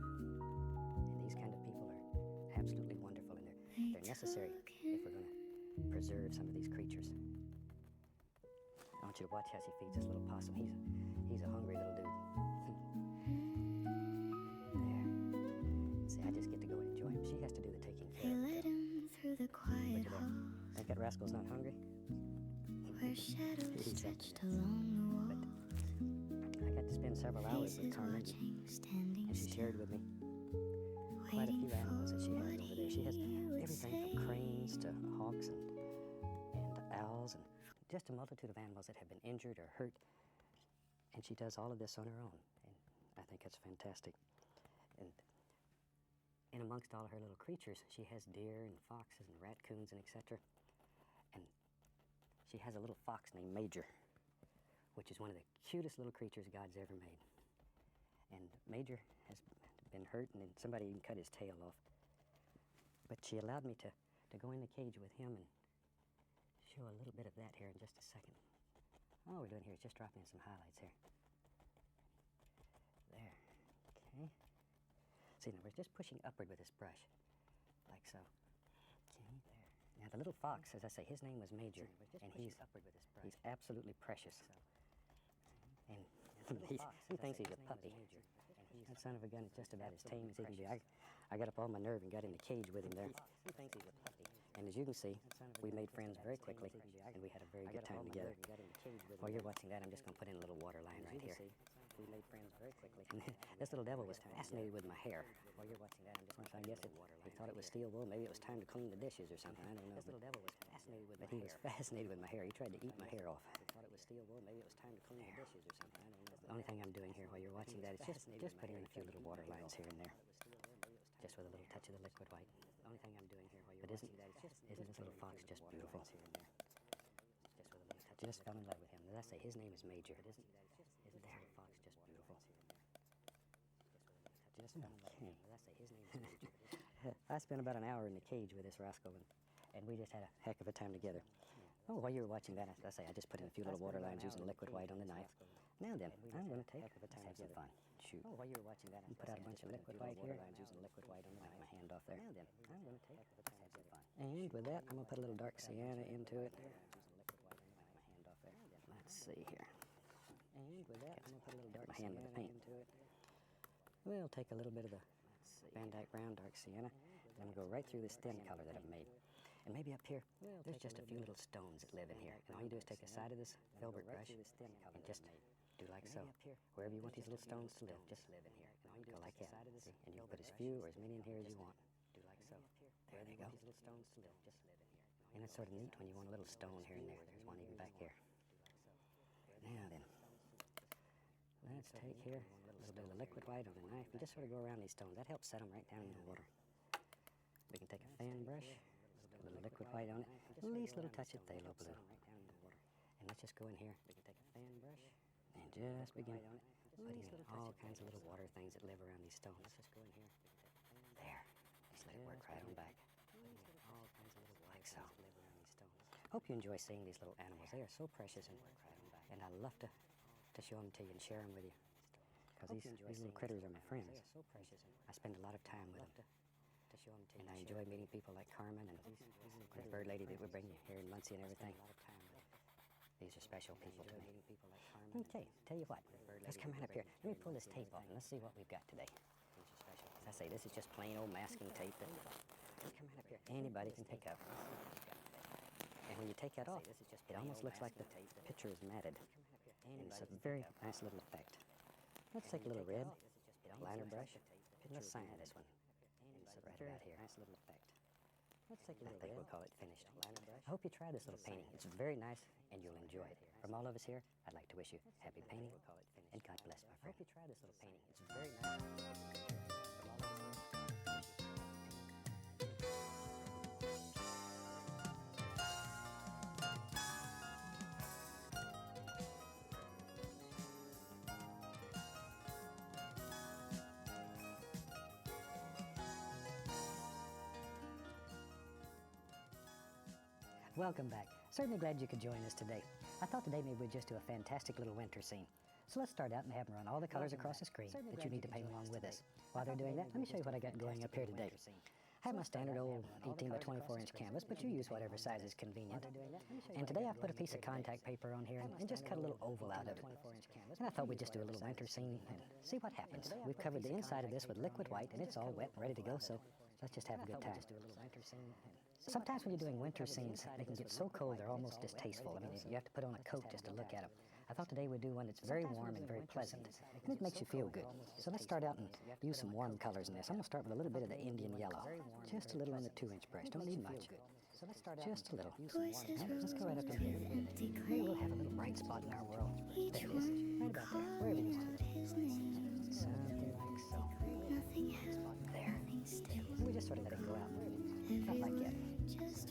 And these kind of people are absolutely wonderful, and they're necessary if we're going to preserve some of these creatures. I want you to watch how she feeds this little possum. He's a hungry little dude. There. See, I just get to go and enjoy him. She has to do the taking they care of led him. him through the quiet Look at that. halls Think that rascal's not hungry? where shadows He's stretched something else. along the walls. I got to spend several hours with Faces Carmen, watching, standing and she still, shared with me quite a waiting few animals that she for has what over there. She has he would everything say. from cranes to hawks and owls and just a multitude of animals that have been injured or hurt. And she does all of this on her own, and I think that's fantastic. And amongst all of her little creatures, she has deer and foxes and raccoons and etc. And she has a little fox named Major, which is one of the cutest little creatures God's ever made. And Major has been hurt, and then somebody even cut his tail off. But she allowed me to go in the cage with him and show a little bit of that here in just a second. All we're doing here is just dropping in some highlights here. There, okay. See, now we're just pushing upward with this brush, like so. Okay, there. Now the little fox, as I say, his name was Major, and he's absolutely precious. And he thinks he's a puppy. That son of a gun is just about as tame as he can be. I got up all my nerve and got in the cage with him there. He thinks he's a puppy. And as you can see, we made friends very quickly, and we had a very good time together. While you're watching that, I'm just going to put in a little water line right here. We made friends very quickly. This little devil was fascinated with my hair. While you're watching that, I'm just going to, I guess he thought it was steel wool. Maybe it was time to clean the dishes or something. I don't know. This little devil was fascinated with my hair. He was fascinated with my hair. He tried to eat my hair off. He thought it was steel wool. Maybe it was time to clean the dishes or something. I don't know. The only thing I'm doing here while you're watching that is just putting in a few little water lines here and there. Just with a little touch of the liquid white. The only thing I'm doing here while you're watching that is isn't this little fox just beautiful? Just with a little touch. Just fell in love with him. As I say, his name is Major. Isn't there? Fox just beautiful? Just fell in love with him. As I say, his name is Major. I spent about an hour in the cage with this rascal, and we just had a heck of a time together. Oh, while you were watching that, as I say, I just put in a few little water lines using liquid white on the knife. Now then, I'm going to take let's have some fun. Shoot. Oh, while you were watching that, and put out a bunch of liquid white here. Using liquid white on the knife. My hand off there. Now then, I'm going to take let's have some fun. And with that, I'm going to put a little dark sienna into it. Let's see here. And with that, I'm going to put a little dark sienna into it. We'll take a little bit of the Van Dyke Brown dark sienna, and we'll go right through this thin color that I've made. And maybe up here, there's just a few little stones that live in here. And all you do is take a side of this filbert brush and just do like so. Wherever you want these little stones to live, just live in here. Go like that. And you can put as few or as many in here as you want. Do like so. There they go. And it's sort of neat when you want a little stone here and there. There's one even back here. Now then, let's take here a little bit of the liquid white on the knife and just sort of go around these stones. That helps set them right down in the water. We can take a fan brush, a little liquid white on it, at least a little touch of phthalo blue. And let's just go in here. We can take a fan brush and just begin putting in all kinds of little water things that live around these stones. Let's just go in here. There. Just let it work right on back. All kinds of little like so. Hope you enjoy seeing these little animals. They are so precious, and I love to show them to you and share them with you. Because these little critters are my friends. I spend a lot of time with them. And I enjoy meeting people like Carmen and the bird lady that we bring you here in Muncie and everything. These are special people to me. Okay, tell you what, let's come right up here. Let me pull this tape off and let's see what we've got today. As I say, this is just plain old masking tape that let's come right up here. Anybody can pick up. And when you take that off, it almost looks like the picture is matted. And it's a very nice little effect. Let's take a little red liner brush and let's sign this one. Right about here. Nice little effect. Let's take a little. I think we'll call it finished. I hope you try this little painting. It's very nice, and you'll enjoy it. From all of us here, I'd like to wish you happy painting, and God bless, my friend. I hope you try this little painting. It's very nice. From all of us here. Welcome back. Certainly glad you could join us today. I thought today maybe we'd just do a fantastic little winter scene. So let's start out and have them run all the colors across the screen that you need to paint along with us. While they're doing that, let me show you what I got going up here today. I have my standard old 18 by 24 inch canvas, but you use whatever size is convenient. And today I put a piece of contact paper on here and just cut a little oval out of it. And I thought we'd just do a little winter scene and see what happens. We've covered the inside of this with liquid white and it's all wet and ready to go, so let's just have a good time. Sometimes when you're doing winter scenes, they can get so cold they're almost distasteful. I mean, you have to put on a coat just to look at them. I thought today we'd do one that's very warm and very pleasant, and it makes you feel good. So let's start out and use some warm colors in this. I'm going to start with a little bit of the Indian yellow, just a little in the 2-inch brush. Don't need much. Just a little. Let's go right up in here. Maybe we'll have a little bright spot in our world. There it is. Right about there. Wherever you want it. Something like so. There. And we just sort of let it go out. Not like that.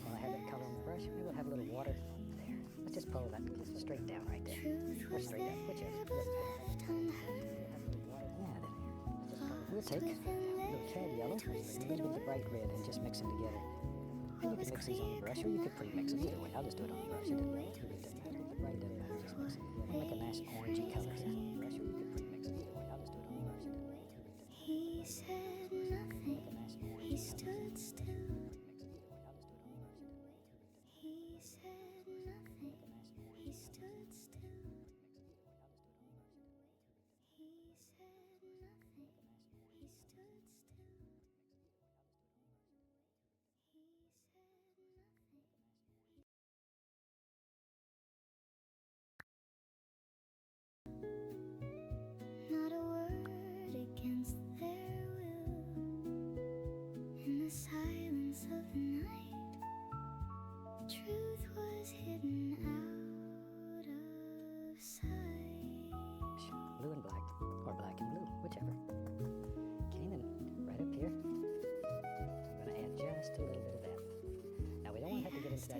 While I have that color on the brush, maybe we'll have a little water there. Let's just pull that straight down right there. Or straight up, whichever. Yeah, then. We'll take a little tad yellow and a little bit of the bright red and just mix them together. And you can mix these on the brush, or you could pre-mix them either way. I'll just do it on the brush. It doesn't matter. The bright doesn't matter. Just mix it. And make a nice orangey color. Brush, or you could pre-mix them either way. I'll just do it on the brush. It doesn't matter. He said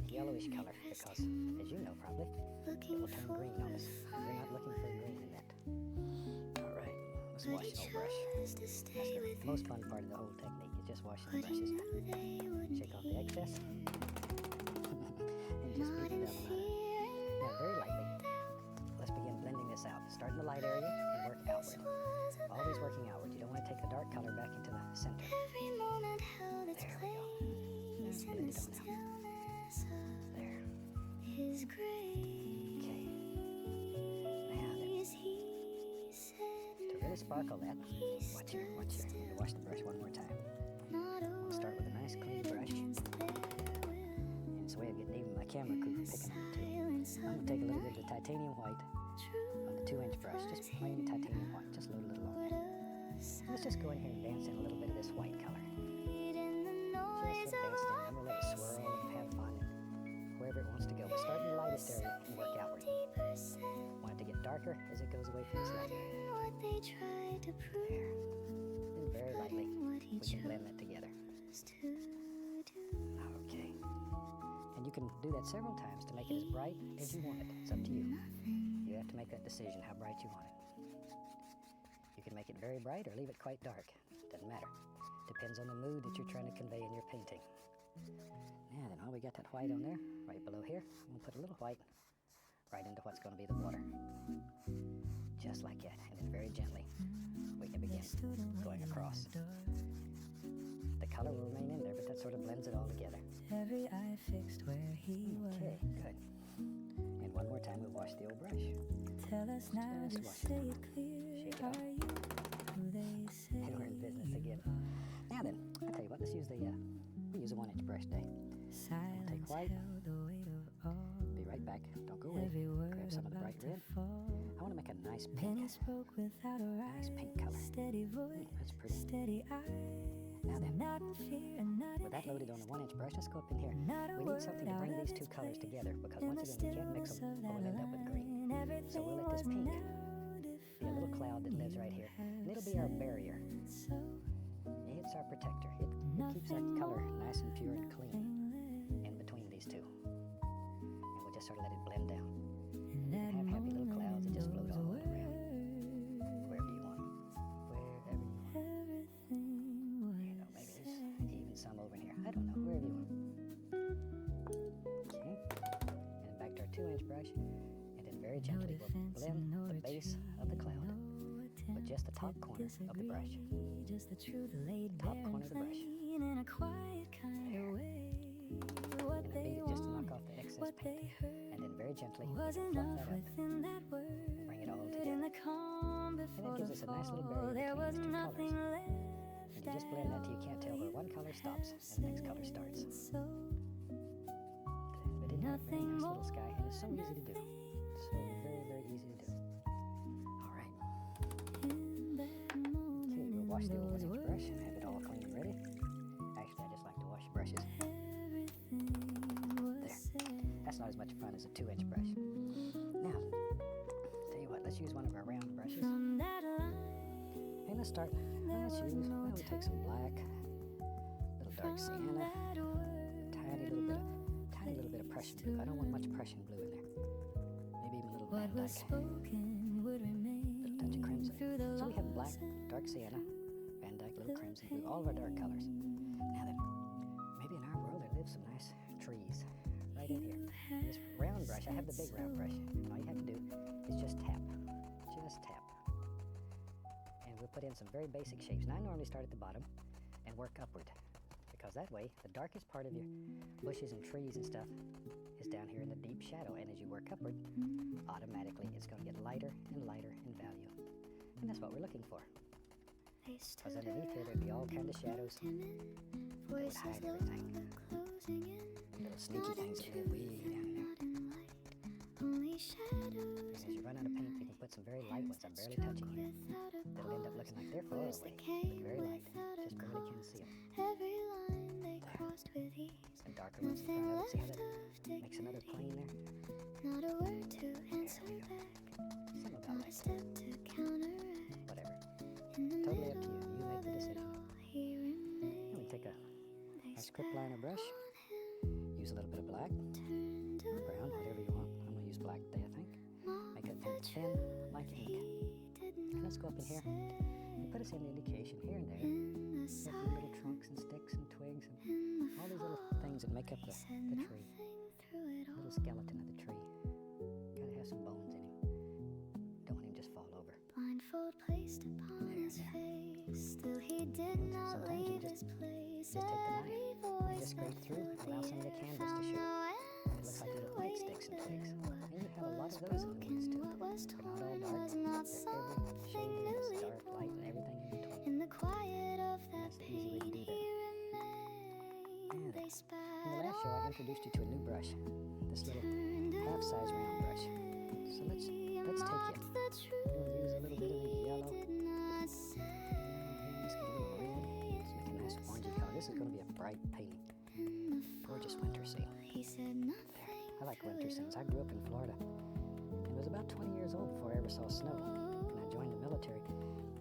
light yellowish color because, as you know probably, it will turn green on us. We're not looking for green in that. All right, let's wash the old brush. That's the most fun part of the whole technique is just washing the brushes. Shake off the excess and just beat it down the line. Now, very lightly, let's begin blending this out. Start in the light area and work outward. Always working outward. You don't want to take the dark color back into the center. There we go. Blend it on out. There. Okay. Now then, to really sparkle that, watch here. You wash the brush one more time. We'll start with a nice clean brush. And it's a way of getting even my camera crew from picking on it too. I'm going to take a little bit of the titanium white on the 2-inch brush, just plain titanium white, just load a little on there. Let's just go in here and dance in a little bit of this white color. Just let it dance down. I'm going to let it swirl and have fun and wherever it wants to go. But start in the lightest area and work outward. Want it to get darker as it goes away from this light area. There. And very lightly, we can blend that together. Okay. And you can do that several times to make it as bright as you want it. It's up to you. You have to make that decision how bright you want it. You can make it very bright or leave it quite dark. Doesn't matter. Depends on the mood that you're trying to convey in your painting. Now then, we got that white on there, right below here. We'll put a little white right into what's going to be the water. Just like that. And then very gently, we can begin going across. The color will remain in there, but that sort of blends it all together. Every eye fixed where he was. Okay, good. And one more time, we'll wash the old brush. Tell us now, Just just wash say it. it clear. Shake it Are off. you who they say? And we're in business again. Now then, I'll tell you what, let's use we'll use a 1-inch brush today. Silence Take white. held the weight of all. Be right back. Don't go away. Every word Grab some of the about bright to red. fall. I want to make a nice Then pink. he spoke without a Nice rise. pink color. Steady voice, That's pretty. steady eyes. Now then, Not in fear and not in with that loaded on a 1-inch brush, let's go up in here. Not a We need something to word bring out these of two its colors place. together because In once the again, you can't mix stillness them of or we'll that end up with green. line, everything So we'll let this was pink now be a little cloud that lives right here. And it'll be our barrier. defined. So It's our protector. It keeps our color nice and pure and clean in between these two. And we'll just sort of let it blend down. in that Have happy little moment, clouds that just float those all words, around. Wherever you want them. Wherever you want them. everything You know, maybe there's even some over here. I don't know. Wherever you want them. Okay. And then back to our 2-inch brush. And then very gently we'll blend the base of the cloud with just the top corner of the brush. just the truth laid Top bare corner and of the brush. plain in a quiet kind of way. What And then they beat it just to knock want, off the excess what paint. they heard And then very gently we was can fluff enough that up. within that word. Bring it all In together. the calm before gives the us a nice little fall, barrier there between was these two nothing colors. left. And you just blend that till you can't tell where one color stops and the next color starts. So But isn't that a very nothing nice more, little sky? And it's so easy to do. nothing So very, very easy to do. All right. in that moment, Okay, we'll wash the old those 1-inch brush and have it all clean and ready. Actually, I just like to wash brushes. everything was said. That's not as much fun as a 2-inch brush. Now, tell you what, let's use one of our round brushes. From that line, And let's start. Let's use, well, we take some black, little dark sienna, that word, tiny little bit of Prussian blue. I don't want much Prussian blue in there. Maybe even a little what Van was Dyke. spoken would remain Little touch of crimson. through the So we have black, loss and dark sienna, Van Dyke, little crimson blue, all of our dark colors. Now then, maybe in our world there live some nice trees right in here. This round brush, I have the big round brush, and all you have to do is just tap. Just tap. And we'll put in some very basic shapes. Now I normally start at the bottom and work upward, because that way the darkest part of your bushes and trees and stuff is down here in the deep shadow, and as you work upward, automatically it's going to get lighter and lighter in value. And that's what we're looking for. they Because stood underneath here there'd be all kinds of shadows, timid, would voices hide low, everything. closing in. Little sneaky things that live way down there. Not in light, only And shadows. as you run out of paint, you can put some very light ones I'm barely touching here. They'll end up looking like they're far away, but very light. Just barely can see them. Every line they crossed with ease. The darker ones in front of it, see how that makes another plane there? Not a word to answer we go. back. Something about Not a like step to counteract. whatever. In the Totally up to middle you. You make the of it decision. all, he And we remained. take a They nice quick liner brush. on him. You use a little bit of black or brown, whatever you want. I'm going to use black today, I think. Make it thin like ink. And let's go up in here and put us in the indication here and there. With the little trunks and sticks and twigs and all these little things that make up the tree. The little skeleton of the tree. Gotta have some bones in him. Don't want him just fall over. Blindfold placed upon his face, still he did not Sometimes you leave just his place. take the knife Every and voice just scrape through and allow some of the canvas to show. It looks like little white sticks and twigs. And you have a lot of those in the woods too. what was They're not all torn dark. was not They're every shade something in this newly dark, light, and everything in between. in the quiet of that That's the easy way to pain. do He that. remained. They In the spat last show, I introduced you to a new brush, this little half-size round brush. So let's take it. the truth. We'll use a little bit of the yellow. Did not say. Let's get a little red. Let's make a nice orangey color. This is going to be a bright painting. Gorgeous winter scene. He said nothing. I like winter scenes. I grew up in Florida and was about 20 years old before I ever saw snow. And I joined the military.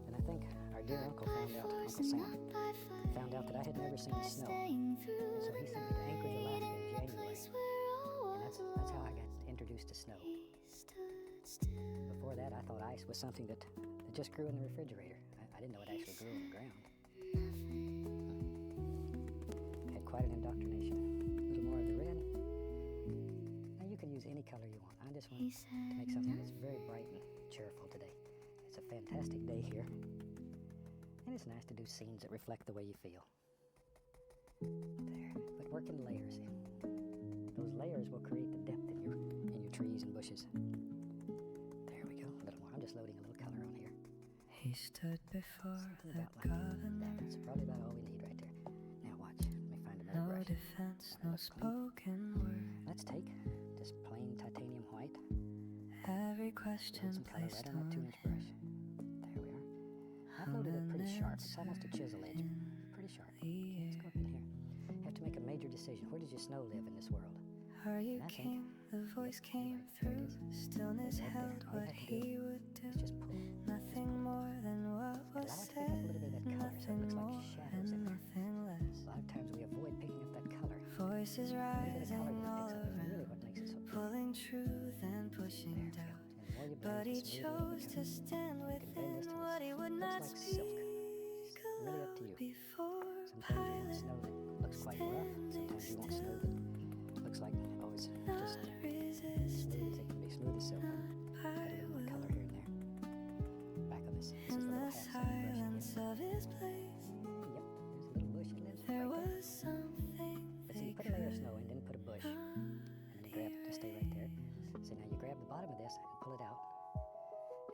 And I think our dear uncle found out, Uncle Sam, found out that I had never seen snow. So he sent me to Anchorage, Alaska in January. And that's how I got introduced to snow. Before that, I thought ice was something that just grew in the refrigerator. I didn't know it actually grew in the ground. Had quite an indoctrination. A little more of the red. Now you can use any color you want. I just want to make something that's very bright and cheerful today. It's a fantastic day here. And it's nice to do scenes that reflect the way you feel. There. But work in layers. Those layers will create the depth in your trees and bushes. There we go. A little more. I'm just loading a little color on here. He stood before Something the about like that. governor. That's probably about all we need right there. Now watch. Let me find another No brush. defense, One no that looks clean. spoken word. Let's take just plain titanium white. Every Load question some color placed right on that 2-inch on brush. There we are. I've loaded it pretty sharp. It's almost a chisel edge. Pretty sharp. Let's go up in here. Have to make a major decision. Where does your snow live in this world? Are you And I think- king? The voice came There it through. is. Stillness Right there. held All you what have to he would do. It's just pull. Nothing more than what Allow was it to pick up a little bit of that said. color so it Nothing looks like more shadows in and there. nothing less. A lot of times we avoid picking up that color. Voices A little bit of rising color all that picks up is really around, what makes it so pretty. pulling truth and There pushing we go. doubt. And the more you But blend, he the smoother it chose to becomes. stand You can bend within this till what he would not looks like silk. speak Really up to aloud you. before Sometimes you want Pilate. snow that looks quite rough. Sometimes you want snow that looks like, oh, it's Not just smooth resisting, as it can be, smooth as silk. not Add a by little more will. color here and there. Back of this. This is a In little the half-size brush silence again. of his place, Yep, there's a little bush that lives there right there. was something But see, they you put a layer of could snow in, then put a bush, and then you grab it to stay right there. So now you grab the bottom of this and pull it out.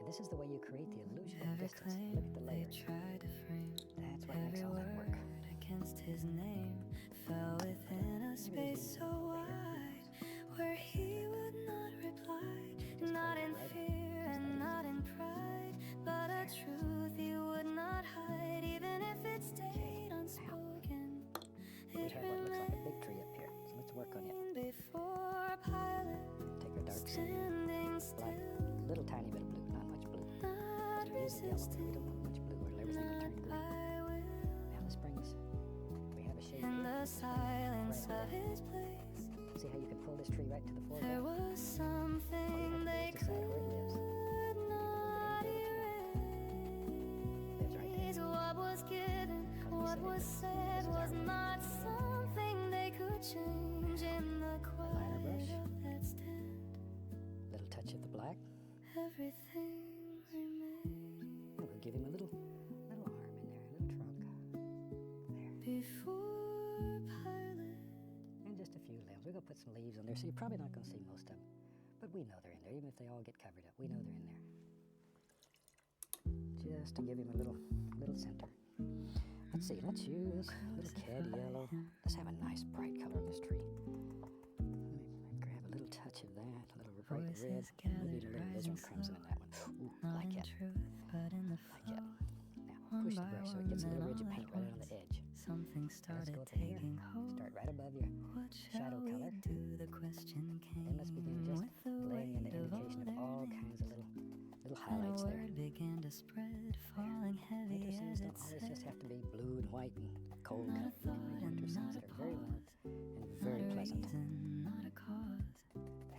And this is the way you create the illusion of Every distance. claim Look at the they layers. tried to frame, That's what makes every all that word work. against his name fell within a space so wide where he would not reply, not in fear and not in pride, but a truth he would not hide, even if it stayed unspoken. We It have what looks like a big tree up here. So let's work on it. remained before Pilate, Take our dark blue, standing black, still, little tiny bit of blue, not much blue. not We're using yellow. We resisting, don't want much blue or everything will turn not green. by will. Now let's bring this. We have a shade In here. the silence Right of there. his place, See how you can pull this tree right to the there foreground? was something they do is decide where it lives. could not Lives right there. erase. What was given, what was said, was not something they could change. In the Liner brush. quiet of that stand, Little touch of the black. everything remained. And we'll give him a little arm in there, a little trunk. There. Before Pilate, And just a few limbs. We're going to put some leaves on there, so you're probably not going to see most of them. But we know they're in there, even if they all get covered up. We know they're in there. Just to give him a little center. Let's see, let's use a little cad yellow. Let's have a nice bright color on this tree. Let me grab a little touch of that, a little bright red. voices Maybe gathered, a little rising alizarin crimson in that one. Ooh, not like in that, truth, but in the like that. flow. Now, push the One by brush so it gets a one, little then ridge of all paint at right on the once. edge. Something Let's started go up in here. taking hold. Start right above your What shadow shall we color. do? The question came Then let's begin just with the laying in the weight of indication of all their kinds of little names. highlights And there. word began to spread, falling heavy Winter scenes as don't it always said. just have to be blue and white and cold Not a color. We can thought make winter and scenes not that a are very warm pause, and not very a pleasant. present. reason, not a cause.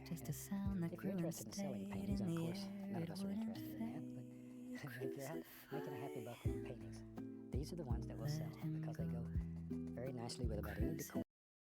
Just a sound that If you're grew and interested in selling stayed paintings, in and of the course, none of air, us it are wouldn't interested in that, fade. but if you're out making a happy buck with your paintings, these are the ones that will sell because they go very nicely with about any decor.